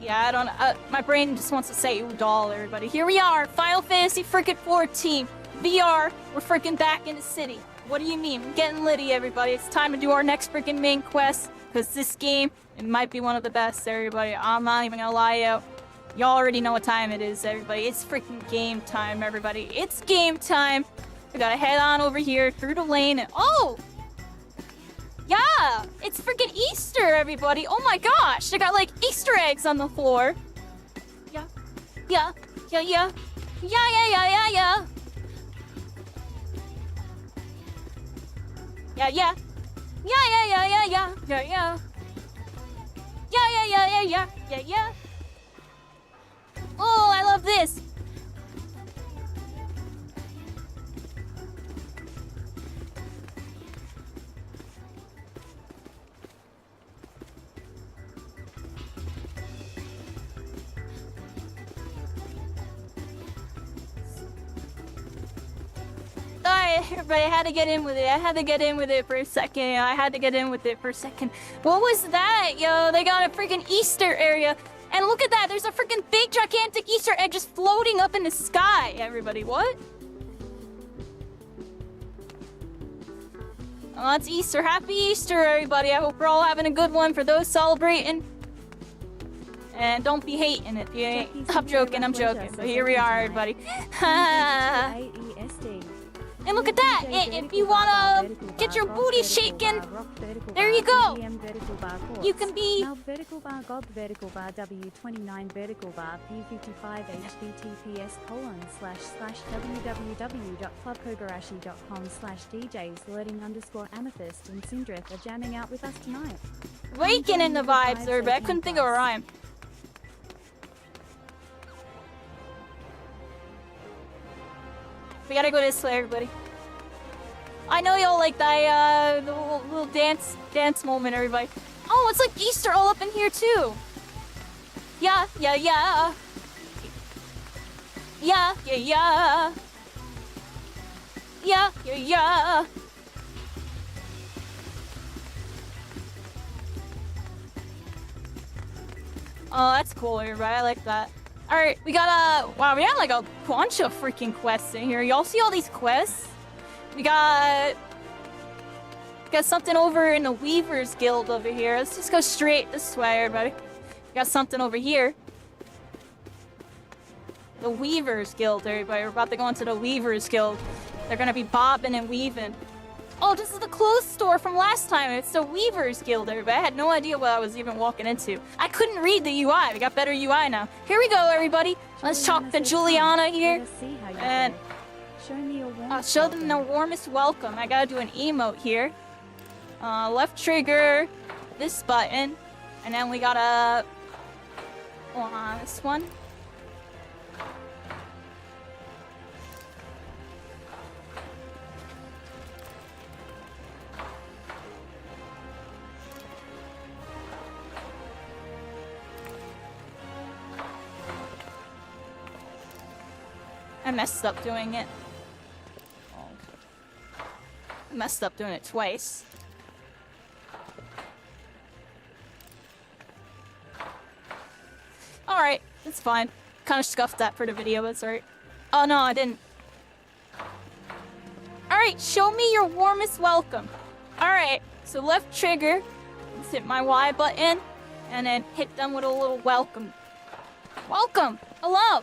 Yeah, I don't, my brain just wants to say ooh, doll, everybody. Here we are, Final Fantasy frickin' 14. VR, we're frickin' back in the city. What do you mean? We're getting litty, everybody. It's time to do our next frickin' main quest, because this game, it might be one of the best, everybody. I'm not even gonna lie out. Y'all already know what time it is, everybody. It's freaking game time, everybody. It's game time. We gotta head on over here through the lane and oh! Yeah! It's freaking Easter, everybody. Oh my gosh! They got like Easter eggs on the floor. Yeah. Yeah. Yeah, yeah. Yeah, yeah, yeah, yeah, yeah. Yeah, yeah. Yeah, yeah, yeah, yeah, yeah. Yeah, yeah. Yeah, yeah, yeah, yeah, yeah. Yeah, yeah. Oh, I love this. Sorry, everybody, I had to get in with it. I had to get in with it for a second. I had to get in with it for a second. What was that, yo? They got a freaking Easter area. And look at that, there's a freaking big gigantic Easter egg just floating up in the sky, everybody. What? Oh, it's Easter. Happy Easter, everybody. I hope we're all having a good one for those celebrating. And don't be hating it. Yeah, I'm joking, I'm joking. But here we are, everybody. And look at that! If you wanna get your booty shaken, there you go! You can be... vertical bar gob vertical bar W29 vertical bar P55 https://www.clubkogarashi.com/DJs loading_amethyst and Sindrith are jamming out with us tonight. Waking in the vibes, everybody. I couldn't think of a rhyme. We gotta go this way, everybody. I know y'all like that, the little dance moment, everybody. Oh, it's like Easter all up in here, too. Yeah, yeah, yeah. Yeah, yeah, yeah. Yeah, yeah, yeah. Oh, that's cool, everybody. I like that. Alright, we got wow, we got like a bunch of freaking quests in here. Y'all see all these quests? We got something over in the Weavers Guild over here. Let's just go straight this way, everybody. We got something over here. The Weavers Guild, everybody. We're about to go into the Weavers Guild. They're gonna be bobbing and weaving. Oh, this is the clothes store from last time. It's the Weavers Guild, everybody. I had no idea what I was even walking into. I couldn't read the UI. We got better UI now. Here we go, everybody. Let's talk to Juliana here. And I'll show them the warmest welcome. I gotta do an emote here. Left trigger, this button, and then we gotta... this one. I messed up doing it. I messed up doing it twice. Alright, it's fine. Kinda scuffed that for the video, but it's alright. Oh no, I didn't. Alright, show me your warmest welcome. Alright, so left trigger, let's hit my Y button, and then hit them with a little welcome. Welcome! Hello!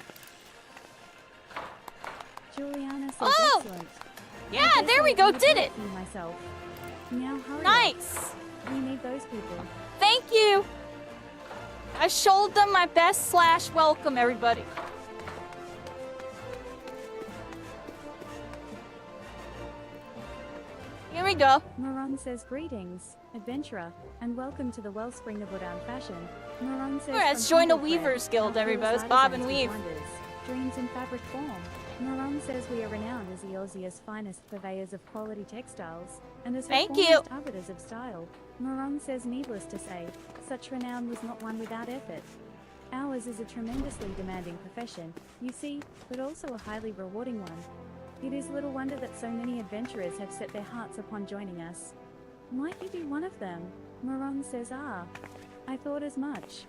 Juliana says oh! Excellent. Yeah, there we go, did it! Myself. Now hurry nice! Up. We need those people. Thank you! I showed them my best / welcome, everybody. Here we go. Moron says greetings, adventurer, and welcome to the wellspring of Udan fashion. Moron says let's join the Weavers Guild, everybody. It's Bob and Weave. Dreams in fabric form. Moron says we are renowned as the Aussia's finest purveyors of quality textiles, and as thank you arbiters of style. Moron says needless to say, such renown was not one without effort. Ours is a tremendously demanding profession, you see, but also a highly rewarding one. It is little wonder that so many adventurers have set their hearts upon joining us. Might you be one of them? Moron says I thought as much.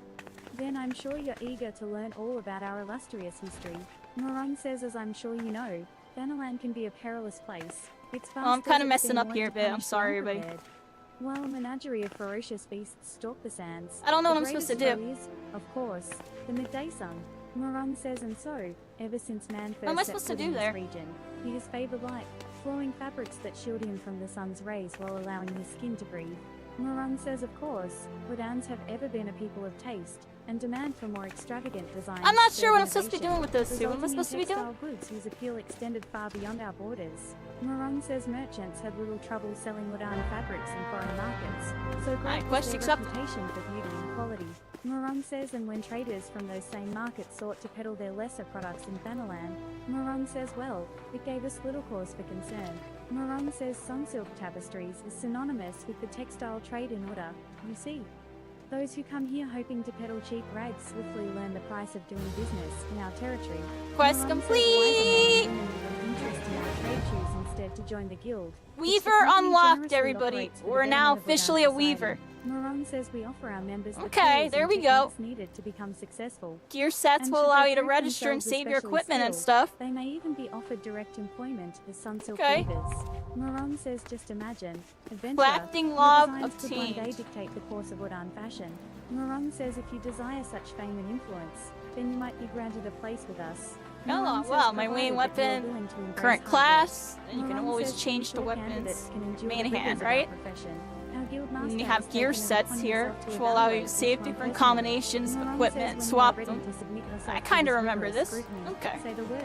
Then I'm sure you're eager to learn all about our illustrious history. Morung says, as I'm sure you know, Thanalan can be a perilous place. Its vast I'm kind of deserts messing seem up one here to a bit. I'm punish the sorry, everybody. unprepared. While a menagerie of ferocious beasts stalk the sands, I don't know the what I'm supposed to greatest do. foe is, of course, the midday sun. Morung says, and so, ever since man What am I first set supposed to foot do in this there? region, he has favored light, flowing fabrics that shield him from the sun's rays while allowing his skin to breathe. Morung says, of course, Woodans have ever been a people of taste, and demand for more extravagant designs. I'm not serve sure what I'm supposed to be innovation, doing with those two. What am I resulting in supposed to be doing? textile goods whose appeal extended far beyond our borders. Morung says merchants had little trouble selling Wodan fabrics in foreign markets, so great Alright, was question their accepted. reputation for beauty and quality. Morung says, and when traders from those same markets sought to peddle their lesser products in Thanalan, Morung says, well, it gave us little cause for concern. Morung says sunsilk tapestries is synonymous with the textile trade in Woda, you see. Those who come here hoping to peddle cheap rags swiftly learn the price of doing business in our territory. Quest Morung complete! says wiser men and women with an interest in our trade choose instead to join the guild. which the Weaver company unlocked, generously everybody. operates for the We're now betterment of Wodan officially a society. weaver. Morung says we offer our members the Okay, tools there and we go. techniques needed to become successful. Gear sets And will should allow they you to prove register and themselves save your especially equipment and skilled, stuff. They may even be offered direct employment as sunsilk Okay. weavers. Morung says, just imagine, adventure, Crafting your log designs could one day obtained. dictate the course of Wodan fashion. Morung says if you desire such fame and influence, then you might be granted a place with us. Oh, Morung says well, my provided main that you are weapon, willing to embrace current hard class, work. and you can Morung always says change the suitable weapons. candidates can endure Main the hand, rigors of our right? profession. Our guild And master you has have gear taken it sets upon here, himself to which will allow you to evaluate save each one different personally. combinations of Morung equipment says and when swap you are them. ready to submit yourself I to kinda this remember rigorous this. scrutiny, Okay. say the word.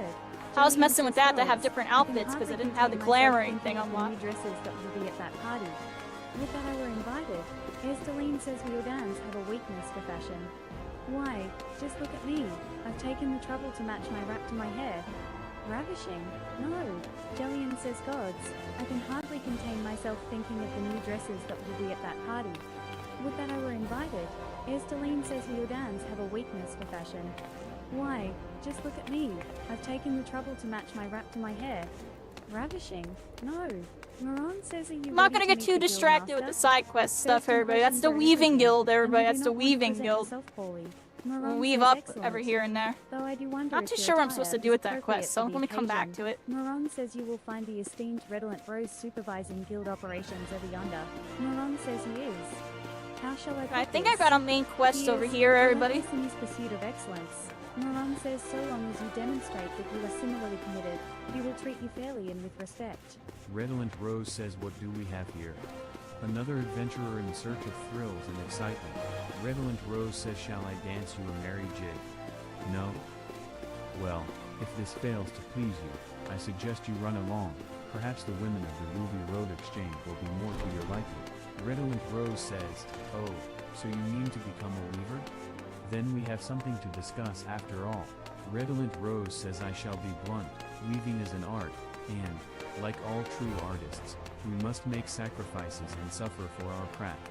I was Jillian messing with says that to have gods. different I can outfits because I hardly didn't have the contain myself glamoring thinking thing of the unlocked. new dresses that will be at that party. Would that I were invited. Esteline says we Wodans have a weakness for fashion. Why, just look at me. I've taken the trouble to match my wrap to my hair. Ravishing? No. Jillian says gods. I can hardly contain myself thinking of the new dresses that will be at that party. Would that I were invited. Esteline says we Wodans have a weakness for fashion. Why, just look at me. I've taken the trouble to match my wrap to my hair. Ravishing? No. Moran says, are you I'm not ready gonna to get meet too the distracted with the Guildmaster? side quest stuff, First everybody. That's the impressions are Weaving everything, Guild, and everybody. you That's do the not want to Weaving present Guild. yourself poorly. We'll Moran weave says up excellent. every here and there. Though I do wonder Not if too your sure what I'm attire supposed to is do with that appropriate quest, so for the let me come back occasion. to it. Moran says you will find the esteemed Redolent Rose supervising guild operations over yonder. Moran says he is. How shall I put I think this? I got a main quest He over is here, everybody. relentless in his pursuit of excellence. Moran says so long as you demonstrate that you are similarly committed, he will treat you fairly and with respect. Redolent Rose says, what do we have here? Another adventurer in search of thrills and excitement. Redolent Rose says, shall I dance you a merry jig? No? Well, if this fails to please you, I suggest you run along. Perhaps the women of the Ruby Road Exchange will be more to your liking. Redolent Rose says, oh, so you mean to become a weaver? Then we have something to discuss after all. Redolent Rose says, I shall be blunt, weaving is an art, and, like all true artists, we must make sacrifices and suffer for our craft.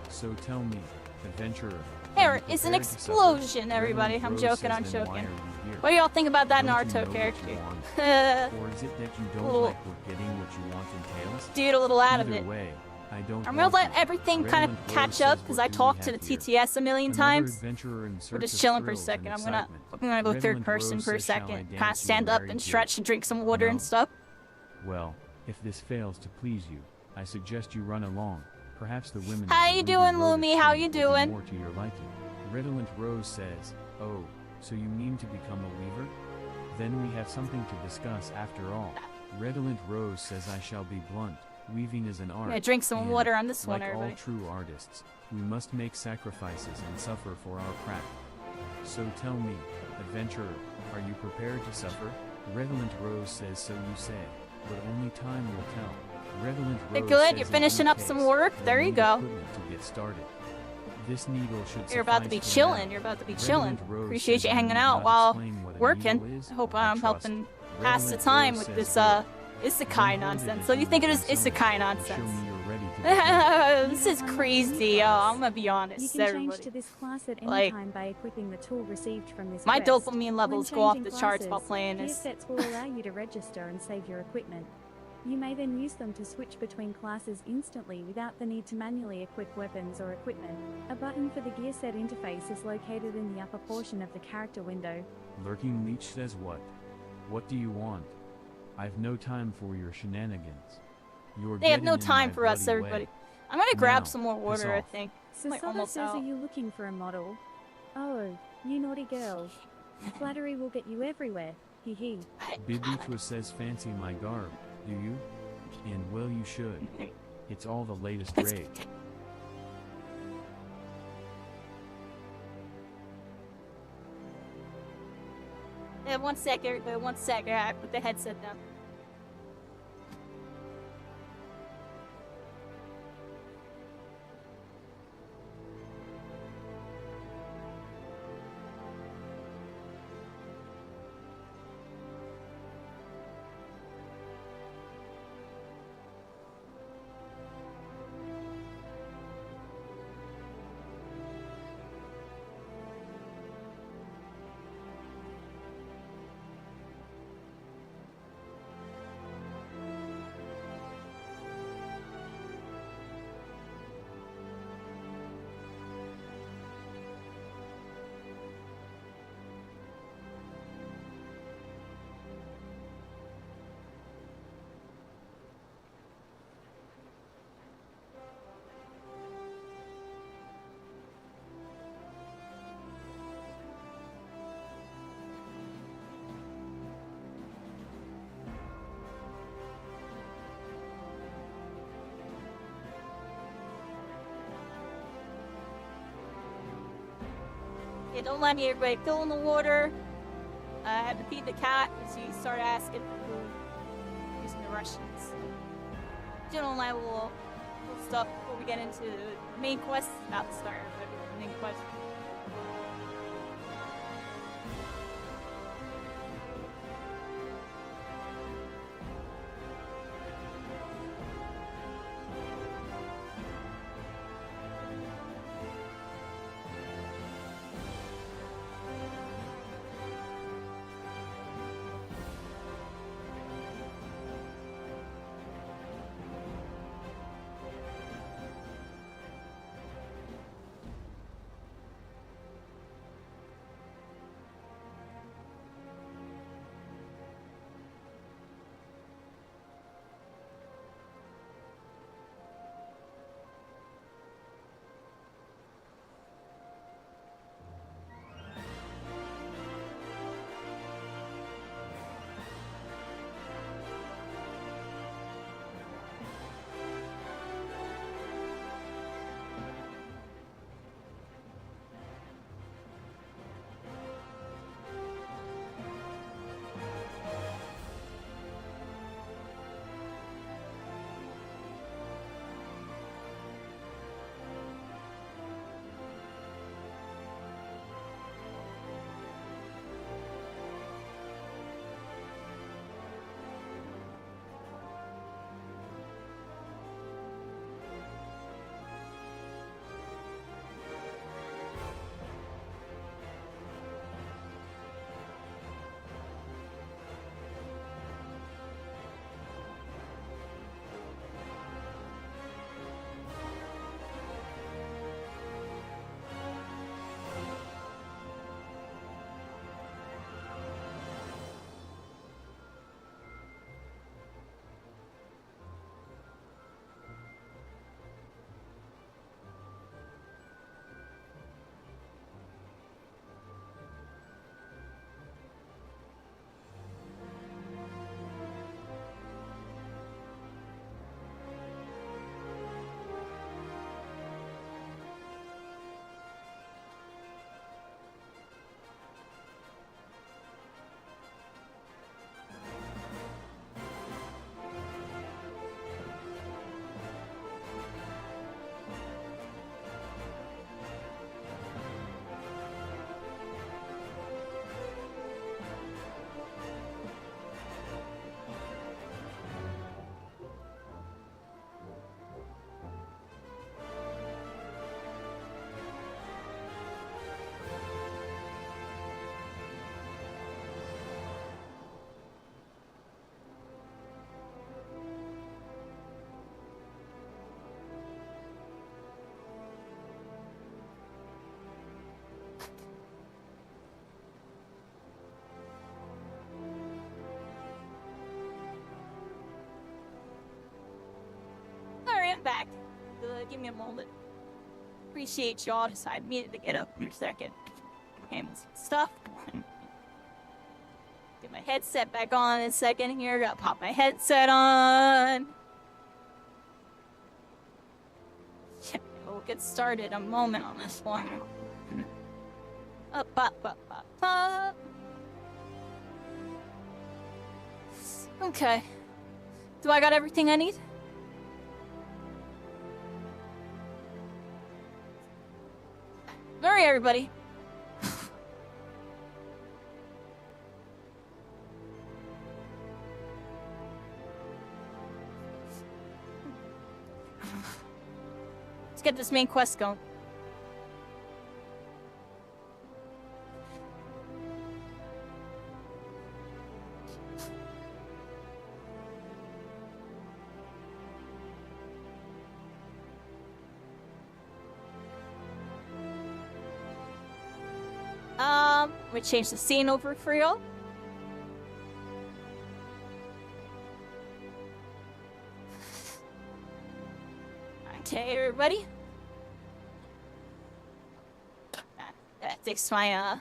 So tell me, adventurer, There are you is an prepared to suffer? explosion, everybody. Redolent I'm Rose joking, says, I'm then why joking. are you here? What do y'all think about that Don't you know Naruto what character? you want? Dude, Or is it that you don't Little- like what getting what you want entails? a little out of Either it. way, I don't I'm gonna want let you. everything kind of Redolent Rose catch says, up because what I do we talked to the have here? TTS a million Another times. adventurer in We're search just of chilling for a thrills second. and I'm gonna excitement. go third Redolent person Rose for a says, shall I second. Kind of dance you stand a up merry and jig? stretch and drink some water No? and stuff. Well, if this fails to please you, I suggest you run along. Perhaps the women. How of the you Ruby doing, Road Lumi? How Exchange you will be doing? More to your liking. Redolent Rose says, "Oh, so you mean to become a weaver? Then we have something to discuss after all." Redolent Rose says, "I shall be blunt. Weaving is an art. I'm gonna drink some and, water on this one, like all everybody. true artists, we must make sacrifices and suffer for our craft. So tell me, adventurer, are you prepared to suffer?" Redolent Rose says, "So you say, but only time will tell." Redolent You're Rose good, says, you're "In finishing any up some case, work. we'll There you need go. equipment to get started. This needle should You're about to be suffice for chilling. now." You're about to be Redolent chilling. Rose Appreciate says, you "I hanging need out not while explain what a working. needle is, I hope I I'm trust." helping pass the Redolent time Rose with says, this "Good. isekai nonsense. So you think it is isekai Show nonsense? me you're ready to begin. This is crazy, yo. I'm gonna be You honest, can change everybody. to this class at any Like, time by equipping the tool received from this My quest. dopamine When levels go off changing the charts while classes, playing gear this. sets will allow you to register and save your equipment. You may then use them to switch between classes instantly without the need to manually equip weapons or equipment. A button for the gear set interface is located in the upper portion of the character window. Lurking Leech says what? What do you want? I've no time for your shenanigans. You're They have no getting in time my for us, bloody everybody. way. I'm gonna grab Now, some more piss water, I off. think. I'm like Sasada almost says, out. are you looking for a model? Oh, you naughty girl. Flattery will get you everywhere. Hee hee. Bibitwa says fancy my garb, do you? And well you should. It's all the latest raid. Yeah, 1 sec, everybody, 1 sec. I put the headset down. Yeah, don't let me, everybody. Fill in the water. I had to feed the cat because he started asking for food using the Russians. General and I will stuff before we get into the main quest. It's about to start, but the main quest. back. Give me a moment. Appreciate y'all. Decided needed to get up for a second. Handle some stuff. Get my headset back on in a second here. Gotta pop my headset on. We'll get started in a moment on this one. Up, up, up, up, up. Okay. Do I got everything I need? Alright, everybody. Let's get this main quest going. We change the scene over for y'all. Okay, everybody. That takes my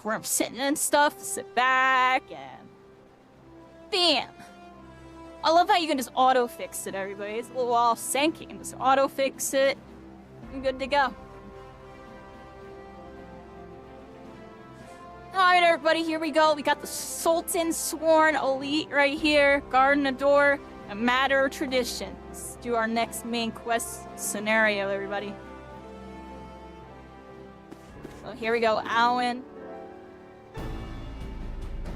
where I'm sitting and stuff. Sit back and bam. I love how you can just auto fix it, everybody. It's a little off syncing. Just auto fix it. I'm good to go. Alright, everybody, here we go. We got the Sultan Sworn Elite right here, guarding the door. A matter of tradition. Let's do our next main quest scenario, everybody. So here we go, Owen.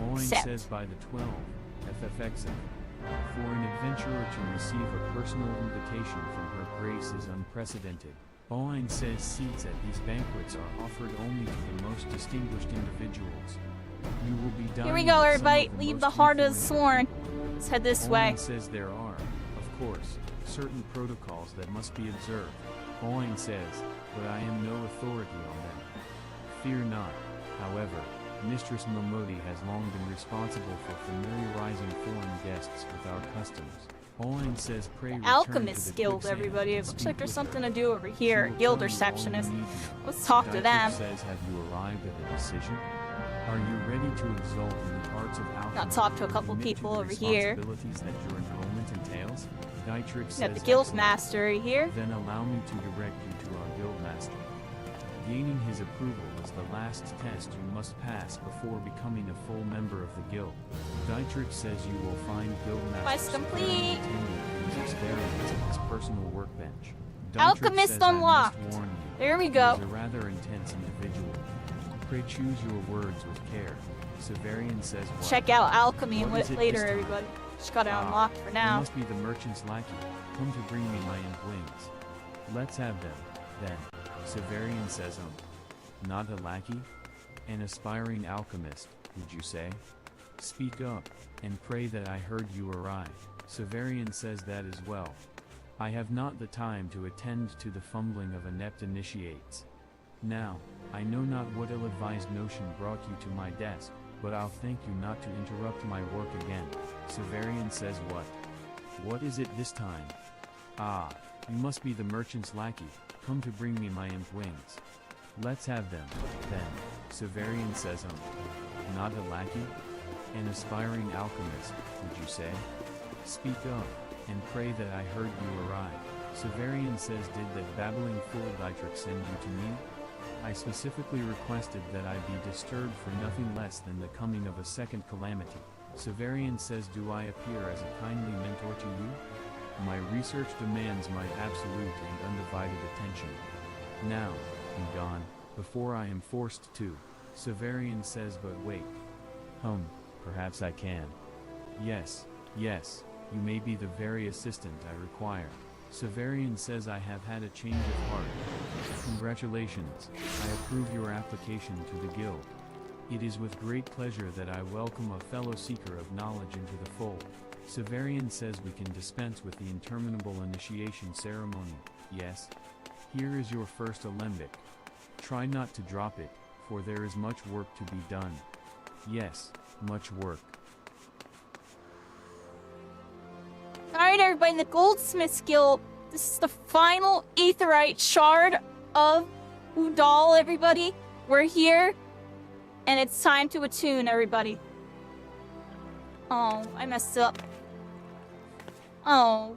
Owen says by the 12, FFXIV. For an adventurer to receive a personal invitation from her grace is unprecedented. Owen says seats at these banquets are offered only to the most distinguished individuals. You will be dining. Here we go, with everybody. some of the Leave most the heart of the influential. sworn. Let's head this way. Owen says there are, of course, certain protocols that must be observed. Owen says, but I am no authority on them. Fear not, however, Mistress Momodi has long been responsible for familiarizing foreign guests with our customs. Owen says pray return Alchemist to the Guild, quicksand everybody. It and looks speak like there's with something her. to do over here. She will Guild tell you all receptionist. you need. Let's talk to Dietrich them. says, have you arrived at a decision? Are you ready to exalt in the arts of alchemy? Now talk to a and couple admit to people the over here. responsibilities that your enrollment entails? Dietrich We says, got the guild excellent. master right here. Then allow me to direct you to our guild master. Gaining his approval is the last test you must pass before becoming a full member of the guild. Dietrich says you will find guild Quest master complete. his experiments at his personal workbench. Dietrich Alchemist says, I must unlocked. warn you, There we he go. is a rather intense individual. Pray choose your words with care. Severian says what? Check out alchemy and What is what it later, this time? everybody. Just got it Ah, unlocked for You now. must be the merchant's lackey. Come to bring me my wings. Let's have them, then. Severian says not a lackey? An aspiring alchemist, would you say? Speak up, and pray that I heard you aright. Severian says that as well. I have not the time to attend to the fumbling of inept initiates. Now, I know not what ill-advised notion brought you to my desk, but I'll thank you not to interrupt my work again. Severian says what? What is it this time? Ah, you must be the merchant's lackey, come to bring me my imp wings. Let's have them, then. Severian says not a lackey? An aspiring alchemist, would you say? Speak up, and pray that I heard you aright. Severian says did that babbling fool Dietrich send you to me? I specifically requested that I be disturbed for nothing less than the coming of a second calamity. Severian says do I appear as a kindly mentor to you? My research demands my absolute and undivided attention. Now, be gone, before I am forced to. Severian says but wait. Perhaps I can. Yes, you may be the very assistant I require. Severian says I have had a change of heart. Congratulations, I approve your application to the guild. It is with great pleasure that I welcome a fellow seeker of knowledge into the fold. Severian says we can dispense with the interminable initiation ceremony, yes? Here is your first alembic. Try not to drop it, for there is much work to be done. Yes, much work. Alright, everybody, the Goldsmith's Guild This is the final aetheryte shard of Udal, everybody. We're here, and it's time to attune, everybody. Oh, I messed up. Oh.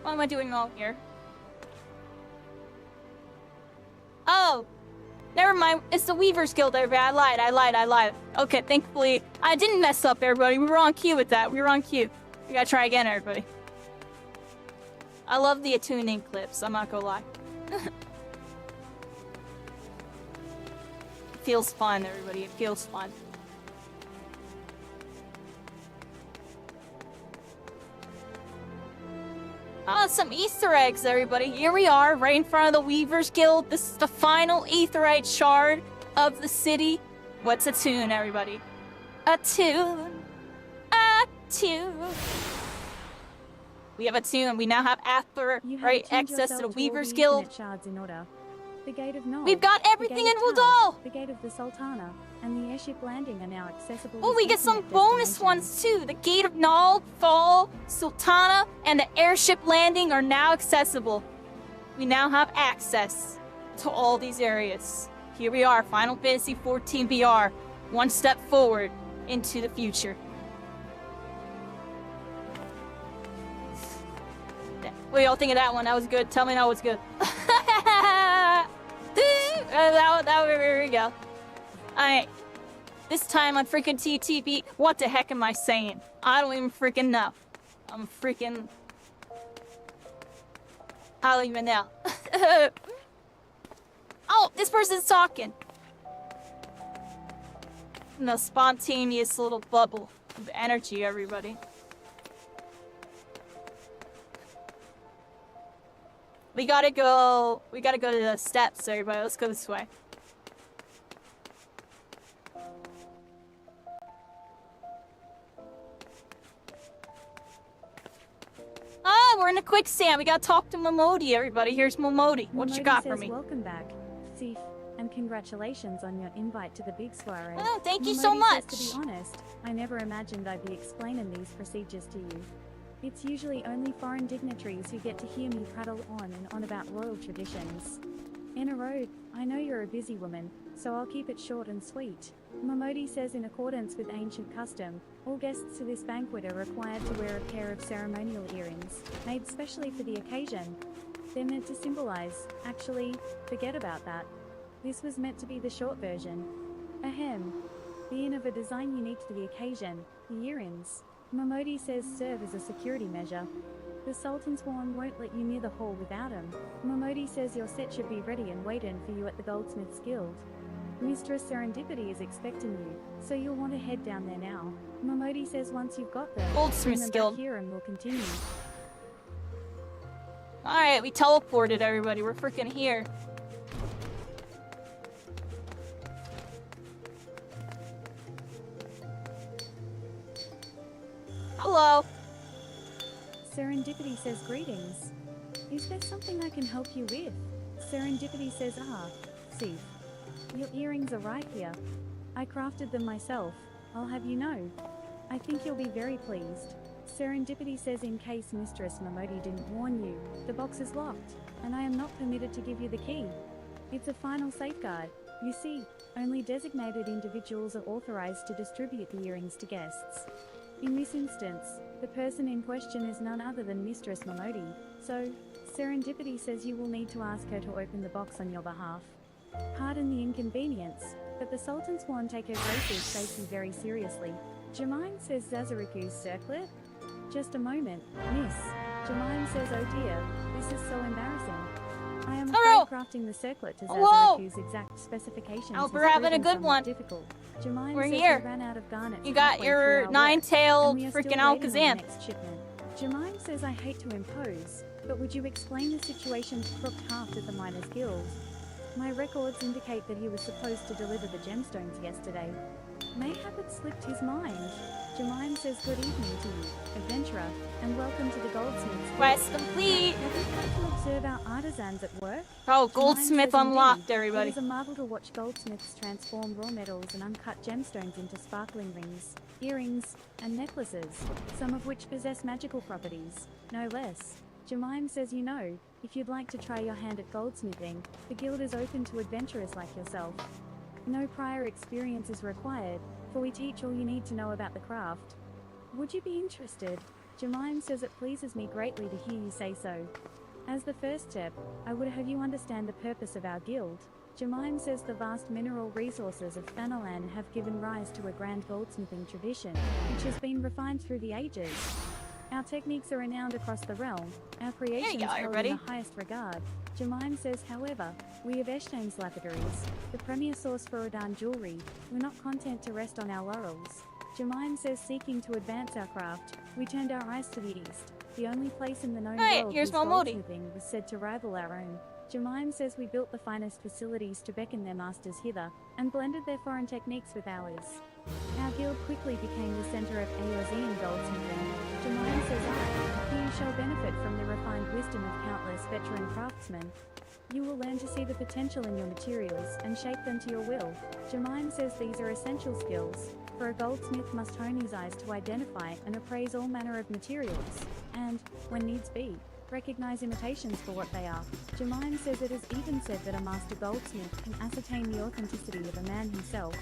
What am I doing wrong here? Oh! Never mind, it's the Weaver's Guild, everybody. I lied. Okay, thankfully, I didn't mess up, everybody. We were on cue with that. We were on cue. We gotta try again, everybody. I love the attuning clips, I'm not gonna lie. It feels fun, everybody. It feels fun. Oh, some Easter eggs, everybody. Here we are, right in front of the Weaver's Guild. This is the final aetheryte shard of the city. What's a tune, everybody? A tune. A tune. We have a tune. We now have access to the Weaver's Guild. Shards in order. The Gate of Nod, We've got everything in Tal, Udal. the Gate of the Sultana, and the airship landing are now accessible. Oh, we get some bonus ones too. The Gate of Nod, Fall, Sultana, and the airship landing are now accessible. We now have access to all these areas. Here we are, Final Fantasy XIV VR, one step forward into the future. What do y'all think of that one? That was good. Tell me that was good. There we go. Alright. This time on freaking TTB. What the heck am I saying? I don't even freaking know. I'm freaking... I don't even know. Oh, this person's talking. In a spontaneous little bubble of energy, everybody. We gotta go to the steps, everybody. Let's go this way. Ah, we're in a quicksand. We gotta talk to Momodi, everybody. Here's Momodi. What you got for me? Welcome back, Sif, and congratulations on your invite to the big soiree. Oh, thank you so Momodi much. says, to be honest, I never imagined I'd be explaining these procedures to you. It's usually only foreign dignitaries who get to hear me prattle on and on about royal traditions. Enna Road, I know you're a busy woman, so I'll keep it short and sweet. Momodi says in accordance with ancient custom, all guests to this banquet are required to wear a pair of ceremonial earrings, made specially for the occasion. They're meant to symbolize, actually, forget about that. This was meant to be the short version. Ahem. Being of a design unique to the occasion, the earrings, Momodi says serve as a security measure. The Sultan's Sworn won't let you near the hall without him. Momodi says your set should be ready and waiting for you at the Goldsmith's Guild. Mistress Serendipity is expecting you, so you'll want to head down there now. Momodi says once you've got there, Goldsmith's Guild. Back here and we'll continue. Alright, we teleported, everybody. We're freaking here. Hello. Serendipity says greetings. Is there something I can help you with? Serendipity says Sif. Your earrings are right here. I crafted them myself, I'll have you know. I think you'll be very pleased. Serendipity says in case Mistress Momodi didn't warn you, the box is locked, and I am not permitted to give you the key. It's a final safeguard. You see, only designated individuals are authorized to distribute the earrings to guests. In this instance, the person in question is none other than Mistress Momodi, so Serendipity says you will need to ask her to open the box on your behalf. Pardon the inconvenience, but the Sultan's Sworn take her grace's safety very seriously. Jermaine says Zazariku's circlet? Just a moment, miss. Jermaine says oh dear, this is so embarrassing. I am afraid crafting the circlet to Zazariku's exact specifications Oh, we're having a good one. Difficult. Jermaine We're says here. we ran out of garnets You got your nine-tailed freaking Alakazam. Jermaine says I hate to impose, but would you explain the situation to Crook Haft at the Miners Guild? My records indicate that he was supposed to deliver the gemstones yesterday. Mayhap it slipped his mind. Jermaine says good evening to you, adventurer, and welcome to the Goldsmith's Guild. Quest complete. Have you come to observe our artisans at work? Oh, Goldsmith unlocked, everybody. It is a marvel to watch goldsmiths transform raw metals and uncut gemstones into sparkling rings, earrings, and necklaces, some of which possess magical properties, no less. Jemime says you know, if you'd like to try your hand at goldsmithing, the guild is open to adventurers like yourself. No prior experience is required, for we teach all you need to know about the craft. Would you be interested? Jemime says it pleases me greatly to hear you say so. As the first step, I would have you understand the purpose of our guild. Jemime says the vast mineral resources of Thanalan have given rise to a grand goldsmithing tradition, which has been refined through the ages. Our techniques are renowned across the realm, our creations held in the highest regard. Jemime says, however, we of Eshtain's lapidaries, the premier source for Rodan jewelry, we're not content to rest on our laurels. Jemime says, seeking to advance our craft, we turned our eyes to the east, the only place in the known world whose goldsmithing was said to rival our own. Jemime says we built the finest facilities to beckon their masters hither, and blended their foreign techniques with ours. Our guild quickly became the center of Eozean goldsmithing. Jemime says you shall benefit from the refined wisdom of countless veteran craftsmen. You will learn to see the potential in your materials and shape them to your will. Jemime says these are essential skills, for a goldsmith must hone his eyes to identify and appraise all manner of materials, and, when needs be, recognize imitations for what they are. Jemime says it is even said that a master goldsmith can ascertain the authenticity of a man himself.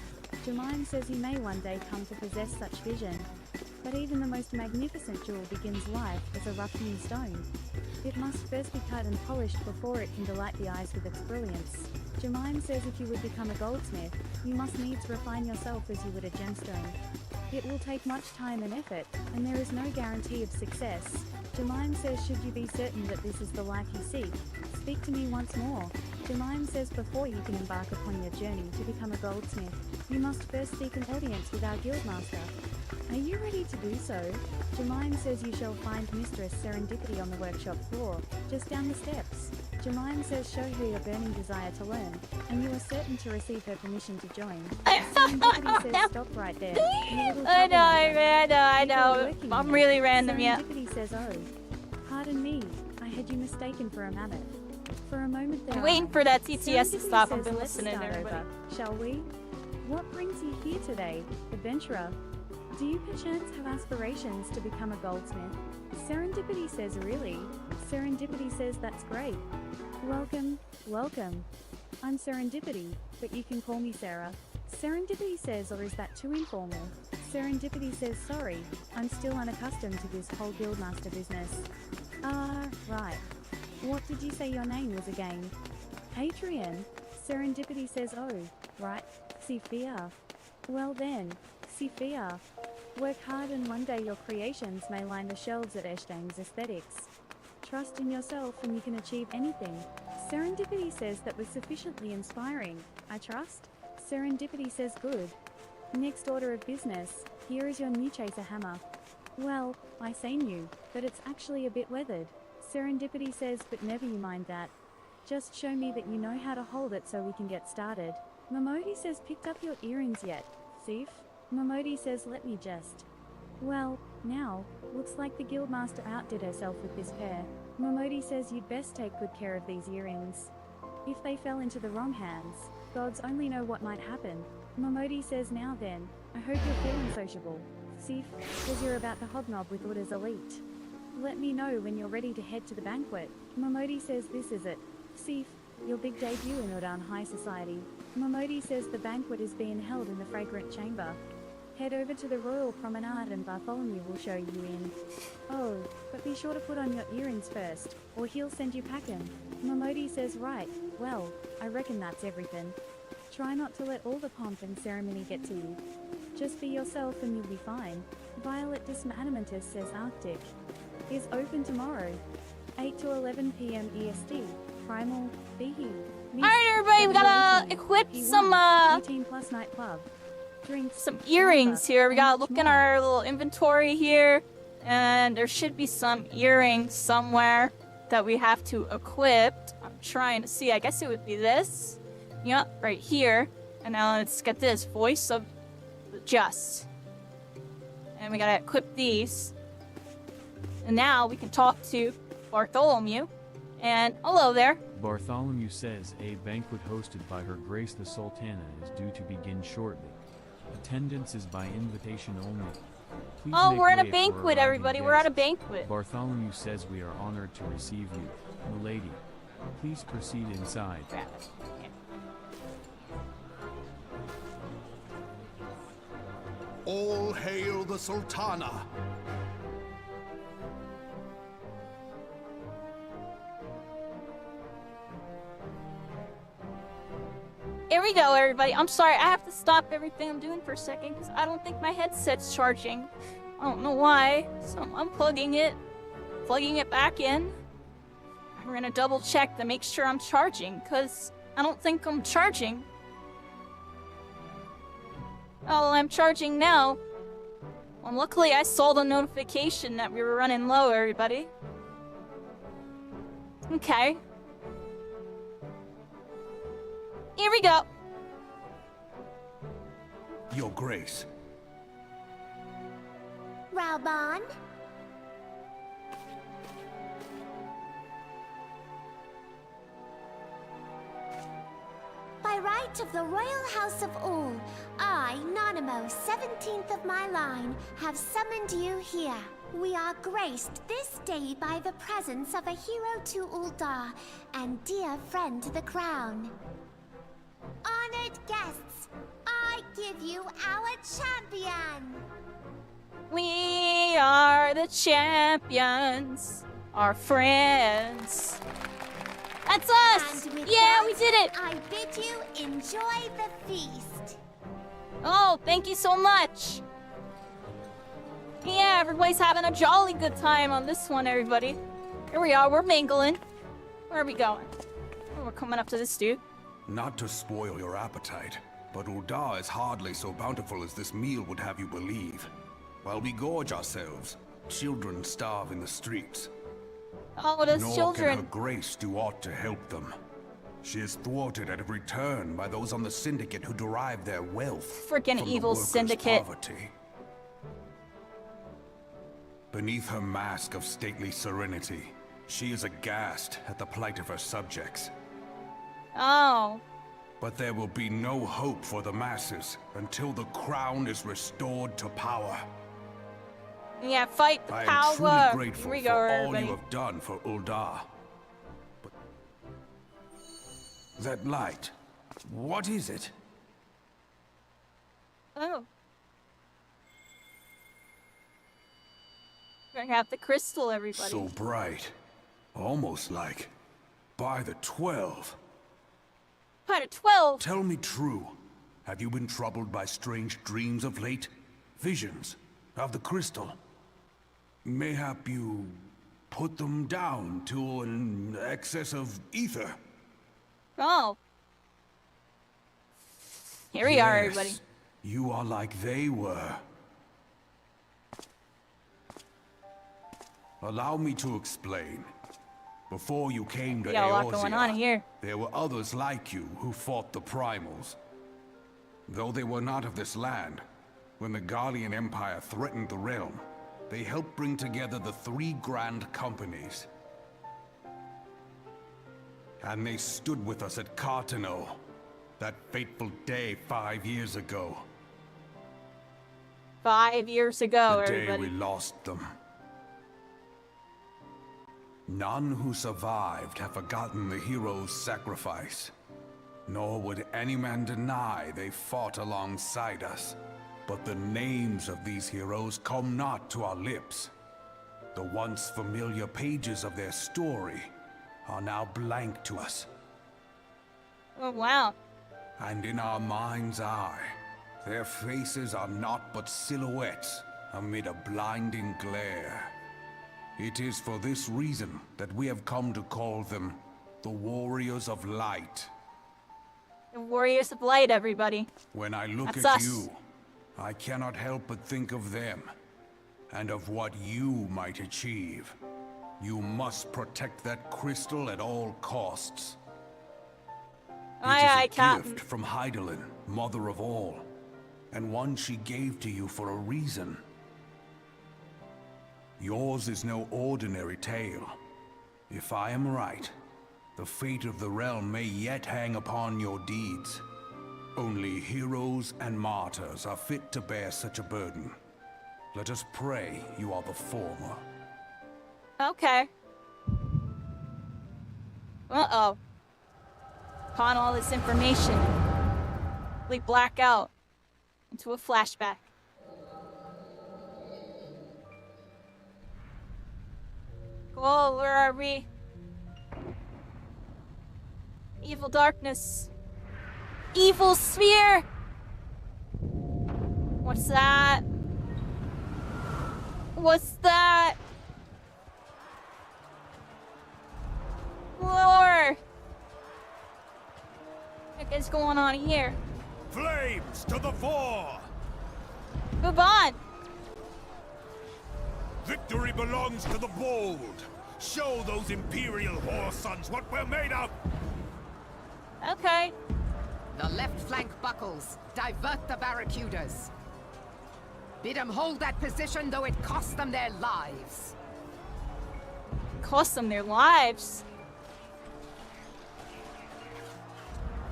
Jemime says you may one day come to possess such vision. But even the most magnificent jewel begins life as a rough-hewn stone. It must first be cut and polished before it can delight the eyes with its brilliance. Jemime says if you would become a goldsmith, you must needs refine yourself as you would a gemstone. It will take much time and effort, and there is no guarantee of success. Jemime says should you be certain that this is the life you seek, speak to me once more. Jemime says before you can embark upon your journey to become a goldsmith, you must first seek an audience with our guildmaster. Are you ready to do so? Jemime says you shall find Mistress Serendipity on the workshop floor, just down the steps. Jemime says show her your burning desire to learn, and you are certain to receive her permission to join. Serendipity says stop right there. I know. I'm really random, yeah. Serendipity says oh. Pardon me, I had you mistaken for a mammoth. For a moment there I'm waiting for that TTS to stop. I've been let's listening to start everybody. over, shall we? What brings you here today, adventurer? Do you perchance have aspirations to become a goldsmith? Serendipity says really? Serendipity says that's great. Welcome, welcome. I'm Serendipity, but you can call me Sarah. Serendipity says, or is that too informal? Serendipity says sorry, I'm still unaccustomed to this whole guildmaster business. Right. What did you say your name was again? Adrian. Serendipity says oh, right, Sophia. Well then, Sophia. Work hard and one day your creations may line the shelves at Eshtain's Aesthetics. Trust in yourself and you can achieve anything. Serendipity says that was sufficiently inspiring, I trust. Serendipity says good. Next order of business, here is your new chaser hammer. Well, I say new, but it's actually a bit weathered. Serendipity says but never you mind that. Just show me that you know how to hold it so we can get started. Momodi says picked up your earrings yet, Sif? Momodi says let me just. Well, now, looks like the guildmaster outdid herself with this pair. Momodi says you'd best take good care of these earrings. If they fell into the wrong hands, gods only know what might happen. Momodi says now then, I hope you're feeling sociable. Sif, as you're about to hobnob with Order's elite. Let me know when you're ready to head to the banquet. Momodi says this is it. Sif, your big debut in Ordan High Society. Momodi says the banquet is being held in the Fragrant Chamber. Head over to the Royal Promenade and Bartholomew will show you in. Oh, but be sure to put on your earrings first, or he'll send you packing. Momodi says right, well, I reckon that's everything. Try not to let all the pomp and ceremony get to you. Just be yourself and you'll be fine. Violet Dismanimentus says Arctic. Is open tomorrow. 8 to 11 p.m. EST. Primal, Behe. Alright everybody, we gotta equip some 18 plus nightclub. Drinks, some earrings here. We gotta look in our little inventory here, and there should be some earrings somewhere that we have to equip. I'm trying to see. I guess it would be this. Yep, right here. And now let's get this. Voice of the Just. And we gotta equip these. And now we can talk to Bartholomew. And hello there. Bartholomew says a banquet hosted by Her Grace the Sultana is due to begin shortly. Attendance is by invitation only. Please Oh, make we're at a way for banquet, arriving everybody. We're at a guests. banquet. Bartholomew says we are honored to receive you, milady. Please proceed inside. Grab it. Okay. All hail the Sultana! Here we go, everybody. I'm sorry, I have to stop everything I'm doing for a second because I don't think my headset's charging. I don't know why, so I'm unplugging it, plugging it back in. We're gonna double check to make sure I'm charging because I don't think I'm charging. Oh, I'm charging now. Well, luckily I saw the notification that we were running low, everybody. Okay. Here we go. Your Grace. Raoban? By right of the Royal House of All, I, Nanamo, 17th of my line, have summoned you here. We are graced this day by the presence of a hero to Ul'dah and dear friend to the crown. Honored guests, I give you our champion! We are the champions, our friends. That's us! And with Yeah, that, we did it! I bid you enjoy the feast. Oh, thank you so much! Yeah, everybody's having a jolly good time on this one, everybody. Here we are, we're mingling. Where are we going? Oh, we're coming up to this dude. Not to spoil your appetite, but Ul'dah is hardly so bountiful as this meal would have you believe. While we gorge ourselves, children starve in the streets. Oh, those Nor can children. her Grace do aught to help them. She is thwarted at every turn by those on the Syndicate who derive their wealth Freaking from the evil workers' Syndicate. poverty. Beneath her mask of stately serenity, she is aghast at the plight of her subjects. Oh. But there will be no hope for the masses until the crown is restored to power. Yeah, fight the I am power. truly grateful Here we for go, all everybody. you have done for Ul'dah. But that light, what is it? Oh. We're gonna have the crystal, everybody. So bright, almost like by the 12. Part of 12. Tell me true, have you been troubled by strange dreams of late? Visions of the crystal? Mayhap you put them down to an excess of ether? Oh. Here we are, everybody. Yes, you are like they were. Allow me to explain. Before you came to We got a lot going on Eorzea, here. there were others like you who fought the primals. Though they were not of this land, when the Garlean Empire threatened the realm, they helped bring together the three grand companies. And they stood with us at Cartano, that fateful day 5 years ago. 5 years ago, The day everybody. we lost them. None who survived have forgotten the hero's sacrifice. Nor would any man deny they fought alongside us. But the names of these heroes come not to our lips. The once familiar pages of their story are now blank to us. Oh, wow. And in our mind's eye, their faces are naught but silhouettes amid a blinding glare. It is for this reason that we have come to call them the Warriors of Light. The Warriors of Light, everybody. When I look That's at us. you, I cannot help but think of them, and of what you might achieve. You must protect that crystal at all costs. Aye, It is a Captain. gift from Hydaelyn, Mother of All, and one she gave to you for a reason. Yours is no ordinary tale. If I am right, the fate of the realm may yet hang upon your deeds. Only heroes and martyrs are fit to bear such a burden. Let us pray you are the former. Okay. Uh-oh. Upon all this information, we black out into a flashback. Cool, where are we? Evil darkness. Evil sphere! What's that? What's that? Lord! What is going on here? Flames to the fore! Move on! Victory belongs to the bold! Show those Imperial whore sons what we're made of! Okay. The left flank buckles. Divert the barracudas. Bid them hold that position, though it costs them their lives. Cost them their lives.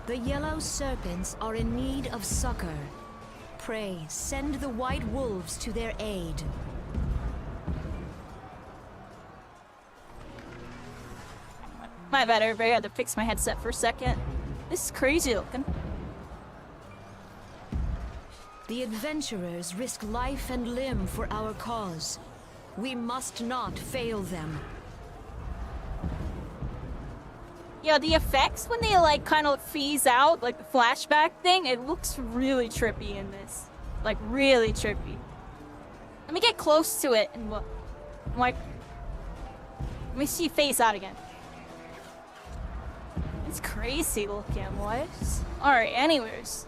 The yellow serpents are in need of succor. Pray, send the white wolves to their aid. My bad, everybody. I had to fix my headset for a second. This is crazy looking. The adventurers risk life and limb for our cause. We must not fail them. Yeah, the effects when they like kind of phase out, like the flashback thing, it looks really trippy in this. Like really trippy. Let me get close to it and look. Like, let me see phase out again. It's crazy looking, what? Alright, anyways.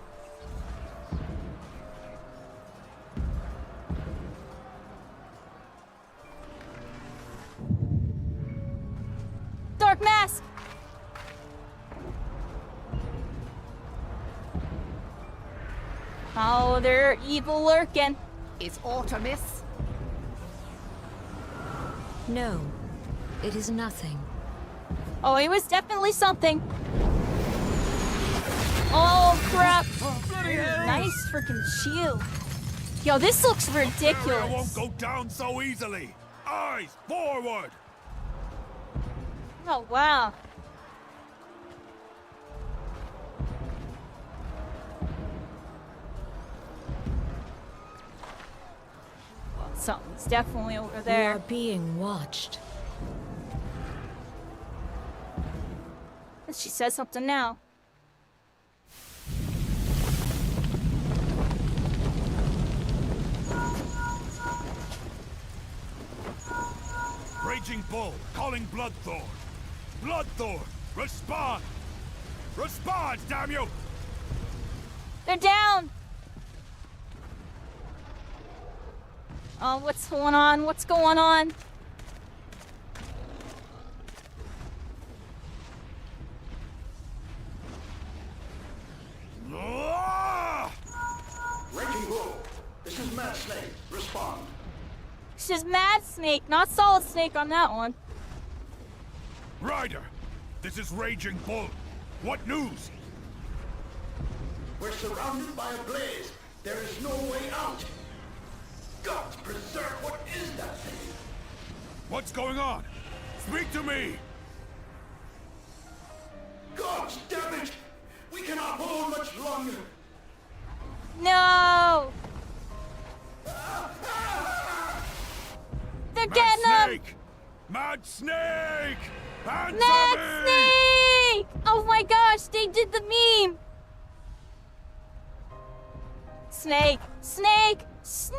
Dark Mask! Oh, they're evil lurking. Is Artemis? No, it is nothing. Oh, it was definitely something. Oh, crap. Nice freaking shield. Yo, this looks I ridiculous. won't go down so easily! Eyes forward! Oh, wow. Well, something's definitely over We there. are being watched. She says something now. Raging Bull, calling Bloodthorn. Bloodthorn, respond! Respond, damn you! They're down! Oh, what's going on? What's going on? Ah! Raging Bull, this is Mad Snake. Respond. This is Mad Snake, not Solid Snake on that one. Ryder, this is Raging Bull. What news? We're surrounded by a blaze. There is no way out. God preserve, what is that thing? What's going on? Speak to me! God damn it! We cannot hold much longer. No! They're getting Mad him! Snake! Mad Snake! Answer Mad me! Snake! Oh my gosh, they did the meme! Snake! Snake! Snake!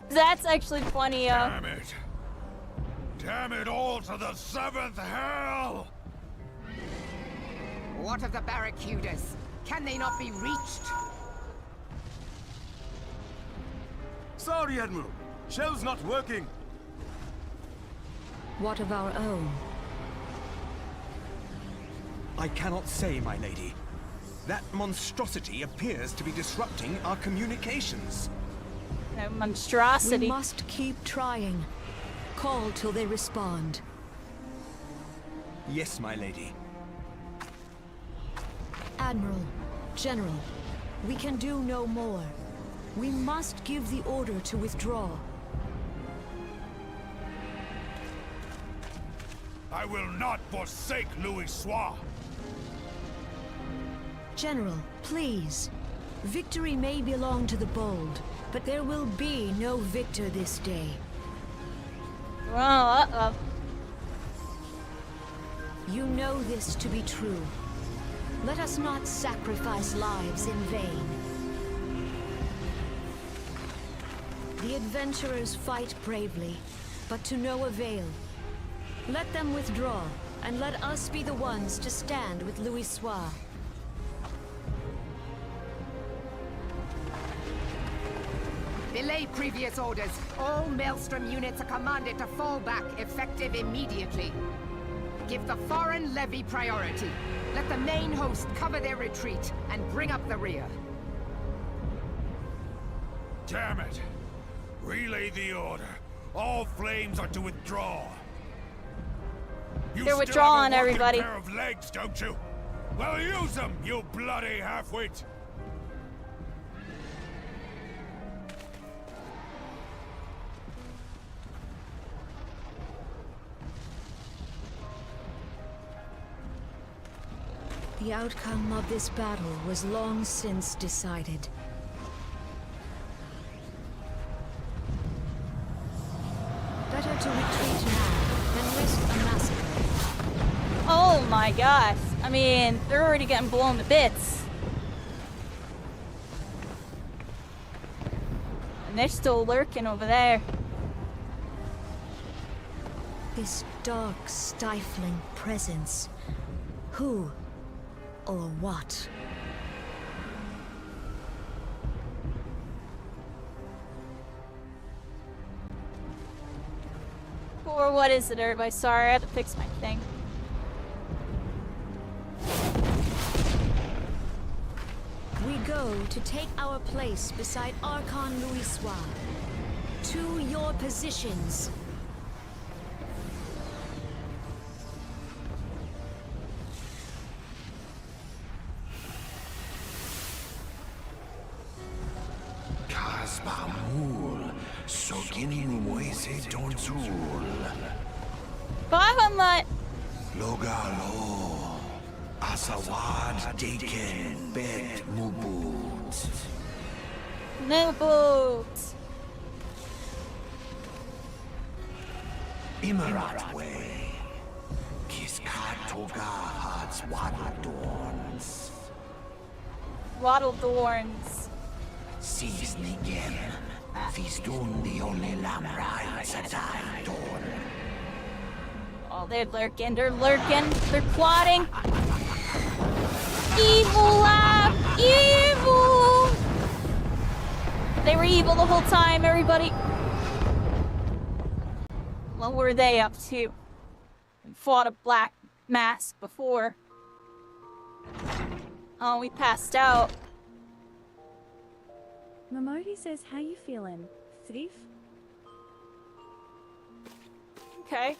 That's actually funny, yo. Damn it! Damn it all to the seventh hell! What of the barracudas? Can they not be reached? Sorry, Admiral. Shell's not working. What of our own? I cannot say, my lady. That monstrosity appears to be disrupting our communications. No We monstrosity. must keep trying. Call till they respond. Yes, my lady. Admiral, General, we can do no more. We must give the order to withdraw. I will not forsake Louis Soir. General, please. Victory may belong to the bold, but there will be no victor this day. Well, uh-oh. You know this to be true. Let us not sacrifice lives in vain. The adventurers fight bravely, but to no avail. Let them withdraw, and let us be the ones to stand with Louis Soir. Belay previous orders. All Maelstrom units are commanded to fall back, effective immediately. Give the foreign levy priority. Let the main host cover their retreat and bring up the rear. Damn it! Relay the order. All flames are to withdraw. You They're still withdrawing, have a working everybody. pair of legs, don't you? Well, use them, you bloody half-wit! The outcome of this battle was long since decided. Better to retreat now than risk a massacre. Oh my gosh. I mean, they're already getting blown to bits. And they're still lurking over there. This dark, stifling presence. Who or what? Or what is it, everybody? Sorry, I had to fix my thing. We go to take our place beside Archon Louis Soir. To your positions. Bahamut! Logalo, Asawad Deken Bet Mubut. No boots! Imarat Way, Kiskat Toga Hats Wadadorns. Waddle Dorns. Sees Nigem, Fistun the only Lamrai Satai Dorn. Oh, they're lurking, they're plotting. Evil laugh! Evil! They were evil the whole time, everybody. What were they up to? We fought a black mask before. Oh, we passed out. Momodi says, how you feeling, thief? Okay.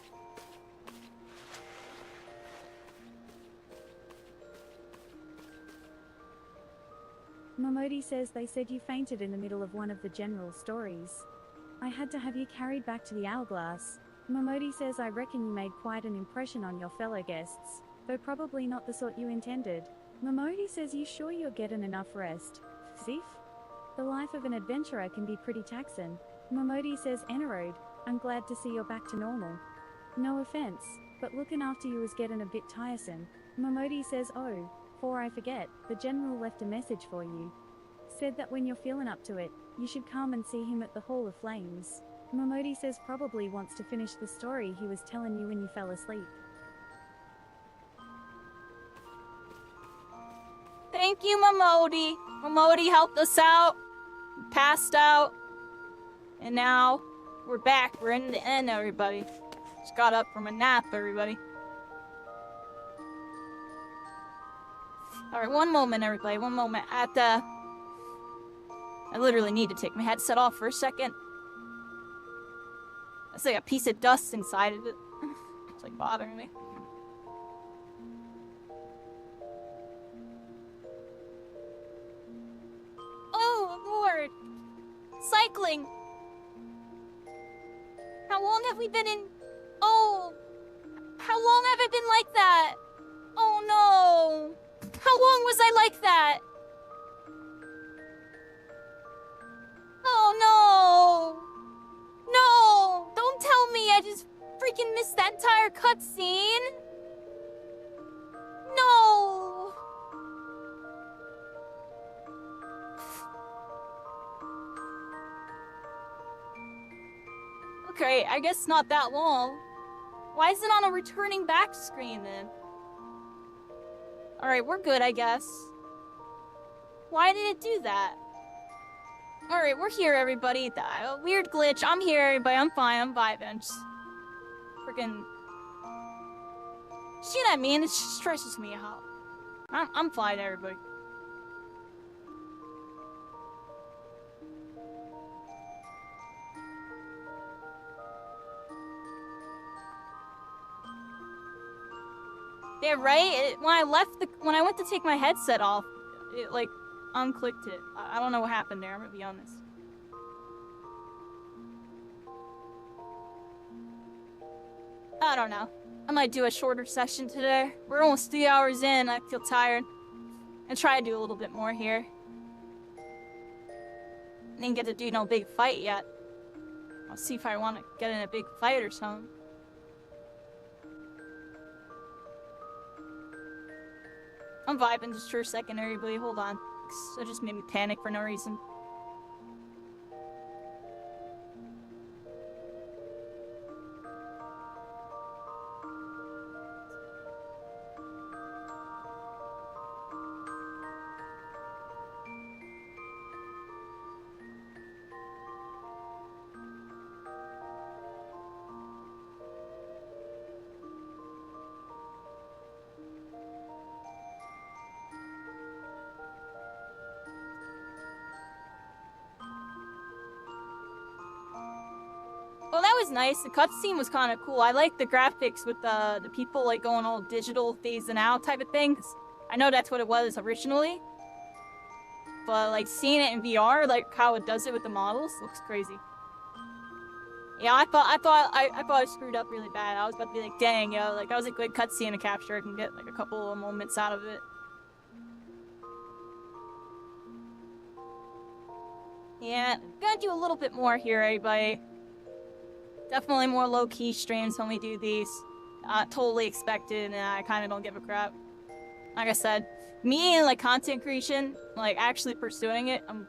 Momodi says they said you fainted in the middle of one of the general's stories. I had to have you carried back to the Hourglass. Momodi says I reckon you made quite an impression on your fellow guests, though probably not the sort you intended. Momodi says you sure you're getting enough rest, thief? The life of an adventurer can be pretty taxing. Momodi says Enerode, I'm glad to see you're back to normal. No offense, but looking after you is getting a bit tiresome. Momodi says oh, before I forget, the general left a message for you. Said that when you're feeling up to it, you should come and see him at the Hall of Flames. Momodi says probably wants to finish the story he was telling you when you fell asleep. Thank you, Momodi. Momodi helped us out. We passed out. And now we're back. We're in the end, everybody. Just got up from a nap, everybody. Alright, one moment, everybody. One moment. I literally need to take my headset off for a second. That's like a piece of dust inside of it. It's like bothering me. Oh, Lord! cycling. How long have we been in... Oh. How long have I been like that? Oh no. How long was I like that? Oh no. No. Don't tell me I just freaking missed that entire cutscene. No. Okay, I guess not that long. Why is it on a returning back screen then? Alright, we're good, I guess. Why did it do that? Alright, we're here, everybody. Weird glitch. I'm here, everybody. I'm fine. I'm vibing. Just freaking... See what I mean? It stresses me out. I'm fine, everybody. Yeah, right? When I went to take my headset off, it, like, unclicked it. I don't know what happened there, I'm gonna be honest. I don't know. I might do a shorter session today. We're almost 3 hours in, I feel tired. And try to do a little bit more here. Didn't get to do no big fight yet. I'll see if I want to get in a big fight or something. I'm vibing just for a second, everybody. Hold on. It just made me panic for no reason. Well, that was nice. The cutscene was kind of cool. I like the graphics with the people like going all digital, phasing out type of thing. 'Cause I know that's what it was originally. But like seeing it in VR, like how it does it with the models, looks crazy. Yeah, I thought I screwed up really bad. I was about to be like, dang, yo, like that was a good cutscene to capture. I can get like a couple of moments out of it. Yeah, gonna do a little bit more here, everybody. Definitely more low-key streams when we do these. Totally expected, and I kind of don't give a crap. Like I said, me and like content creation, like actually pursuing it, I'm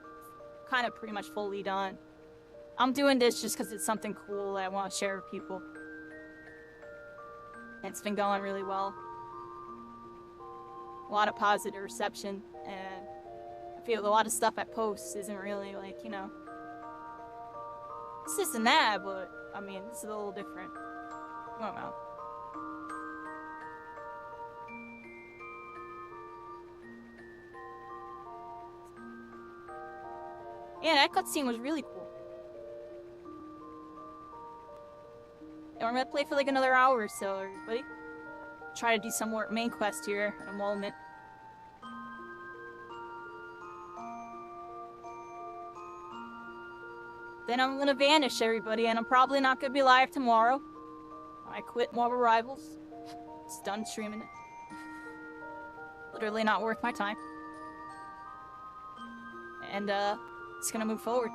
kind of pretty much fully done. I'm doing this just because it's something cool that I want to share with people. And it's been going really well. A lot of positive reception, and I feel a lot of stuff I post isn't really like, you know, it's this and that, but I mean, it's a little different. I don't know. Yeah, that cutscene was really cool. And we're gonna play for like another hour or so, everybody. Try to do some more main quest here in a moment. Then I'm gonna vanish, everybody, and I'm probably not gonna be live tomorrow. I quit Marvel Rivals. It's done streaming it. Literally not worth my time. And, it's gonna move forward.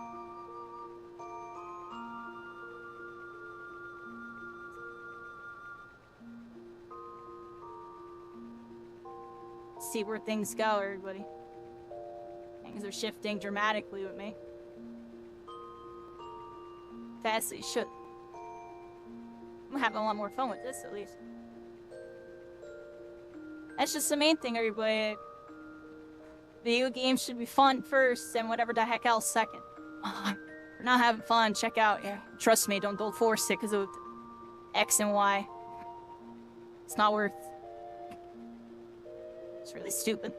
See where things go, everybody. Things are shifting dramatically with me. Fast as should. I'm having a lot more fun with this, at least. That's just the main thing, everybody. Video games should be fun first, and whatever the heck else second. If you're not having fun, check out. Yeah, trust me, don't force it because of X and Y. It's not worth. It's really stupid.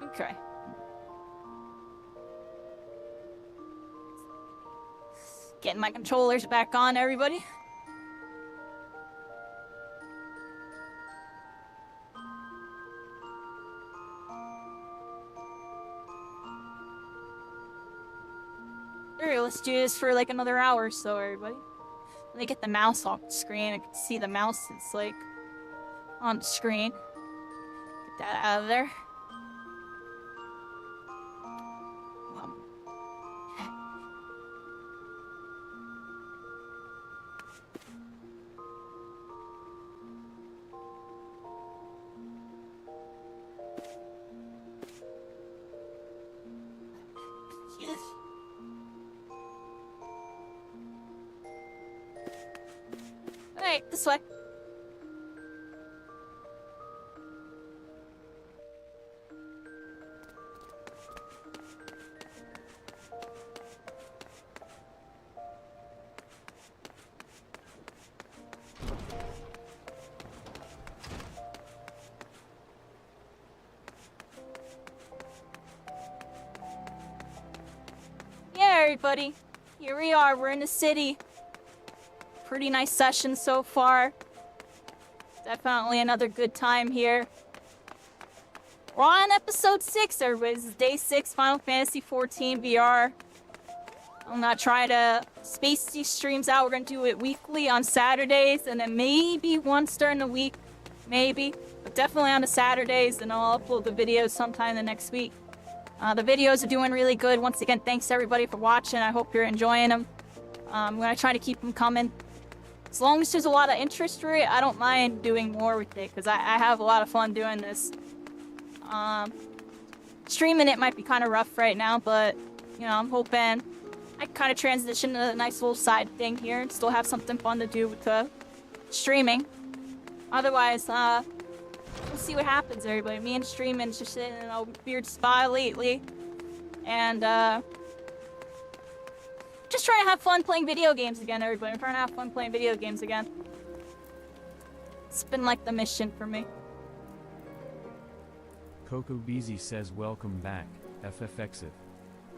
Okay. Getting my controllers back on, everybody. Alright, let's do this for like another hour or so, everybody. Let me get the mouse off the screen. I can see the mouse is like on the screen. Get that out of there. Alright, this way. Yeah, everybody. Here we are. We're in the city. Pretty nice session so far. Definitely another good time here. We're on episode 6, everybody. This is day 6, Final Fantasy XIV VR. I'm gonna try to space these streams out. We're gonna do it weekly on Saturdays, and then maybe once during the week. Maybe. But definitely on the Saturdays, and I'll upload the videos sometime the next week. The videos are doing really good. Once again, thanks everybody for watching. I hope you're enjoying them. I'm gonna try to keep them coming. As long as there's a lot of interest for it, I don't mind doing more with it, because I have a lot of fun doing this. Streaming it might be kind of rough right now, but, you know, I'm hoping I kind of transition to a nice little side thing here and still have something fun to do with the streaming. Otherwise, we'll see what happens, everybody. Me and streaming's just in a weird spot lately, and, just trying to have fun playing video games again, everybody. I'm trying to have fun playing video games again. It's been like the mission for me. Coco Beezy says welcome back, FFXIV.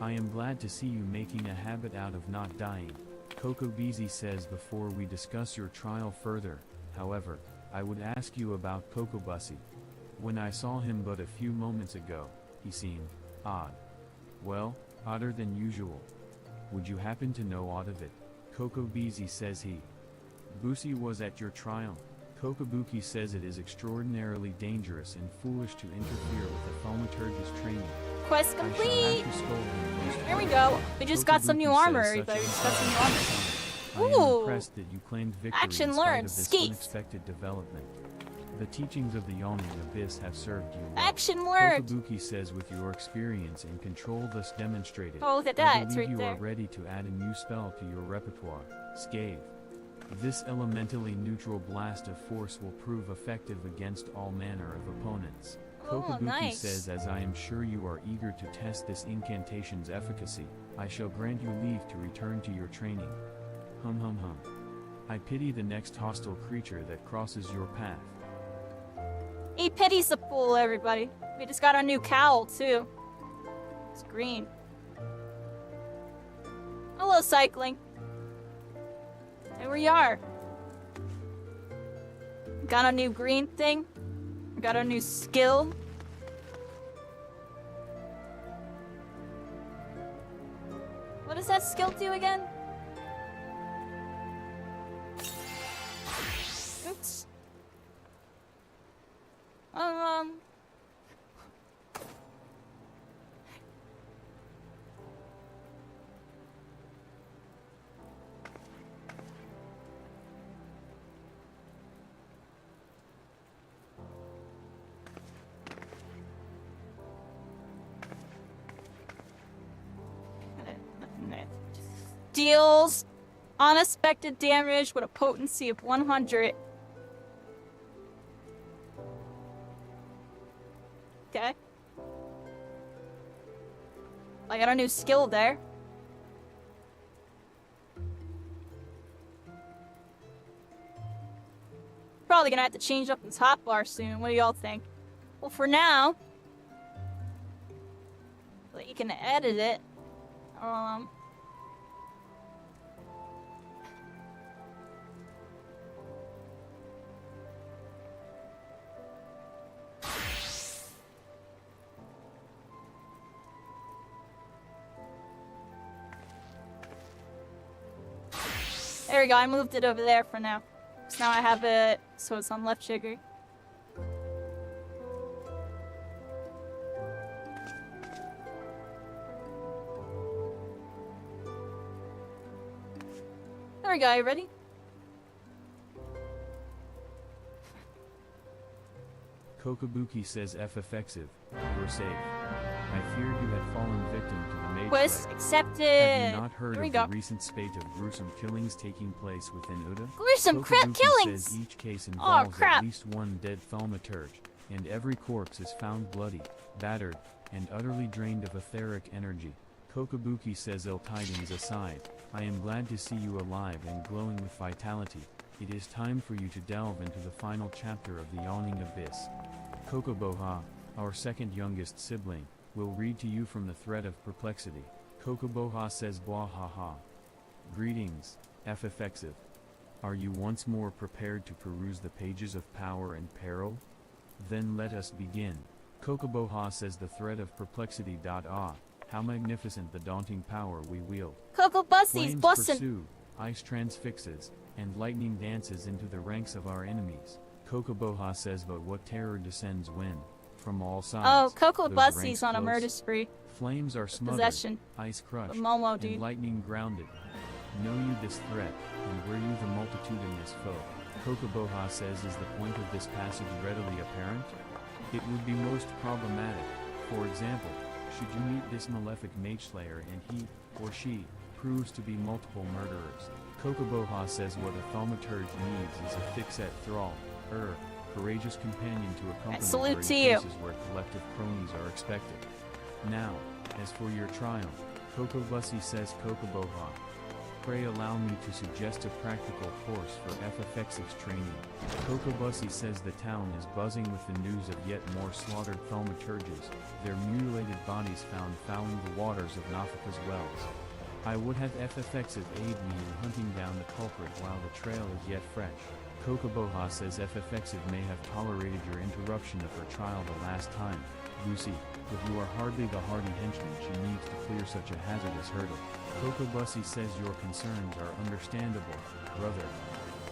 I am glad to see you making a habit out of not dying. Coco Beezy says before we discuss your trial further, however, I would ask you about Coco Bussy. When I saw him but a few moments ago, he seemed odd. Well, odder than usual. Would you happen to know aught of it? Coco Beezy says he. Bussy was at your trial. Kokobuki says it is extraordinarily dangerous and foolish to interfere with the thaumaturgist training. Quest complete! Here we go. We just got some new armor, everybody. We just got some new armor. I am impressed that you claimed victory Action in spite learned. of this Skeet. unexpected development. The teachings of the Yawning Abyss have served you well. Action learned. Kokobuki says with your experience and control thus demonstrated, Oh, look at that. I It's believe right you there. are ready to add a new spell to your repertoire, Scathe. This elementally neutral blast of force will prove effective against all manner of opponents. Oh, Kokobuki nice. says as I am sure you are eager to test this incantation's efficacy, I shall grant you leave to return to your training. Hum hum hum. I pity the next hostile creature that crosses your path. He pities the fool, everybody. We just got our new cowl, too. It's green. Hello, cycling. There we are. Got a new green thing. Got a new skill. What does that skill do again? Oops. Deals unexpected damage with a potency of 100. Okay. I got a new skill there. Probably gonna have to change up the top bar soon. What do y'all think? Well, for now, you can edit it. There we go, I moved it over there for now. So now I have it, so it's on left trigger. There we go, you ready? Kokabuki says FFXIV, you're safe. I feared you had fallen victim to the mage Quest plague. accepted. Have you not heard Here we of go. the recent spate of gruesome killings taking place within Uda? Gruesome Kokabuki killings! says each case Oh, involves crap. at least one dead thaumaturge, and every corpse is found bloody, battered, and utterly drained of etheric energy. Kokabuki says ill tidings aside, I am glad to see you alive and glowing with vitality. It is time for you to delve into the final chapter of the Yawning Abyss. Kokoboha, our second youngest sibling, will read to you from the thread of perplexity. Kokoboha says Bwahaha. Greetings, FFXIV. Are you once more prepared to peruse the pages of power and peril? Then let us begin. Kokoboha says the thread of perplexity. How magnificent the daunting power we wield. Coco Bussy's Flames bussin'. pursue, ice transfixes, and lightning dances into the ranks of our enemies. Kokoboha says but what terror descends when, from all sides, Oh, Coco those Bussy's ranks on a close. murder spree. Flames are smothered, Possession. ice crushed, The Momo, and dude. lightning grounded. Know you this threat, and were you the multitudinous foe? Kokoboha says is the point of this passage readily apparent? It would be most problematic. For example, should you meet this malefic mage slayer and he, or she, proves to be multiple murderers. Kokoboha says what a thaumaturge needs is a thick-set thrall, courageous companion to accompany salute her to in you. cases where collective cronies are expected. Now, as for your trial, Coco Bussy says Kokoboha. Pray allow me to suggest a practical course for FFX's training. Coco Bussy says the town is buzzing with the news of yet more slaughtered thaumaturges, their mutilated bodies found fouling the waters of Nafika's wells. I would have FFX's aid me in hunting down the culprit while the trail is yet fresh. Kokoboha says FFXiv may have tolerated your interruption of her trial the last time, Lucy, but you are hardly the hardy henchman she needs to clear such a hazardous hurdle. Coco Bussy says your concerns are understandable, brother.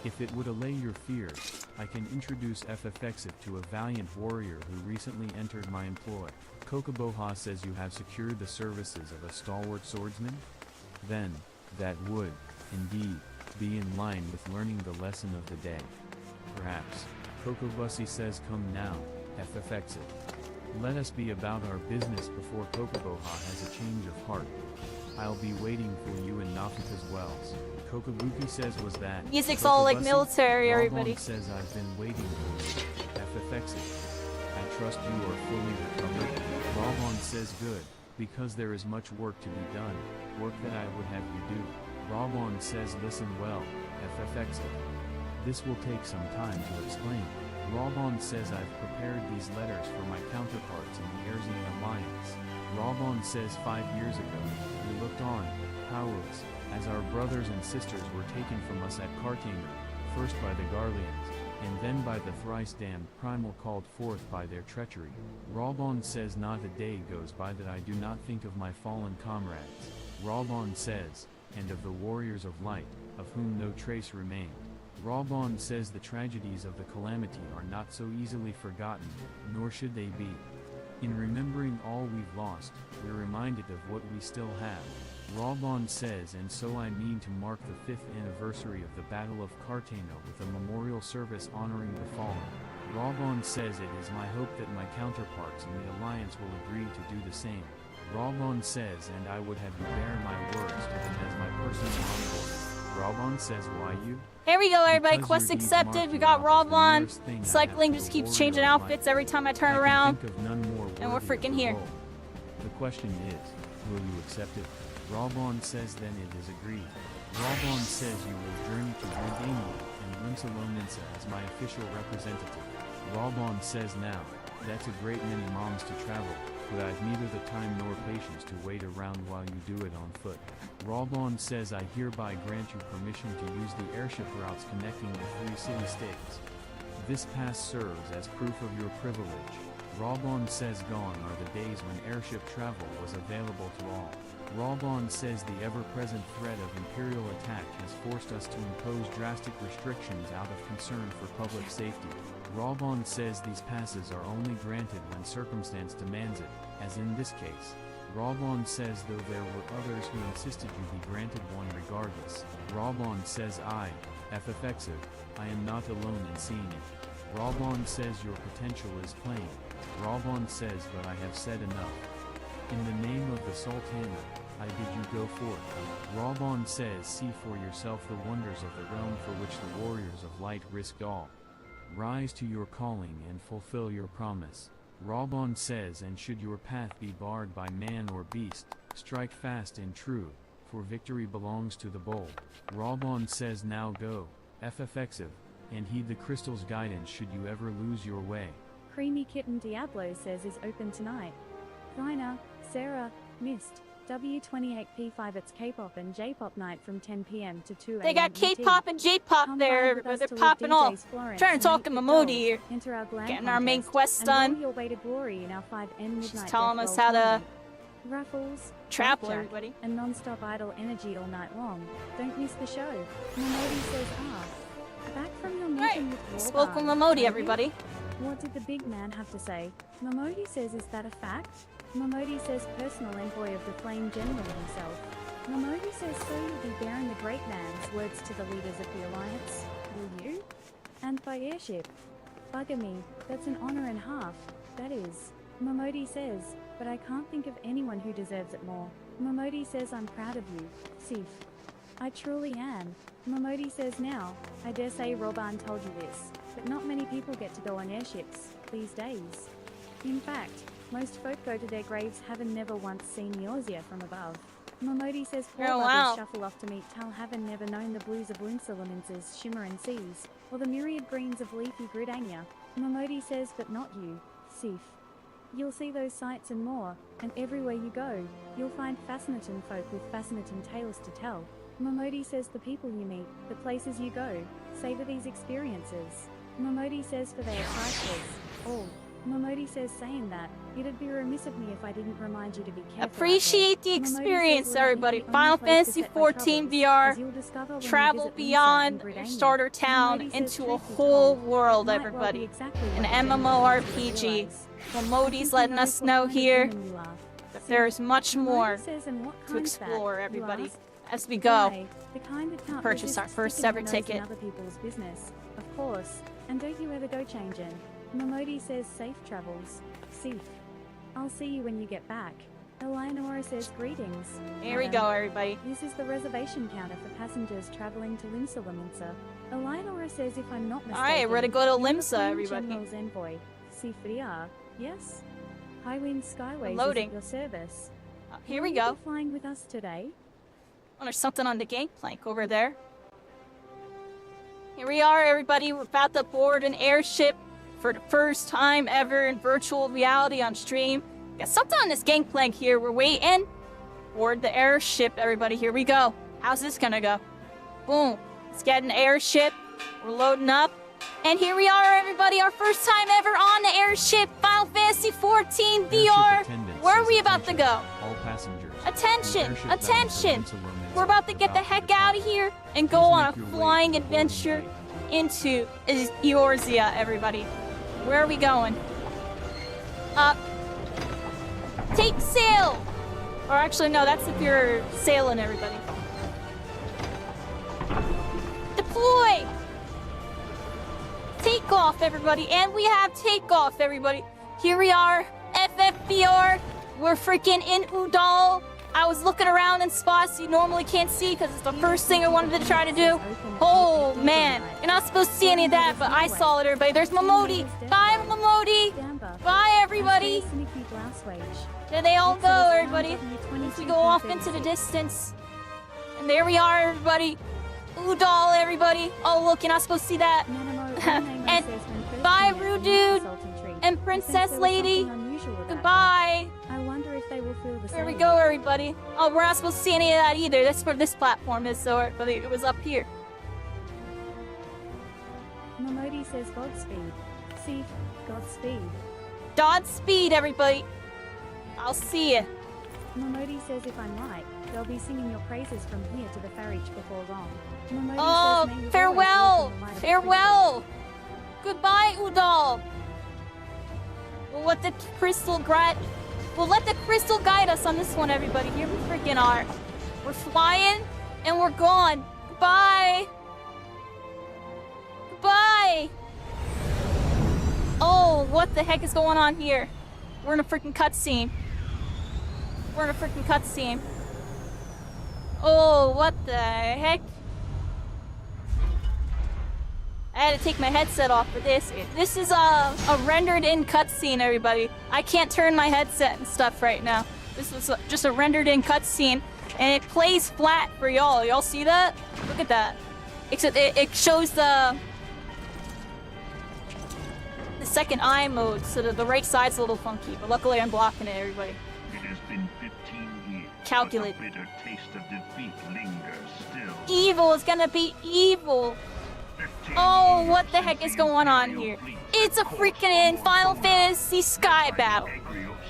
If it would allay your fears, I can introduce FFXiv to a valiant warrior who recently entered my employ. Kokoboha says you have secured the services of a stalwart swordsman? Then, that would, indeed, be in line with learning the lesson of the day. Perhaps. Coco Bussy says come now, FFXiv. Let us be about our business before Kokoboha has a change of heart. I'll be waiting for you in Nafika's wells. Kokobuki says was that. Music's all like Kokobussy? military, everybody. Robon says I've been waiting for you. FFXiv. I trust you are fully recovered. Robon says good, because there is much work to be done, work that I would have you do. Robon says listen well, FFXiv. This will take some time to explain. Robon says I've prepared these letters for my counterparts in the Erzian Alliance. Robon says 5 years ago, we looked on, powerless, as our brothers and sisters were taken from us at Cartanger, first by the Garleans, and then by the thrice-damned Primal called forth by their treachery. Robon says not a day goes by that I do not think of my fallen comrades. Robon says, and of the warriors of light, of whom no trace remained. Robon says the tragedies of the calamity are not so easily forgotten, nor should they be. In remembering all we've lost, we're reminded of what we still have. Robon says and so I mean to mark the 5th anniversary of the Battle of Cartano with a memorial service honoring the fallen. Robon says it is my hope that my counterparts in the Alliance will agree to do the same. Robon says and I would have you bear my words to them as my personal envoy. Robon says why you? Here we go, everybody. Because Quest your deeds accepted. mark We you got out Rob as the on. nearest thing I have Cycling to just a keeps warrior changing of outfits light. every time I turn I can around. think of none more And we're worthy of freaking the here. role. The question is, will you accept it? Robon says then it is agreed. Robon says you will journey to Rudania and Rimsalonensa as my official representative. Robon says now, that's a great many moms to travel, but I've neither the time nor patience to wait around while you do it on foot. Robon says I hereby grant you permission to use the airship routes connecting the 3 city-states. This pass serves as proof of your privilege. Robon says gone are the days when airship travel was available to all. Rawbon says the ever-present threat of Imperial attack has forced us to impose drastic restrictions out of concern for public safety. Rawbon says these passes are only granted when circumstance demands it, as in this case. Rawbon says though there were others who insisted you be granted one regardless. Rawbon says FFXIV, I am not alone in seeing it. Rawbon says your potential is plain. Rawbon says but I have said enough. In the name of the Sultana, I bid you go forth. Rawbon says see for yourself the wonders of the realm for which the warriors of light risked all. Rise to your calling and fulfill your promise. Rawbon says and should your path be barred by man or beast, strike fast and true, for victory belongs to the bold. Rawbon says now go, FFXIV, and heed the crystal's guidance should you ever lose your way. Creamy Kitten Diablo says is open tonight. Rainer, Sarah, Mist, W28P5 it's K-pop and J-pop night from 10 p.m. to 2 a.m. They got K-pop and J-pop there. They're popping off. Trying to talk to Mamodi here. Getting our main quest done. Your way to glory in our 5N She's midnight telling death us roll how to tournament. Raffles, travel blackjack, everybody. and non-stop idle energy all night long. Don't miss the show. Mamodi says back from your meeting with Spoke with Warbar. Mamodi, everybody. What did the big man have to say? Mamodi says is that a fact? Mamodi says personal envoy of the Flame General himself. Mamodi says so you'll be bearing the great man's words to the leaders of the Alliance, will you? And by airship. Bugger me, that's an honor and half, that is. Mamodi says, but I can't think of anyone who deserves it more. Mamodi says I'm proud of you, Sif. I truly am. Mamodi says now, I dare say Roban told you this, but not many people get to go on airships, these days. In fact, most folk go to their graves having never once seen Eorzea from above. Mamodi says poor lovers shuffle off to meet Tal having never known the blues of Winselenence's shimmering seas, or the myriad greens of leafy Gridania. Mamodi says but not you, Sif. You'll see those sights and more, and everywhere you go, you'll find fascinating folk with fascinating tales to tell. Mamodi says the people you meet, the places you go, savor these experiences. Mamodi says for they are priceless, all. Mamodi says saying that, it'd be remiss of me if I didn't remind you to be careful. Appreciate the experience, everybody. Final Fantasy XIV VR, travel beyond your starter town into a whole world, everybody. An MMORPG. Mamodi's letting us know here that there's much more to explore, everybody, as we go. Purchase our first ever ticket. Other people's business, of course, and don't you ever go changing. Mamodi says safe travels. Sif. I'll see you when you get back. Eleonora says greetings. Here we go, everybody. This is the reservation counter for passengers traveling to Limsa. Eleonora says if I'm not mistaken. Alright, we're gonna go to Limsa, everybody. General's envoy, Sif VR. Yes? Highwind Skyways loading. Is at your service. Here we Will go. you be flying with us today? Oh, there's something on the gangplank over there. Here we are, everybody. We're about to board an airship for the first time ever in virtual reality on stream. Got something on this gangplank here. We're waiting. Board the airship, everybody. Here we go. How's this gonna go? Boom. Let's get an airship. We're loading up. And here we are, everybody. Our first time ever on the airship. Final Fantasy XIV VR. Where are we about to go? All passengers. Attention! Attention! We're about to get the heck out of here and go on a flying adventure into Eorzea, everybody. Where are we going? Take sail! Or actually, no, that's if you're sailing, everybody. Deploy! Take off, everybody. And we have takeoff, everybody. Here we are, FFVR. We're freaking in Udall. I was looking around in spots you normally can't see because it's the first thing I wanted to try to do. Oh, man. You're not supposed to see any of that, but I saw it, everybody. There's Mamodi. Bye, Mamodi. Bye, everybody. There they all go, everybody. As we go off into the distance. And there we are, everybody. Udall, everybody. Oh, look, you're not supposed to see that. And bye, Rudude. And Princess Lady. Goodbye. I wonder if they will feel the same. There we go, everybody. Oh, we're not supposed to see any of that either. That's where this platform is, so but it was up here. Mamodi says Godspeed. Sif, Godspeed. Godspeed, everybody. I'll see you. Momodi says if I'm right, they'll be singing your praises from here to the Farage before long. Momodi Oh, says, "May you farewell! always walk in the light of Farewell! Goodbye, Udal! We'll let the crystal guide us on this one, everybody. Here we freaking are. We're flying, and we're gone. Goodbye! Goodbye! Oh, what the heck is going on here? We're in a freaking cutscene. We're in a freaking cutscene. Oh, what the heck? I had to take my headset off for this. This is a rendered-in cutscene, everybody. I can't turn my headset and stuff right now. This was just a rendered-in cutscene, and it plays flat for y'all. Y'all see that? Look at that. Except it shows the second eye mode, so the right side's a little funky. But luckily, I'm blocking it, everybody. It has been 15 years. Calculate. But the bitter taste of defeat lingers still. Evil is gonna be evil. 15 Oh, years what the heck since is going on Imperial here? fleets It's a have freaking Final Fantasy Sky battle.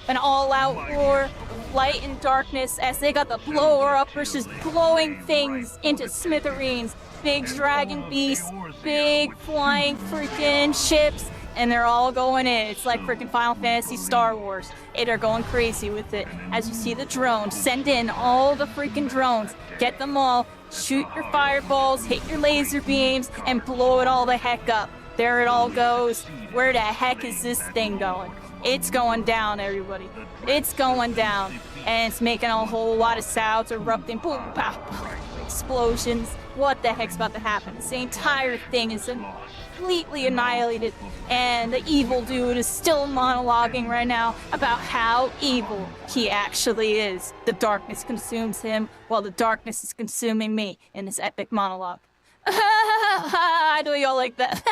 An all-out war of light and darkness as they got the blower-uppers just blowing things into smithereens. Big dragon beasts, big flying freaking ships, and they're all going in. It's like freaking Final Fantasy Star Wars. They're going crazy with it. As you see the drones, send in all the freaking drones. Get them all, shoot your fireballs, hit your laser beams, and blow it all the heck up. There it all goes. Where the heck is this thing going? It's going down, everybody. It's going down. And it's making a whole lot of sounds, erupting, boom, pow, pow, explosions. What the heck's about to happen? This entire thing is completely annihilated, and the evil dude is still monologuing right now about how evil he actually is. The darkness consumes him, while the darkness is consuming me in this epic monologue. I know y'all like that.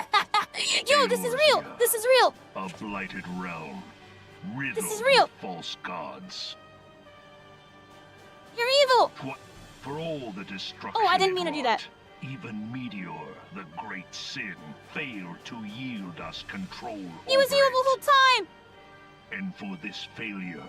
Yo, this is real! This is real! A blighted realm. Riddled This is real. with false gods. You're evil! For all the destruction. Oh, I didn't it mean to do that. wrought, even Meteor, the great sin, failed to yield us control. He was over evil the it. whole time! And for this failure,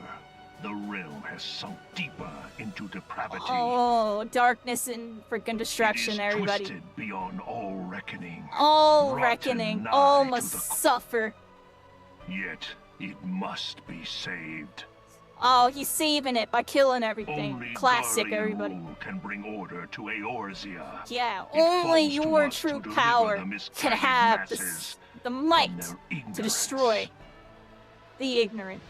the realm has sunk deeper into depravity. Oh, darkness and freaking It destruction, is everybody. twisted beyond all reckoning. All rotten reckoning. nigh All to must the suffer. Yet it must be saved. Oh, he's saving it by killing everything. Only Classic, Guardian everybody. rule can bring order to Eorzea. Yeah, It only falls to your us true to deliver power the can misguided have masses the might from their to ignorance. destroy the ignorant.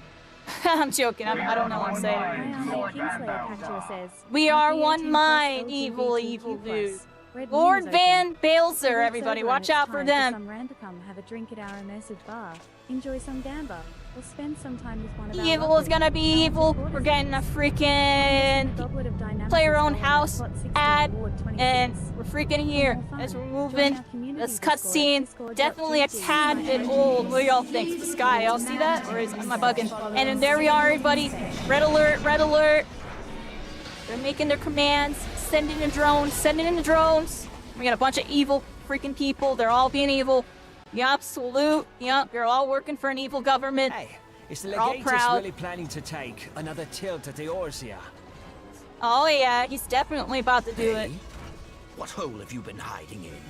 I'm joking. I don't know what I'm saying. Kingslayer Cactua says, We are "Happy one 18+ mind, LGBTQ+. evil dude. Red Lord Moon's open. Van Balzer, Walks everybody. over Watch and it's out for time them. Some random come have a drink at our immersive bar, enjoy some gamba, or spend some time with one of our Evil is lovely gonna be evil. We're getting a freaking Goblet of Dynamic player own Installer house Spot 16 ad, Award 26. and we're freaking here For more as we're fun, moving. join our community This Discord, cutscene discord.gg. definitely a tad bit old. What do y'all think? The sky, y'all see that? Or am I bugging? And then there we are, everybody. Red alert, red alert. They're making their commands, sending in drones, sending in the drones. We got a bunch of evil freaking people. They're all being evil. Yup, salute. Yup, you're all working for an evil government. Hey, is the They're all Legatus proud. really planning to take another tilt at Eorzea? Oh yeah, he's definitely about to do it. Hey, what hole have you been hiding in?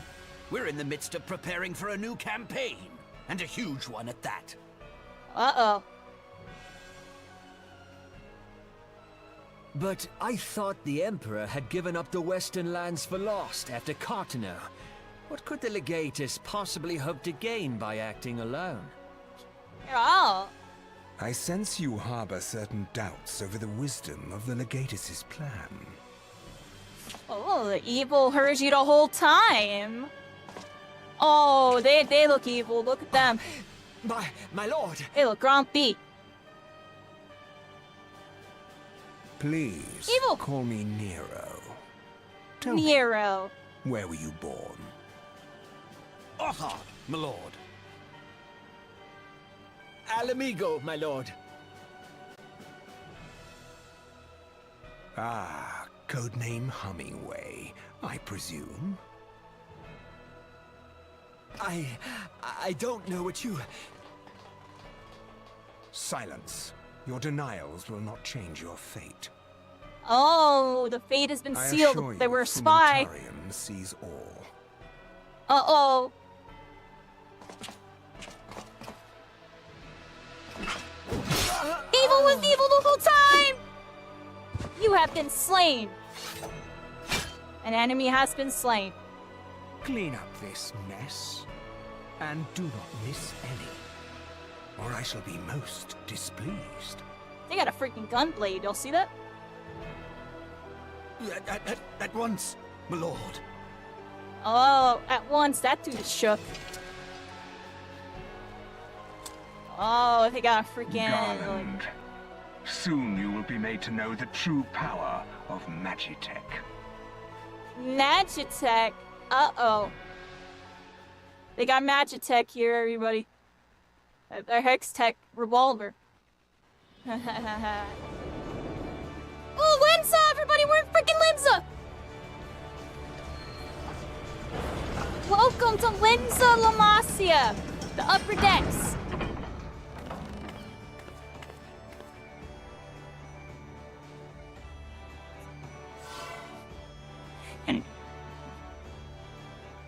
We're in the midst of preparing for a new campaign, and a huge one at that. Uh-oh. But I thought the Emperor had given up the Western lands for lost after Cartano. What could the Legatus possibly hope to gain by acting alone? Oh. I sense you harbor certain doubts over the wisdom of the Legatus' plan. Oh, the evil heard you the whole time. Oh, they look evil. Look at them. My lord! They look grumpy. Please, Evil. call me Nero. Tell me, Nero. where were you born? Othar, my lord. Alamigo, my lord. Ah, codename Hummingway, I presume? I don't know what you... Silence. Your denials will not change your fate. Oh, the fate has been I sealed. assure They you, were a spy. Frumentarium sees all. Uh-oh. Evil was evil the whole time! You have been slain. An enemy has been slain. Clean up this mess, and do not miss any, or I shall be most displeased. They got a freaking gunblade. Y'all see that? At once, my lord. Oh, at once that dude is shook. Oh, they got a freaking... Garland. Soon you will be made to know the true power of Magitech. Magitech? Uh-oh. They got Magitech here, everybody. Their Hex-Tech revolver. Oh, Linza! Everybody, we're in freaking Linza! Welcome to Linza La Masia, the upper decks.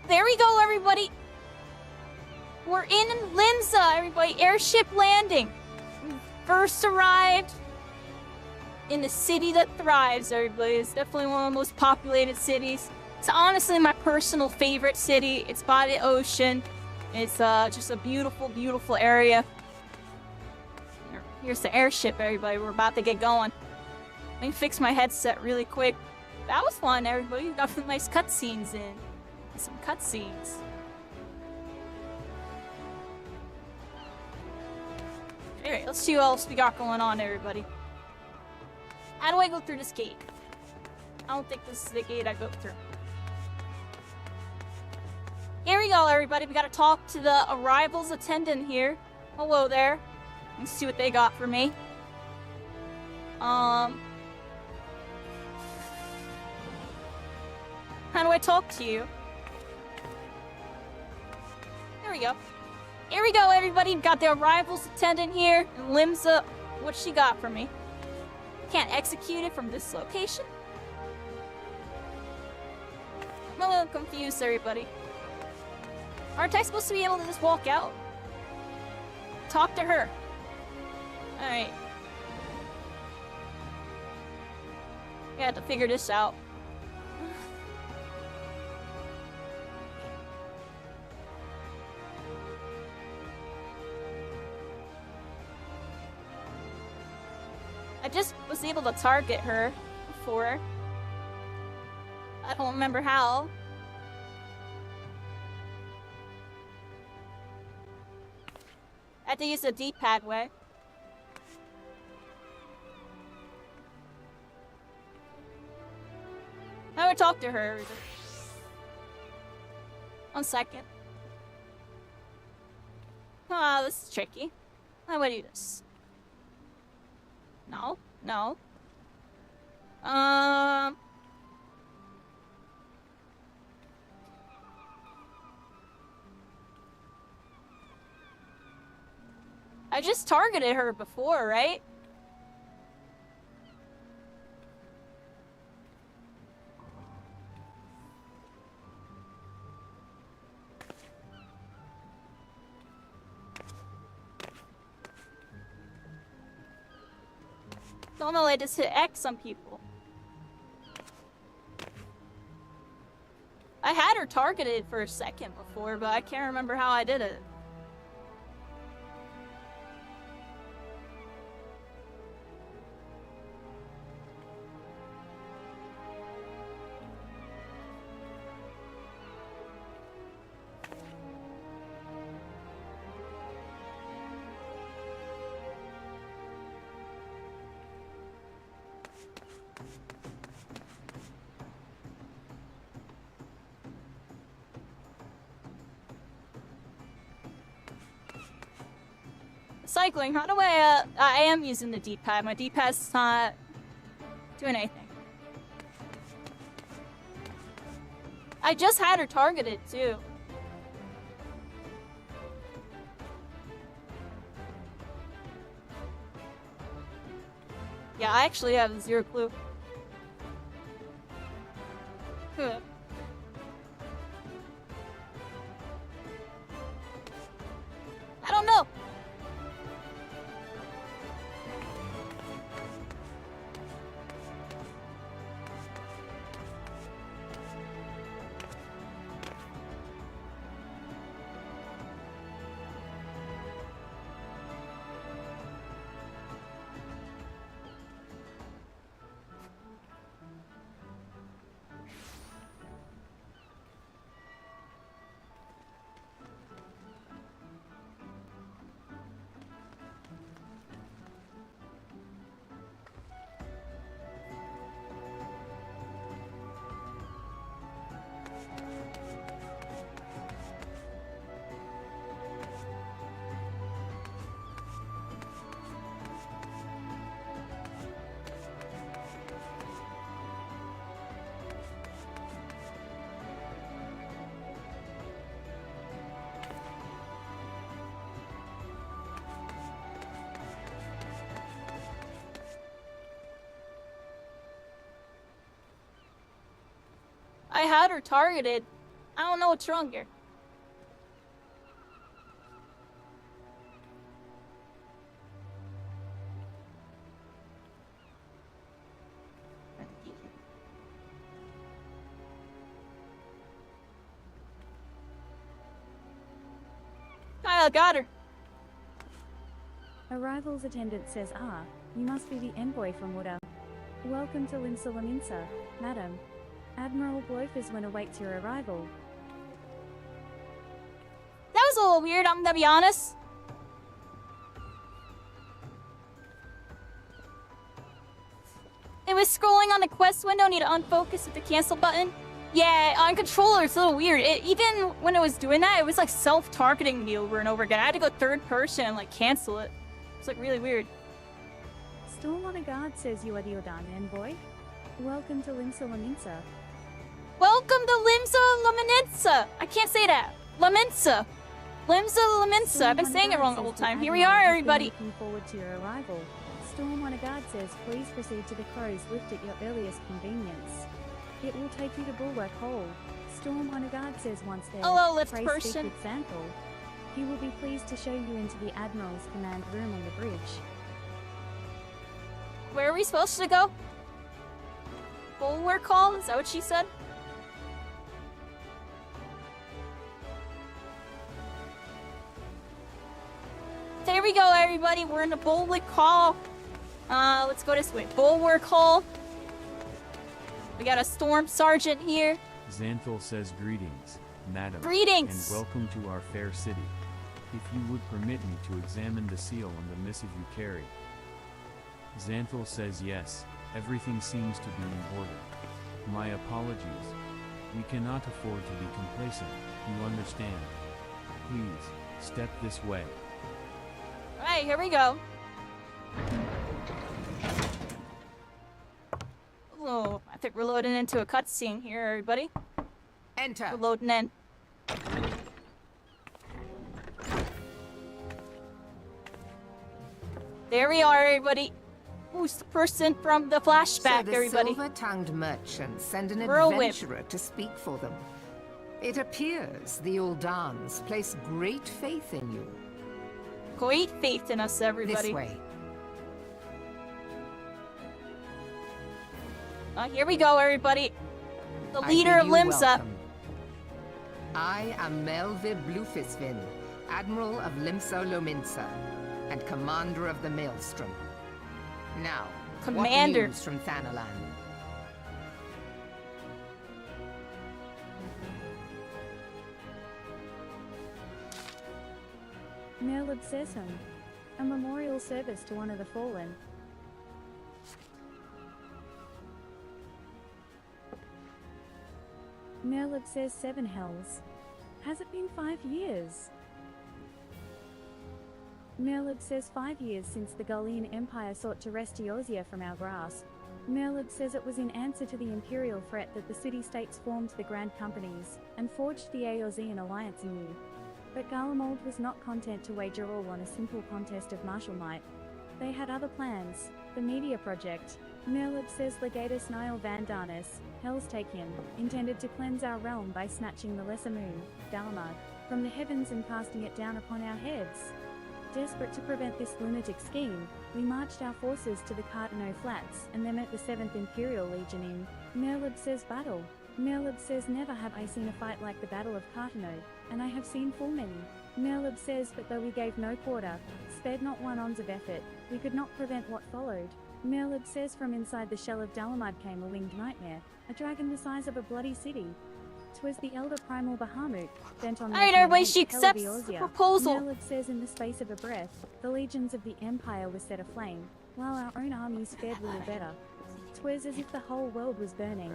There we go, everybody. We're in Linza, everybody. Airship landing. First arrived in the city that thrives, everybody. It's definitely one of the most populated cities. It's honestly my personal favorite city. It's by the ocean. It's just a beautiful, beautiful area. Here's the airship, everybody. We're about to get going. Let me fix my headset really quick. That was fun, everybody. Got some nice cutscenes in. Some cutscenes. Alright, let's see what else we got going on, everybody. How do I go through this gate? I don't think this is the gate I go through. Here we go, everybody. We gotta talk to the arrivals attendant here. Hello there. Let's see what they got for me. How do I talk to you? Here we go. Here we go, everybody. Got the arrivals attendant here. And Limsa, what she got for me? Can't execute it from this location. I'm a little confused, everybody. Aren't I supposed to be able to just walk out? Talk to her. Alright. We have to figure this out. I just was able to target her before. I don't remember how. I had to use the D-pad way. I would talk to her. 1 second. Oh, this is tricky. How do I do this? No, no. I just targeted her before, right? Don't know, I just hit X on people. I had her targeted for a second before, but I can't remember how I did it. Cycling, how do I am using the D-pad. My D-pad's not doing anything. I just had her targeted, too. Yeah, I actually have zero clue. Huh. I don't know. I had her targeted. I don't know what's wrong here. Kyle got her. Arrivals attendant says, "Ah, you must be the envoy from Water. Welcome to Limsa Laminsa, madam. Admiral Blofiswin awaits your arrival." That was a little weird, I'm gonna be honest. It was scrolling on the quest window, need to unfocus with the cancel button. Yeah, on controller it's a little weird. Even when it was doing that, it was like self-targeting me over and over again. I had to go third person and like cancel it. It's like really weird. Storm on a Guard says you are the Ordan envoy. Welcome to Limsa Laminsa. Welcome to Limsa Laminsa. I can't say that. Laminsa. Limsa Laminsa. I've been saying it wrong the whole time. Here we are, everybody. Looking forward to your arrival. Storm on a Guard says, please proceed to the crow's lift at your earliest convenience. It will take you to Bulwark Hall. Storm on a Guard says once there. Hello, lift pray person. Speak with Xanthal. He will be pleased to show you into the Admiral's command room on the bridge. Where are we supposed to go? Bulwark Hall? Is that what she said? There we go, everybody. We're in the Bulwark Hall. Let's go this way. Bulwark Hall. We got a Storm Sergeant here. Xanthal says greetings, madam. Greetings! And welcome to our fair city. If you would permit me to examine the seal on the missive you carry. Xanthal says yes, everything seems to be in order. My apologies. We cannot afford to be complacent, you understand. Please, step this way. Alright, here we go. Oh, I think we're loading into a cutscene here, everybody. Enter. We're loading in. There we are, everybody. Who's the person from the flashback, so the everybody? silver-tongued merchants send an Whirlwind. adventurer to speak for them. It appears the Uldans place great faith in you. Great faith in us, everybody. This way. Here we go, everybody. The leader of Limsa. Welcome. I am Melve Blufisvin, Admiral of Limsa Lominsa, and Commander of the Maelstrom. Now, Commander. What news from Thanalan? Merlib says him. A memorial service to one of the fallen. Merlib says 7 hells. Has it been 5 years? Merlib says 5 years since the Gullian Empire sought to wrest Eorzea from our grasp. Merlib says it was in answer to the imperial threat that the city-states formed the Grand Companies, and forged the Eorzean alliance anew. But Garlemald was not content to wager all on a simple contest of martial might. They had other plans. The media project. Merlib says Legatus Niall Vandarnus, Hell's Taken, intended to cleanse our realm by snatching the lesser moon, Dalamud, from the heavens and casting it down upon our heads. Desperate to prevent this lunatic scheme, we marched our forces to the Cartano Flats and then met the 7th Imperial Legion in, Merlib says, battle. Merlib says, never have I seen a fight like the Battle of Cartano, and I have seen full many. Merlib says, but though we gave no quarter, spared not one ounce of effort, we could not prevent what followed. Merlib says, from inside the shell of Dalamud came a winged nightmare, a dragon the size of a bloody city. 'Twas the elder primal Bahamut, bent on Alright, everybody, she accepts the proposal. Merlib says, in the space of a breath, the legions of the Empire were set aflame, while our own armies fared little better. 'Twas as if the whole world was burning.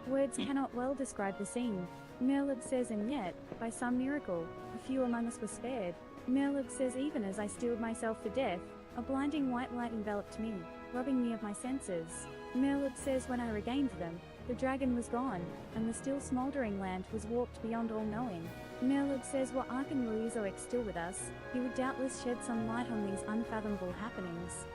Words cannot well describe the scene. Merlib says, and yet, by some miracle, a few among us were spared. Merlib says, even as I steeled myself for death, a blinding white light enveloped me, robbing me of my senses. Merlib says, when I regained them, the dragon was gone, and the still smouldering land was warped beyond all knowing. Merlib says, were Archon Luizoix still with us, he would doubtless shed some light on these unfathomable happenings.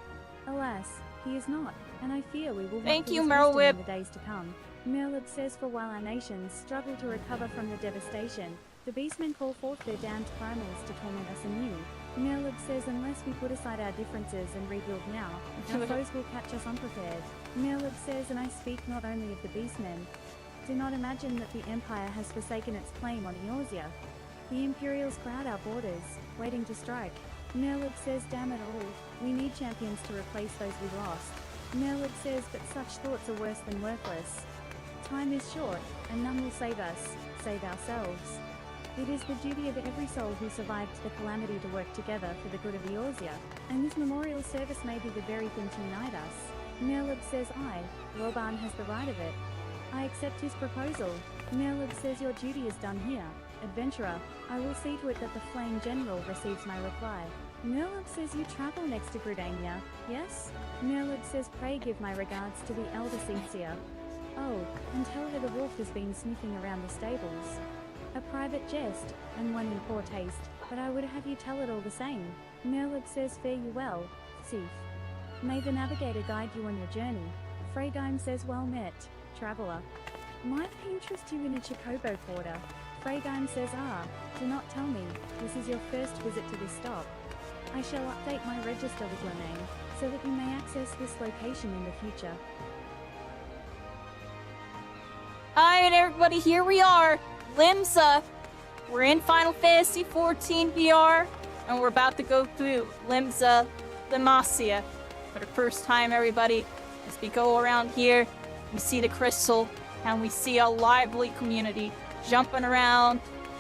Alas, he is not, and I fear we will Thank want you, his wisdom Merlib. in the days to come. Merlib says, for while our nations struggle to recover from the devastation, the beastmen call forth their damned primals to torment us anew. Merlib says, unless we put aside our differences and rebuild now, our foes will catch us unprepared. Merlib says, and I speak not only of the beastmen. Do not imagine that the Empire has forsaken its claim on Eorzea. The Imperials crowd our borders, waiting to strike. Merlib says, damn it all, we need champions to replace those we lost. Merlib says, but such thoughts are worse than worthless. Time is short, and none will save us, save ourselves. It is the duty of every soul who survived the calamity to work together for the good of Eorzea, and this memorial service may be the very thing to unite us. Merlib says Roban has the right of it. I accept his proposal. Merlib says your duty is done here. Adventurer, I will see to it that the Flame General receives my reply. Merlib says you travel next to Gridania, yes? Merlib says pray give my regards to the elder Cecia. Oh, and tell her the wolf has been sniffing around the stables. A private jest, and one in poor taste, but I would have you tell it all the same. Merlib says fare you well, Sif. May the navigator guide you on your journey. Freydime says well met, traveller. Might interest you in a Chocobo quarter. Freydime says do not tell me, this is your first visit to this stop. I shall update my register with your name, so that you may access this location in the future. Alright, everybody, here we are. Limsa. We're in Final Fantasy XIV VR, and we're about to go through Limsa Demacia for the first time, everybody. As we go around here, we see the crystal, and we see a lively community jumping around,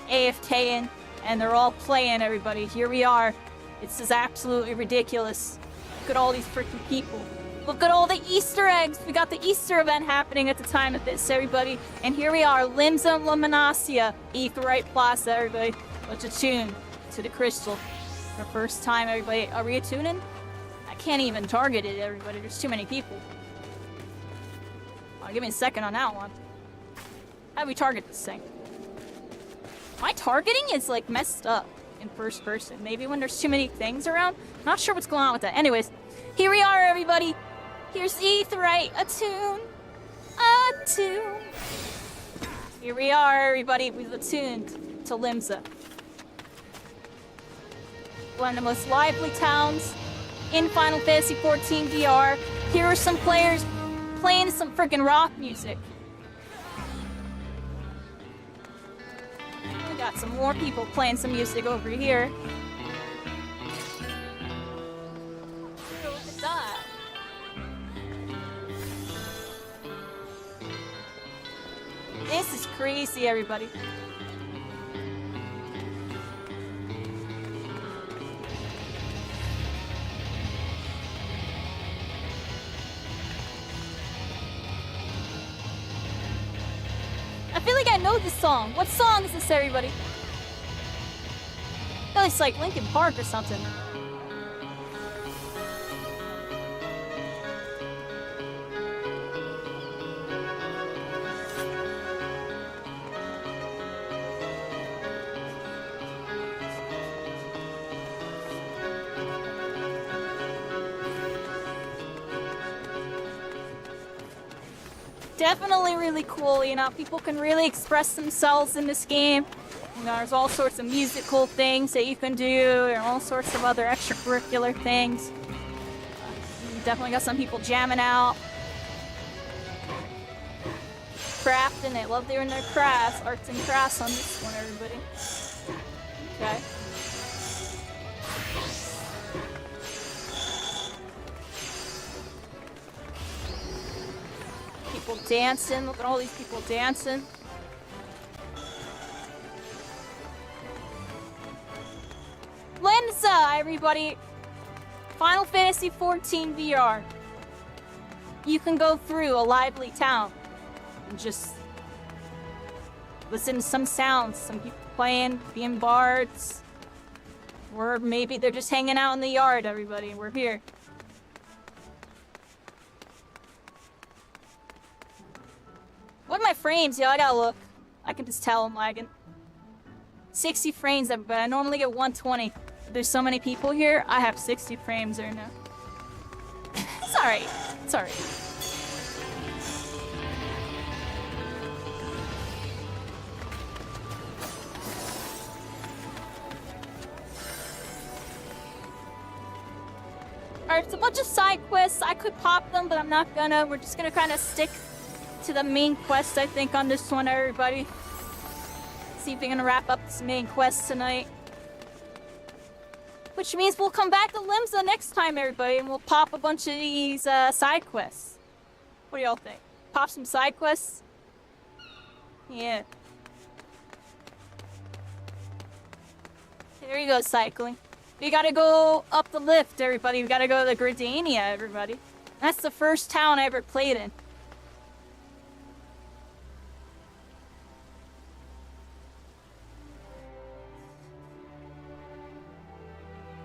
AFKing, and they're all playing, everybody. Here we are. This is absolutely ridiculous. Look at all these freaking people. Look at all the Easter eggs! We got the Easter event happening at the time of this, everybody. And here we are, Limsa Luminacia, Aetheryte Plaza, everybody. Let's attune to the crystal. For the first time, everybody. Are we attuning? I can't even target it, everybody. There's too many people. Oh, give me a second on that one. How do we target this thing? My targeting is, like, messed up in first person. Maybe when there's too many things around? Not sure what's going on with that. Anyways, here we are, everybody. Here's Aetheryte, attune. Attune. Here we are, everybody. We've attuned to Limsa. One of the most lively towns in Final Fantasy XIV VR. Here are some players playing some freaking rock music. We got some more people playing some music over here. Look at that. This is crazy, everybody. I feel like I know this song. What song is this, everybody? I feel it's like Linkin Park or something. definitely really cool. You know, people can really express themselves in this game. You know, there's all sorts of musical things that you can do, and all sorts of other extracurricular things. You definitely got some people jamming out, crafting. They love doing their crafts, arts and crafts on this one, everybody. Okay. People dancing. Look at all these people dancing. Lenza, everybody. Final Fantasy XIV VR. You can go through a lively town and just listen to some sounds, some people playing, being bards. Or maybe they're just hanging out in the yard, everybody. We're here. What are my frames? Yo, I gotta look. I can just tell I'm lagging. 60 frames, but I normally get 120. There's so many people here, I have 60 frames right now. It's alright. It's alright. Alright, it's a bunch of side quests. I could pop them, but I'm not gonna. We're just gonna kind of stick to the main quest, I think, on this one, everybody. See if we're gonna wrap up this main quest tonight. Which means we'll come back to Limsa next time, everybody, and we'll pop a bunch of these side quests. What do y'all think? Pop some side quests? Yeah. There you go, cycling. We gotta go up the lift, everybody. We gotta go to Gridania, everybody. That's the first town I ever played in.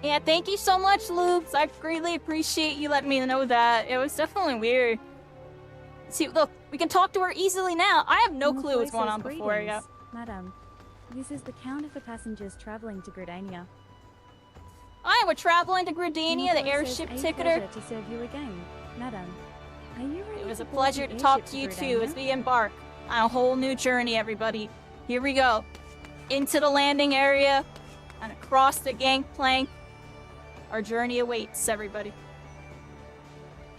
Yeah, thank you so much, Loops. I greatly appreciate you letting me know that. It was definitely weird. See, look, we can talk to her easily now. I have no clue what's going on before, yeah. Madam, this is the counter for passengers traveling to Gridania. Alright, we're traveling to Gridania, the airship ticketer. To serve you again, Madam. Are you ready? It was a pleasure to talk to you too as we embark on a whole new journey, everybody. Here we go. Into the landing area and across the gangplank. Our journey awaits, everybody.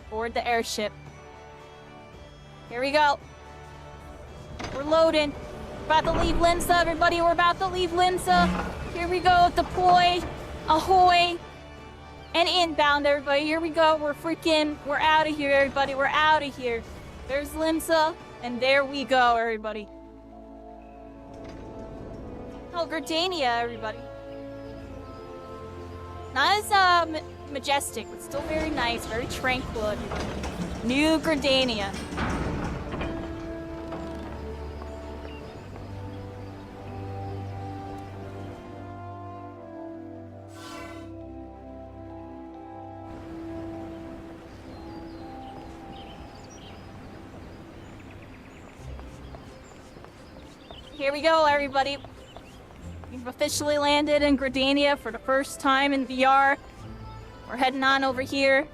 Board the airship. Here we go. We're loading. We're about to leave Linsa, everybody. We're about to leave Linsa. Here we go. Deploy. Ahoy. And inbound, everybody. Here we go. We're out of here, everybody. We're out of here. There's Linsa. And there we go, everybody. Oh, Gridania, everybody. Not as majestic, but still very nice, very tranquil, everybody. New Gridania. Here we go, everybody. We've officially landed in Gridania for the first time in VR. We're heading on over here.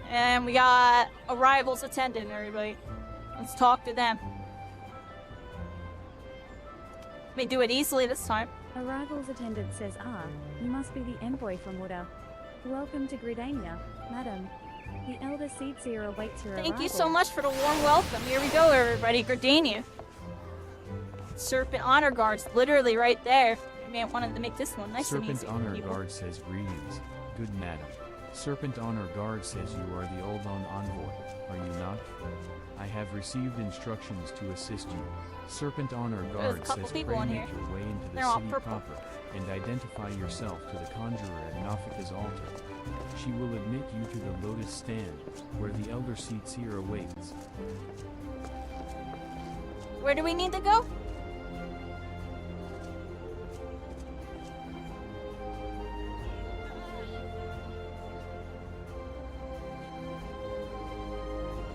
And we got arrivals attendant, everybody. Let's talk to them. May do it easily this time. Arrivals attendant says, you must be the envoy from Wuda. Welcome to Gridania, Madam. The Elder Seedseer awaits your arrival. Thank you so much for the warm welcome. Here we go, everybody. Gridania. Serpent Honor Guard's literally right there. Man wanted to make this one nice and easy. Serpent Honor Guard says greetings, good madam. Serpent Honor Guard says you are the Uldon envoy, are you not? I have received instructions to assist you. Serpent Honor Guard says pray make your way into the city proper, and identify yourself to the conjurer at Nafika's altar. She will admit you to the Lotus Stand, where the Elder Seedseer awaits. Where do we need to go?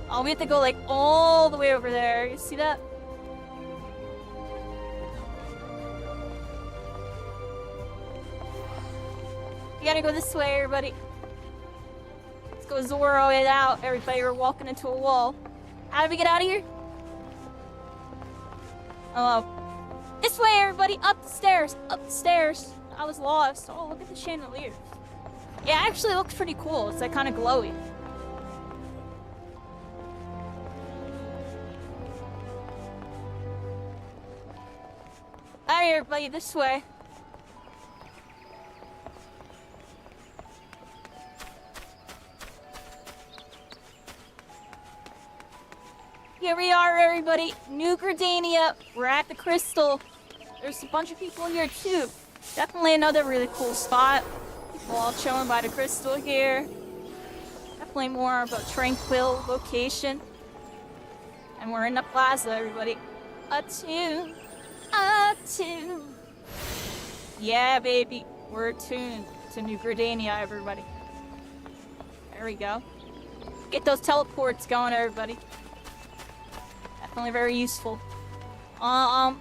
Oh, we have to go like all the way over there. You see that? You gotta go this way, everybody. Let's go Zoro it out, everybody. We're walking into a wall. How do we get out of here? Oh. This way, everybody! Up the stairs! Up the stairs! I was lost. Oh, look at the chandelier. Yeah, it actually looks pretty cool. It's like kind of glowy. Alright, everybody, this way. Here we are, everybody. New Gridania. We're at the Crystal. There's a bunch of people here, too. Definitely another really cool spot. People all chilling by the Crystal here. Definitely more of a tranquil location. And we're in the plaza, everybody. Attune. Attune. Yeah, baby. We're attuned to New Gridania, everybody. There we go. Get those teleports going, everybody. Definitely very useful. I'm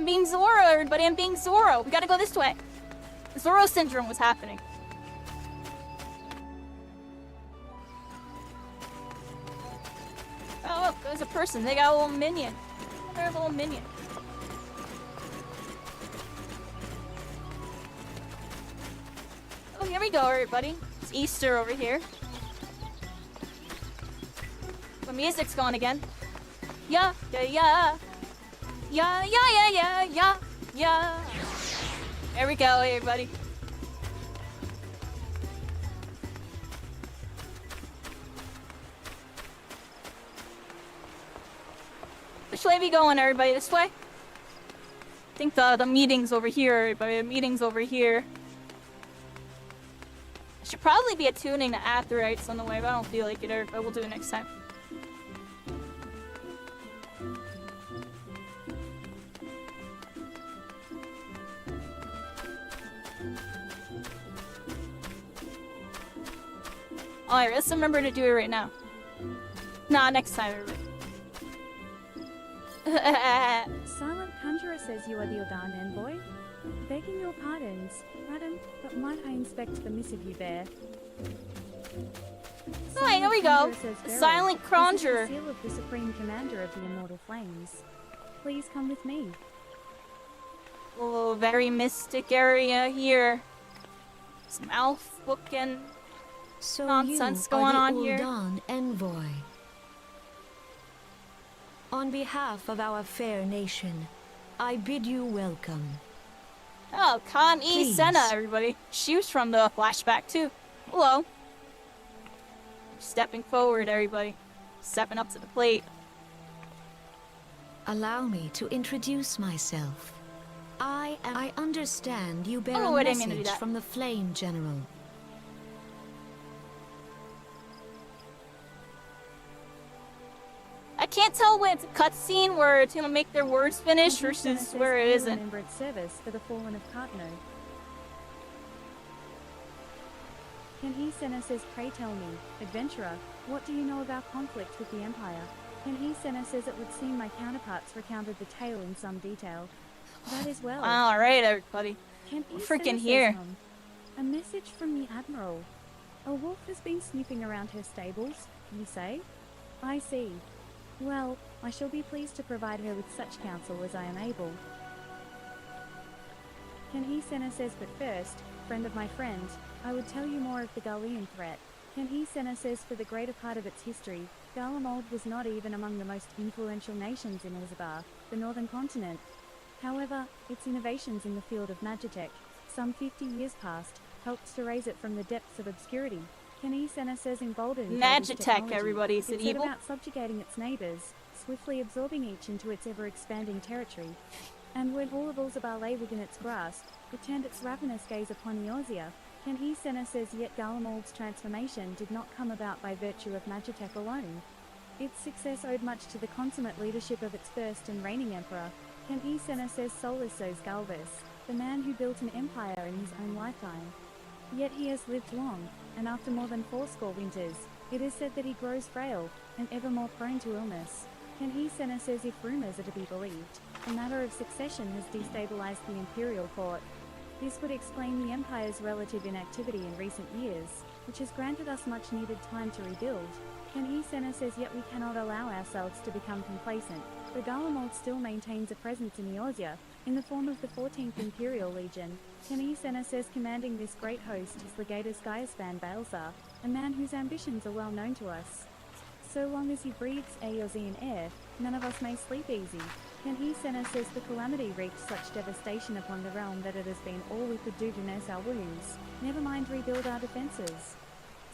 being Zoro, everybody. I'm being Zoro. We gotta go this way. Zoro syndrome was happening. Oh, look, there's a person. They got a little minion. They're a little minion. Oh, here we go, everybody. It's Easter over here. The music's going again. Yeah, yeah, yeah. Yeah, yeah, yeah, yeah, yeah, yeah. There we go, everybody. Which way are we going, everybody? This way? I think the meeting's over here, everybody. The meeting's over here. I should probably be attuning to Atherites on the way, but I don't feel like it, but we'll do it next time. Alright, let's remember to do it right now. Nah, next time, everybody. Silent Conjurer says you are the Ordan envoy. Begging your pardons, madam, but might I inspect the missive you bear? Alright, here we go. The Silent Conjurer. This is the seal of the Supreme Commander of the Immortal Flames. Please come with me. Oh, very mystic area here. Some elf booking nonsense going on here. Uldan envoy. On behalf of our fair nation, I bid you welcome. Oh, Khan E. Please. Senna, everybody. She was from the flashback, too. Hello. Stepping forward, everybody. Stepping up to the plate. Allow me to introduce myself. I understand you bear Oh, a I didn't mean to do message that. from the Flame General. I can't tell when it's a cutscene where it's gonna make their words finish versus where it isn't. Remembrance service for the fallen of Cartno. Kenhi Senna says, pray tell me, adventurer, what do you know about conflict with the Empire? Kenhi Senna says it would seem my counterparts recounted the tale in some detail. That is well. Alright, everybody. Kenhi We're Senna freaking says, here. a message from the Admiral. A wolf has been snooping around her stables, you say? I see. Well, I shall be pleased to provide her with such counsel as I am able. Kenhi Senna says, but first, friend of my friend, I would tell you more of the Garlean threat. Kenhi Senna says for the greater part of its history, Garlemald was not even among the most influential nations in Elzbar, the northern continent. However, its innovations in the field of Magitech, some 50 years past, helped to raise it from the depths of obscurity. Kenhi Senna says emboldened by this Magitech, technology, everybody. Is it it set evil? about subjugating its neighbors, swiftly absorbing each into its ever-expanding territory. And when all of Elzbar lay within its grasp, it turned its ravenous gaze upon Eorzea. Kenhi Senna says yet Garlemald's transformation did not come about by virtue of Magitech alone. Its success owed much to the consummate leadership of its first and reigning emperor. Kenhi Senna says Solisos Galvus, the man who built an empire in his own lifetime. Yet he has lived long, and after more than 80 winters, it is said that he grows frail, and ever more prone to illness. Kenhi Senna says if rumors are to be believed, the matter of succession has destabilized the imperial court. This would explain the Empire's relative inactivity in recent years, which has granted us much-needed time to rebuild. Kenhi Senna says yet we cannot allow ourselves to become complacent. The Garlemald still maintains a presence in Eorzea, in the form of the 14th Imperial Legion. Kenny Senna says commanding this great host is Legatus Gaiusvan Baelsar, a man whose ambitions are well known to us. So long as he breathes Eorzean air, none of us may sleep easy. Kenny Senna says the calamity wreaked such devastation upon the realm that it has been all we could do to nurse our wounds, never mind rebuild our defences.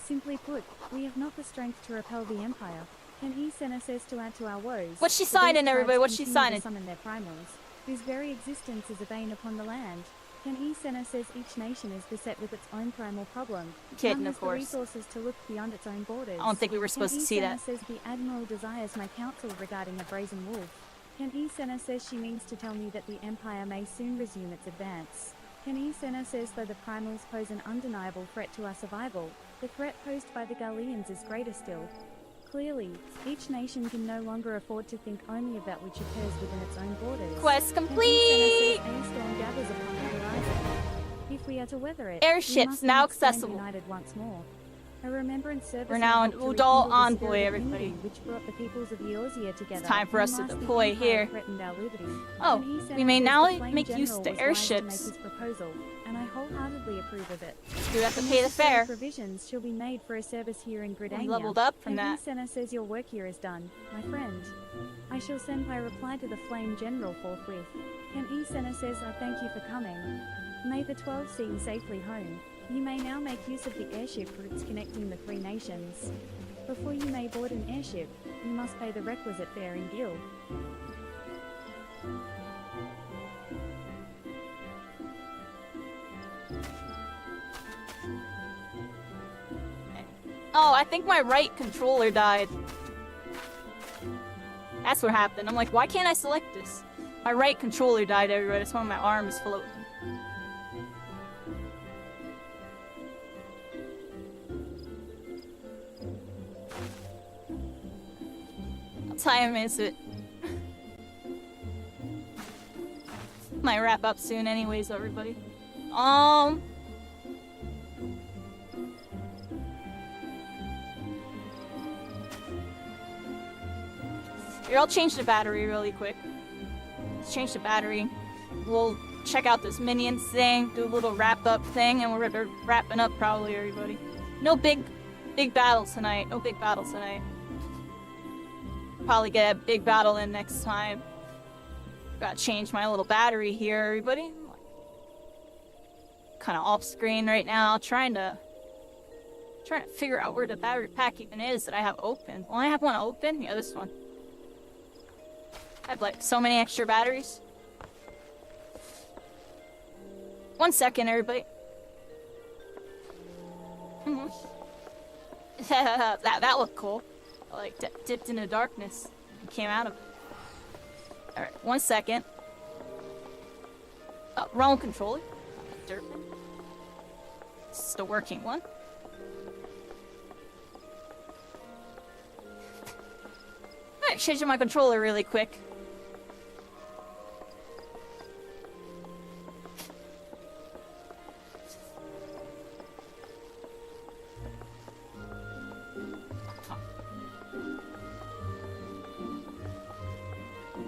Simply put, we have not the strength to repel the Empire. Kenny Senna says to add to our woes. What's she the signing, beast everybody? tribes What's she continue to signing? Summon their primals, whose very existence is a bane upon the land. Kenny Senna says each nation is beset with its own primal problem. Kidding, None of has the course. resources to look beyond its own borders. I don't think we were supposed to see that. Kenny Senna says the Admiral desires my counsel regarding a brazen wolf. Kenny Senna says she means to tell me that the Empire may soon resume its advance. Kenny Senna says though the primals pose an undeniable threat to our survival, the threat posed by the Garleans is greater still. Clearly, each nation can no longer afford to think only of that which occurs within its own borders. Quest complete! Kenny Senna says a storm gathers upon the horizon. If we are to weather it, Airships we must now once stand accessible. united once more. A remembrance service We're now will an help to Udall rekindle the envoy, spirit of everybody. unity which brought the peoples of Eorzea together. It's time for us to when last the deploy Empire here. threatened our liberty. Oh, Kenny Senna we may says now the Flame make use General of the was wise to make airships. his proposal, and I wholeheartedly approve of it. We have to The pay the necessary fare. Provisions shall be made for a service here in Gridania. We leveled up from Kenny that. Senna says your work here is done, my friend. I shall send my reply to the Flame General forthwith. Kenny Senna says I thank you for coming. May the 12 see you safely home. You may now make use of the airship routes connecting the three nations. Before you may board an airship, you must pay the requisite fare in Gil. Oh, I think my right controller died. That's what happened. I'm like, why can't I select this? My right controller died, everybody. That's why my arm is floating. What time is it? Might wrap up soon anyways, everybody. Here, I'll change the battery really quick. Let's change the battery. We'll check out this minions thing, do a little wrap-up thing, and we're wrapping up probably, everybody. No big battles tonight. No big battles tonight. Probably get a big battle in next time. Gotta change my little battery here, everybody. Kind of off screen right now, trying to figure out where the battery pack even is that I have open. Well, I have one open. Yeah, this one. I have like so many extra batteries. 1 second, everybody. that looked cool. I like dipped into darkness and came out of it. Alright, 1 second. Wrong controller. Dirt. This is the working one. Alright, changing my controller really quick.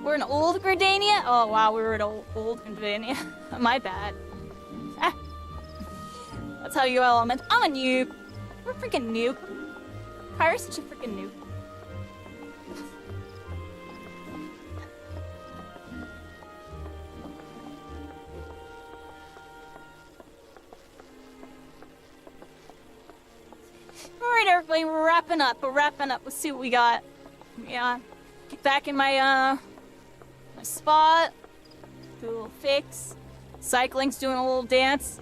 We're in old Gridania? Oh wow, we were in old Gridania. My bad. Ah. That's how you element. I'm a noob. We're freaking noob. Kairi's such a freaking noob. Alright everybody, we're wrapping up. Let's see what we got. Yeah. Get back in my my spot. Do a little fix. Cycling's doing a little dance.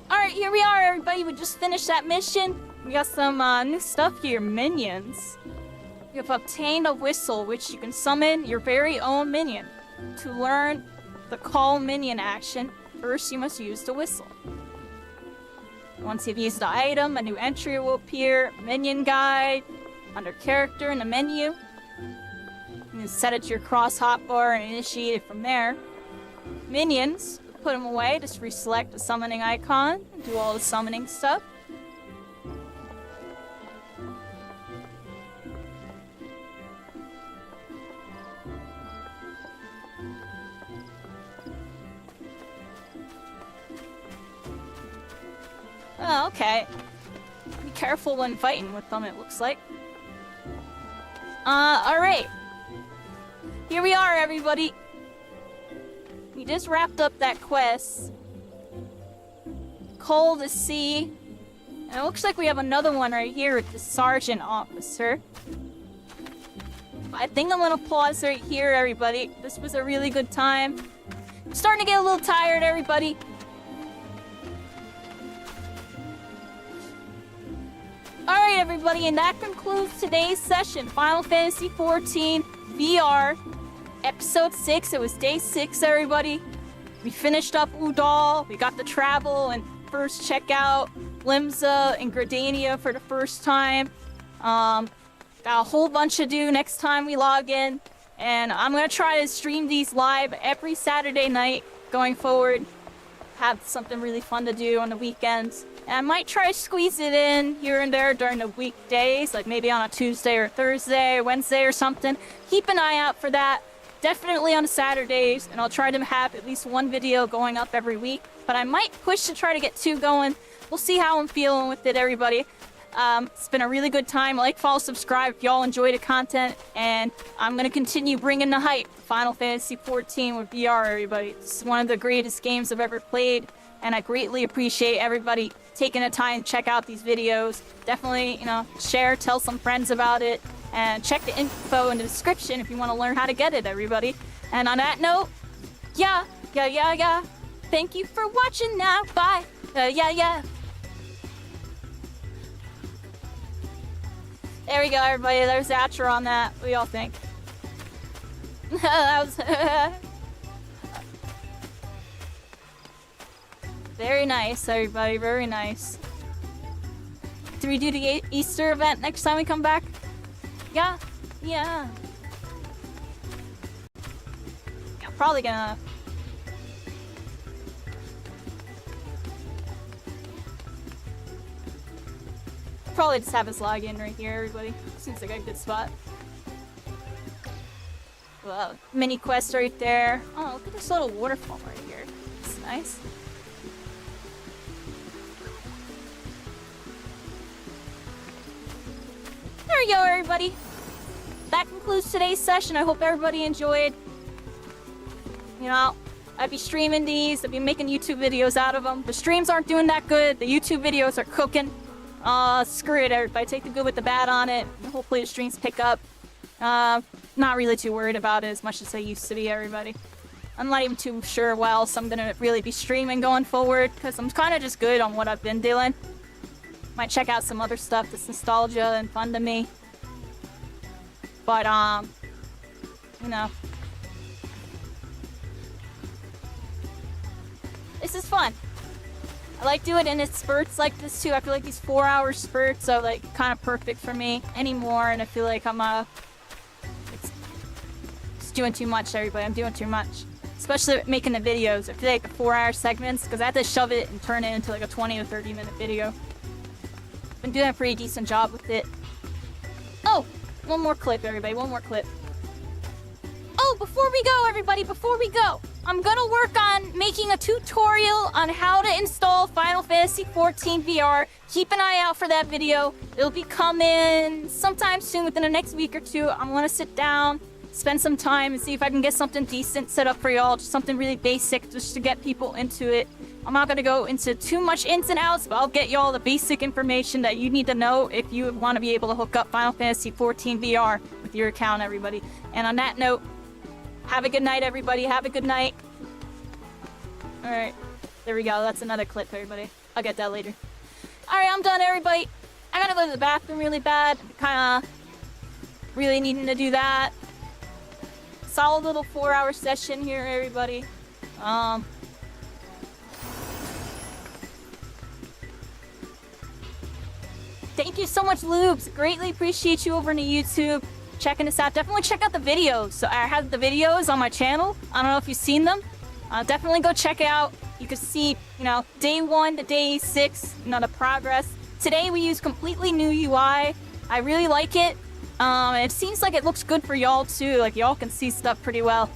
Alright, here we are everybody. We just finished that mission. We got some new stuff here. Minions. You have obtained a whistle which you can summon your very own minion. To learn the call minion action, first you must use the whistle. Once you've used the item, a new entry will appear. Minion guide. Under character in the menu. You can set it to your cross hotbar and initiate it from there. Minions, put them away, just reselect the summoning icon, do all the summoning stuff. Oh, okay. Be careful when fighting with them, it looks like. Alright. Here we are, everybody. We just wrapped up that quest. Coal to Sea. And it looks like we have another one right here with the Sergeant Officer. I think I'm gonna pause right here, everybody. This was a really good time. I'm starting to get a little tired, everybody. Alright, everybody, and that concludes today's session. Final Fantasy XIV VR, Episode 6. It was Day 6, everybody. We finished up Udall. We got the travel and first check out Limsa and Gradania for the first time. Got a whole bunch to do next time we log in. And I'm gonna try to stream these live every Saturday night going forward. Have something really fun to do on the weekends. And I might try to squeeze it in here and there during the weekdays, like maybe on a Tuesday or Thursday or Wednesday or something. Keep an eye out for that. Definitely on Saturdays, and I'll try to have at least one video going up every week. But I might push to try to get 2 going. We'll see how I'm feeling with it, everybody. It's been a really good time. Like, follow, subscribe if y'all enjoy the content. And I'm going to continue bringing the hype. Final Fantasy XIV with VR, everybody. It's one of the greatest games I've ever played. And I greatly appreciate everybody taking the time to check out these videos. Definitely, you know, share, tell some friends about it. And check the info in the description if you want to learn how to get it, everybody. And on that note, yeah. Thank you for watching now. Bye. Yeah. There we go, everybody. There's the outro on that. What do y'all think? That was... Very nice, everybody. Very nice. Do we do the Easter event next time we come back? Yeah. I'm probably gonna... Probably just have us log in right here, everybody. Seems like a good spot. Well, mini quest right there. Oh, look at this little waterfall right here. It's nice. There we go, everybody. That concludes today's session. I hope everybody enjoyed. You know, I'd be streaming these. I'd be making YouTube videos out of them. The streams aren't doing that good. The YouTube videos are cooking. Screw it, everybody. Take the good with the bad on it. Hopefully the streams pick up. Not really too worried about it as much as I used to be, everybody. I'm not even too sure what else I'm gonna really be streaming going forward, because I'm kind of just good on what I've been doing. Might check out some other stuff that's nostalgia and fun to me. But, you know. This is fun. I like doing it in its spurts like this too. I feel like these 4-hour spurts are like kind of perfect for me anymore, and I feel like I'm it's doing too much, everybody. I'm doing too much, especially making the videos. I feel like the 4-hour segments, because I have to shove it and turn it into like a 20 or 30 minute video. Been doing a pretty decent job with it. Oh, one more clip, everybody. One more clip. Oh, before we go, everybody, before we go, I'm gonna work on making a tutorial on how to install Final Fantasy XIV VR. Keep an eye out for that video. It'll be coming sometime soon, within the next week or 2. I'm gonna sit down, spend some time, and see if I can get something decent set up for y'all. Just something really basic, just to get people into it. I'm not gonna go into too much ins and outs, but I'll get y'all the basic information that you need to know if you want to be able to hook up Final Fantasy XIV VR with your account, everybody. And on that note, have a good night, everybody. Have a good night. Alright. There we go. That's another clip, everybody. I'll get that later. Alright, I'm done, everybody. I gotta go to the bathroom really bad. Kinda really needing to do that. Solid little 4-hour session here, everybody. Thank you so much, Lubes. Greatly appreciate you over on the YouTube. Checking this out. Definitely check out the videos. So I have the videos on my channel. I don't know if you've seen them. Definitely go check it out. You can see, you know, day 1 to day 6, you know, the progress. Today we use completely new UI. I really like it. It seems like it looks good for y'all too. Like y'all can see stuff pretty well.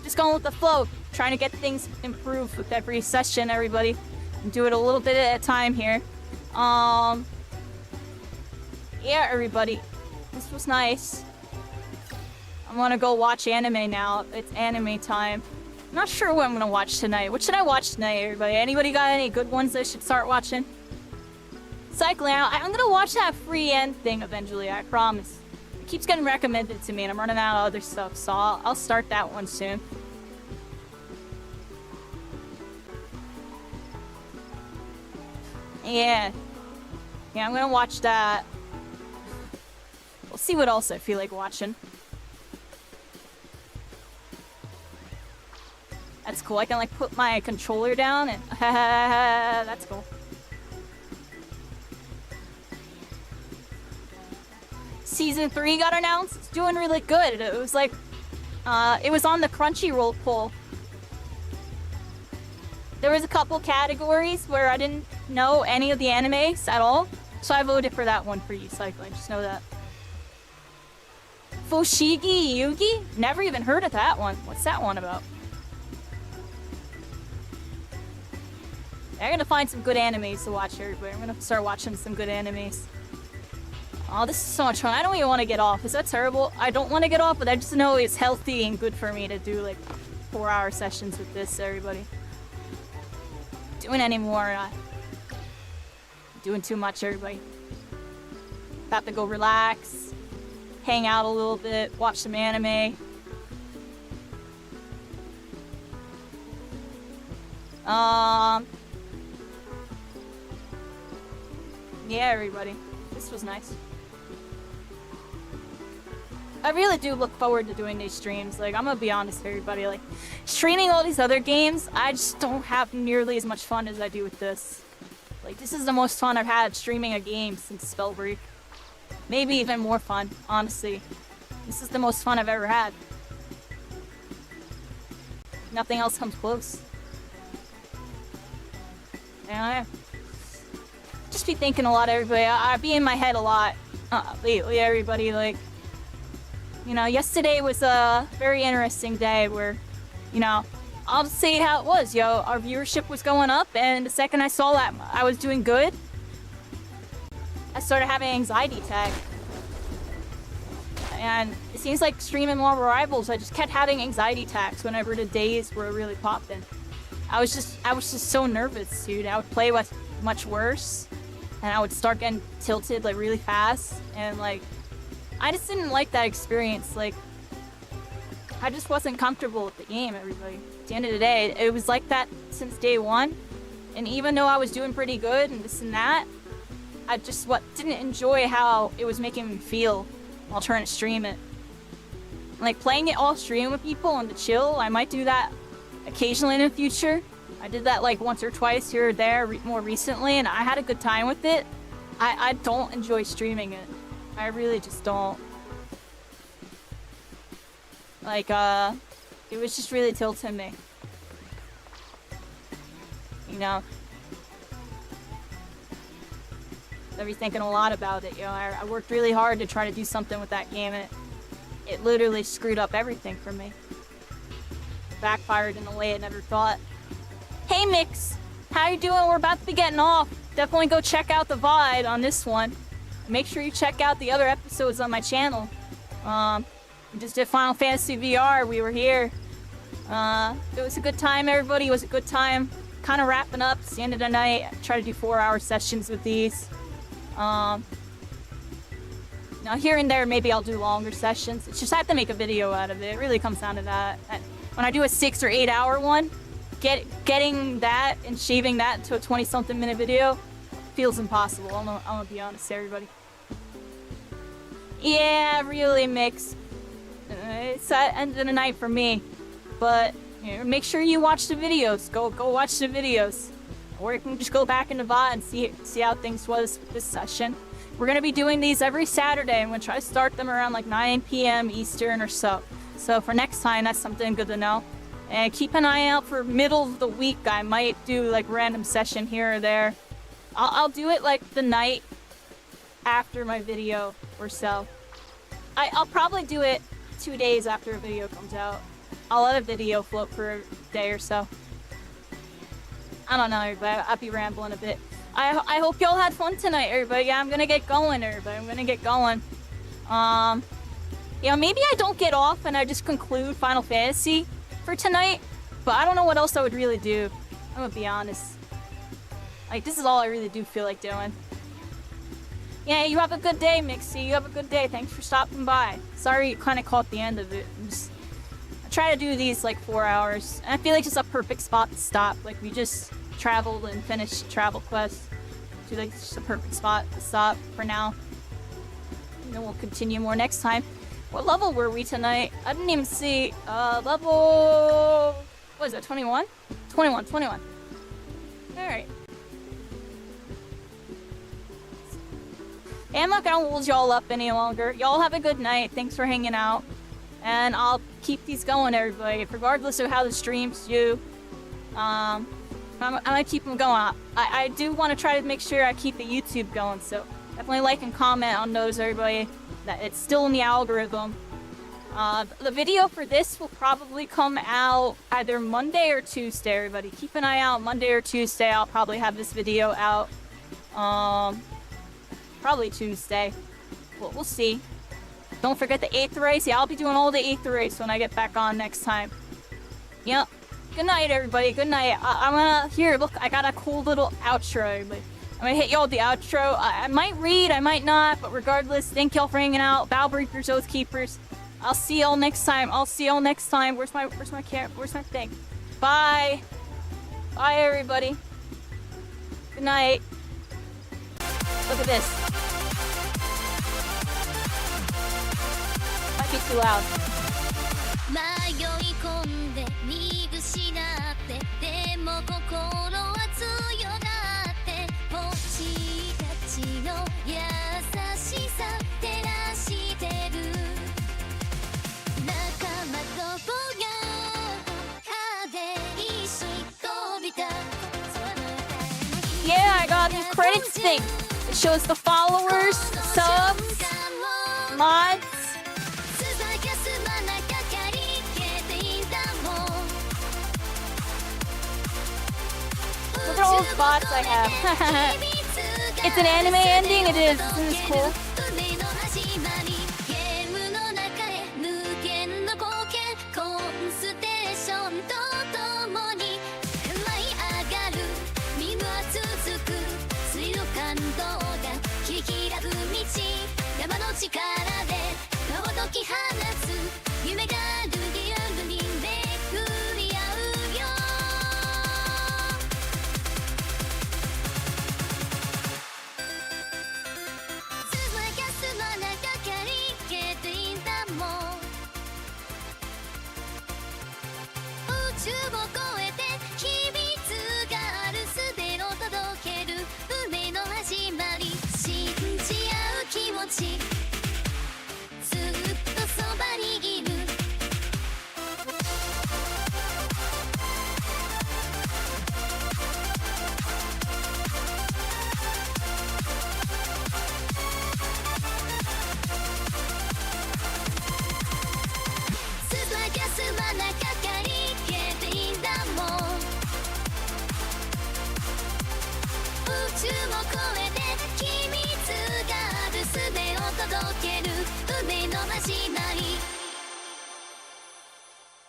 Just going with the flow. Trying to get things improved with every session, everybody. Do it a little bit at a time here. Yeah, everybody. This was nice. I want to go watch anime now. It's anime time. I'm not sure what I'm gonna watch tonight. What should I watch tonight, everybody? Anybody got any good ones I should start watching? Cycling out. I'm gonna watch that free end thing eventually, I promise. It keeps getting recommended to me and I'm running out of other stuff, so I'll start that one soon. Yeah. Yeah, I'm gonna watch that. We'll see what else I feel like watching. That's cool. I can like put my controller down and that's cool. Season 3 got announced. It's doing really good. It was like it was on the Crunchyroll poll. There was a couple categories where I didn't know any of the animes at all, so I voted for that one for you, Cycling. Just know that. Fushigi Yugi? Never even heard of that one. What's that one about? I'm gonna find some good animes to watch here, but I'm gonna start watching some good animes. Oh, this is so much fun. I don't even want to get off. Is that terrible? I don't want to get off, but I just know it's healthy and good for me to do like 4-hour sessions with this, everybody. Doing any more, doing too much, everybody. About to go relax, hang out a little bit, watch some anime. Yeah, everybody. This was nice. I really do look forward to doing these streams. Like, I'm gonna be honest, everybody. Like, streaming all these other games, I just don't have nearly as much fun as I do with this. Like, this is the most fun I've had streaming a game since Spellbreak. Maybe even more fun, honestly. This is the most fun I've ever had. Nothing else comes close. Yeah. Just be thinking a lot, everybody. I be in my head a lot lately, everybody. Like, you know, yesterday was a very interesting day where, you know, I'll just say how it was, yo. Our viewership was going up, and the second I saw that I was doing good, I started having an anxiety attack. And it seems like streaming Marvel Rivals, I just kept having anxiety attacks whenever the days were really popping. I was just so nervous, dude. I would play with much worse, and I would start getting tilted like really fast, and like I just didn't like that experience. Like, I just wasn't comfortable with the game, everybody. At the end of the day, it was like that since day one, and even though I was doing pretty good and this and that, I just didn't enjoy how it was making me feel while trying to stream it. Like, playing it off stream with people on the chill, I might do that occasionally in the future. I did that like once or twice here or there more recently, and I had a good time with it. I don't enjoy streaming it. I really just don't. Like, it was just really tilting me. You know? I've been thinking a lot about it, you know. I worked really hard to try to do something with that game, and it literally screwed up everything for me. Backfired in a way I never thought. Hey Mix, how you doing? We're about to be getting off. Definitely go check out the VOD on this one. Make sure you check out the other episodes on my channel. We just did Final Fantasy VR. We were here. It was a good time, everybody. It was a good time. Kind of wrapping up. It's the end of the night. I try to do 4-hour sessions with these. Now here and there, maybe I'll do longer sessions. It's just I have to make a video out of it. It really comes down to that. When I do a 6 or 8 hour one, getting that and shaving that to a 20-something minute video feels impossible. I'm gonna be honest, everybody. Yeah, really, Mix. It's the end of the night for me. But you know, make sure you watch the videos. Go watch the videos. Or you can just go back into VOD and see how things was with this session. We're gonna be doing these every Saturday. I'm gonna try to start them around like 9 p.m. Eastern or so. So for next time, that's something good to know. And keep an eye out for middle of the week. I might do like random session here or there. I'll do it like the night after my video or so. I'll probably do it 2 days after a video comes out. I'll let a video float for a day or so. I don't know, everybody. I'll be rambling a bit. I hope y'all had fun tonight, everybody. Yeah, I'm gonna get going, everybody. I'm gonna get going. You know, maybe I don't get off and I just conclude Final Fantasy for tonight, but I don't know what else I would really do. I'm gonna be honest. Like, this is all I really do feel like doing. Yeah, you have a good day, Mixie. You have a good day. Thanks for stopping by. Sorry you kind of caught the end of it. I try to do these like 4 hours, and I feel like it's a perfect spot to stop. Like, we just traveled and finished travel quest. I feel like it's just a perfect spot to stop for now. And then we'll continue more next time. What level were we tonight? I didn't even see. Level... What is it, 21? 21. Alright. I'm not gonna hold y'all up any longer. Y'all have a good night. Thanks for hanging out. And I'll keep these going, everybody, regardless of how the streams do. I'm gonna keep them going. I do want to try to make sure I keep the YouTube going, so definitely like and comment on those, everybody. That it's still in the algorithm. The video for this will probably come out either Monday or Tuesday, everybody. Keep an eye out. Monday or Tuesday, I'll probably have this video out. Probably Tuesday. We'll see. Don't forget the 8th race. Yeah, I'll be doing all the 8th race when I get back on next time. Yep. Good night, everybody. Good night. I'm gonna... Here, look. I got a cool little outro, everybody. I'm gonna hit y'all with the outro. I might read, I might not, but regardless, thank y'all for hanging out. Bowbreakers, Oathkeepers. I'll see y'all next time. Where's my thing? Bye. Bye, everybody. Good night. Look at this. Might be too loud. Yeah, I got a new credits thing. It shows the followers, subs, mods. Look at all those bots I have. It's an anime ending, it is. Isn't this cool?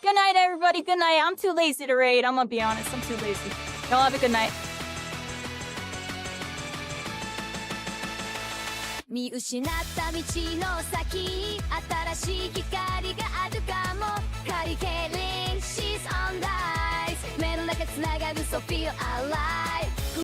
Good night, everybody. Good night. I'm too lazy to raid. I'm gonna be honest. I'm too lazy. Y'all have a good night. 見失った道の先新しい光があるかもカイリ・ケイリン She's on the rise 目の中つながる So feel alive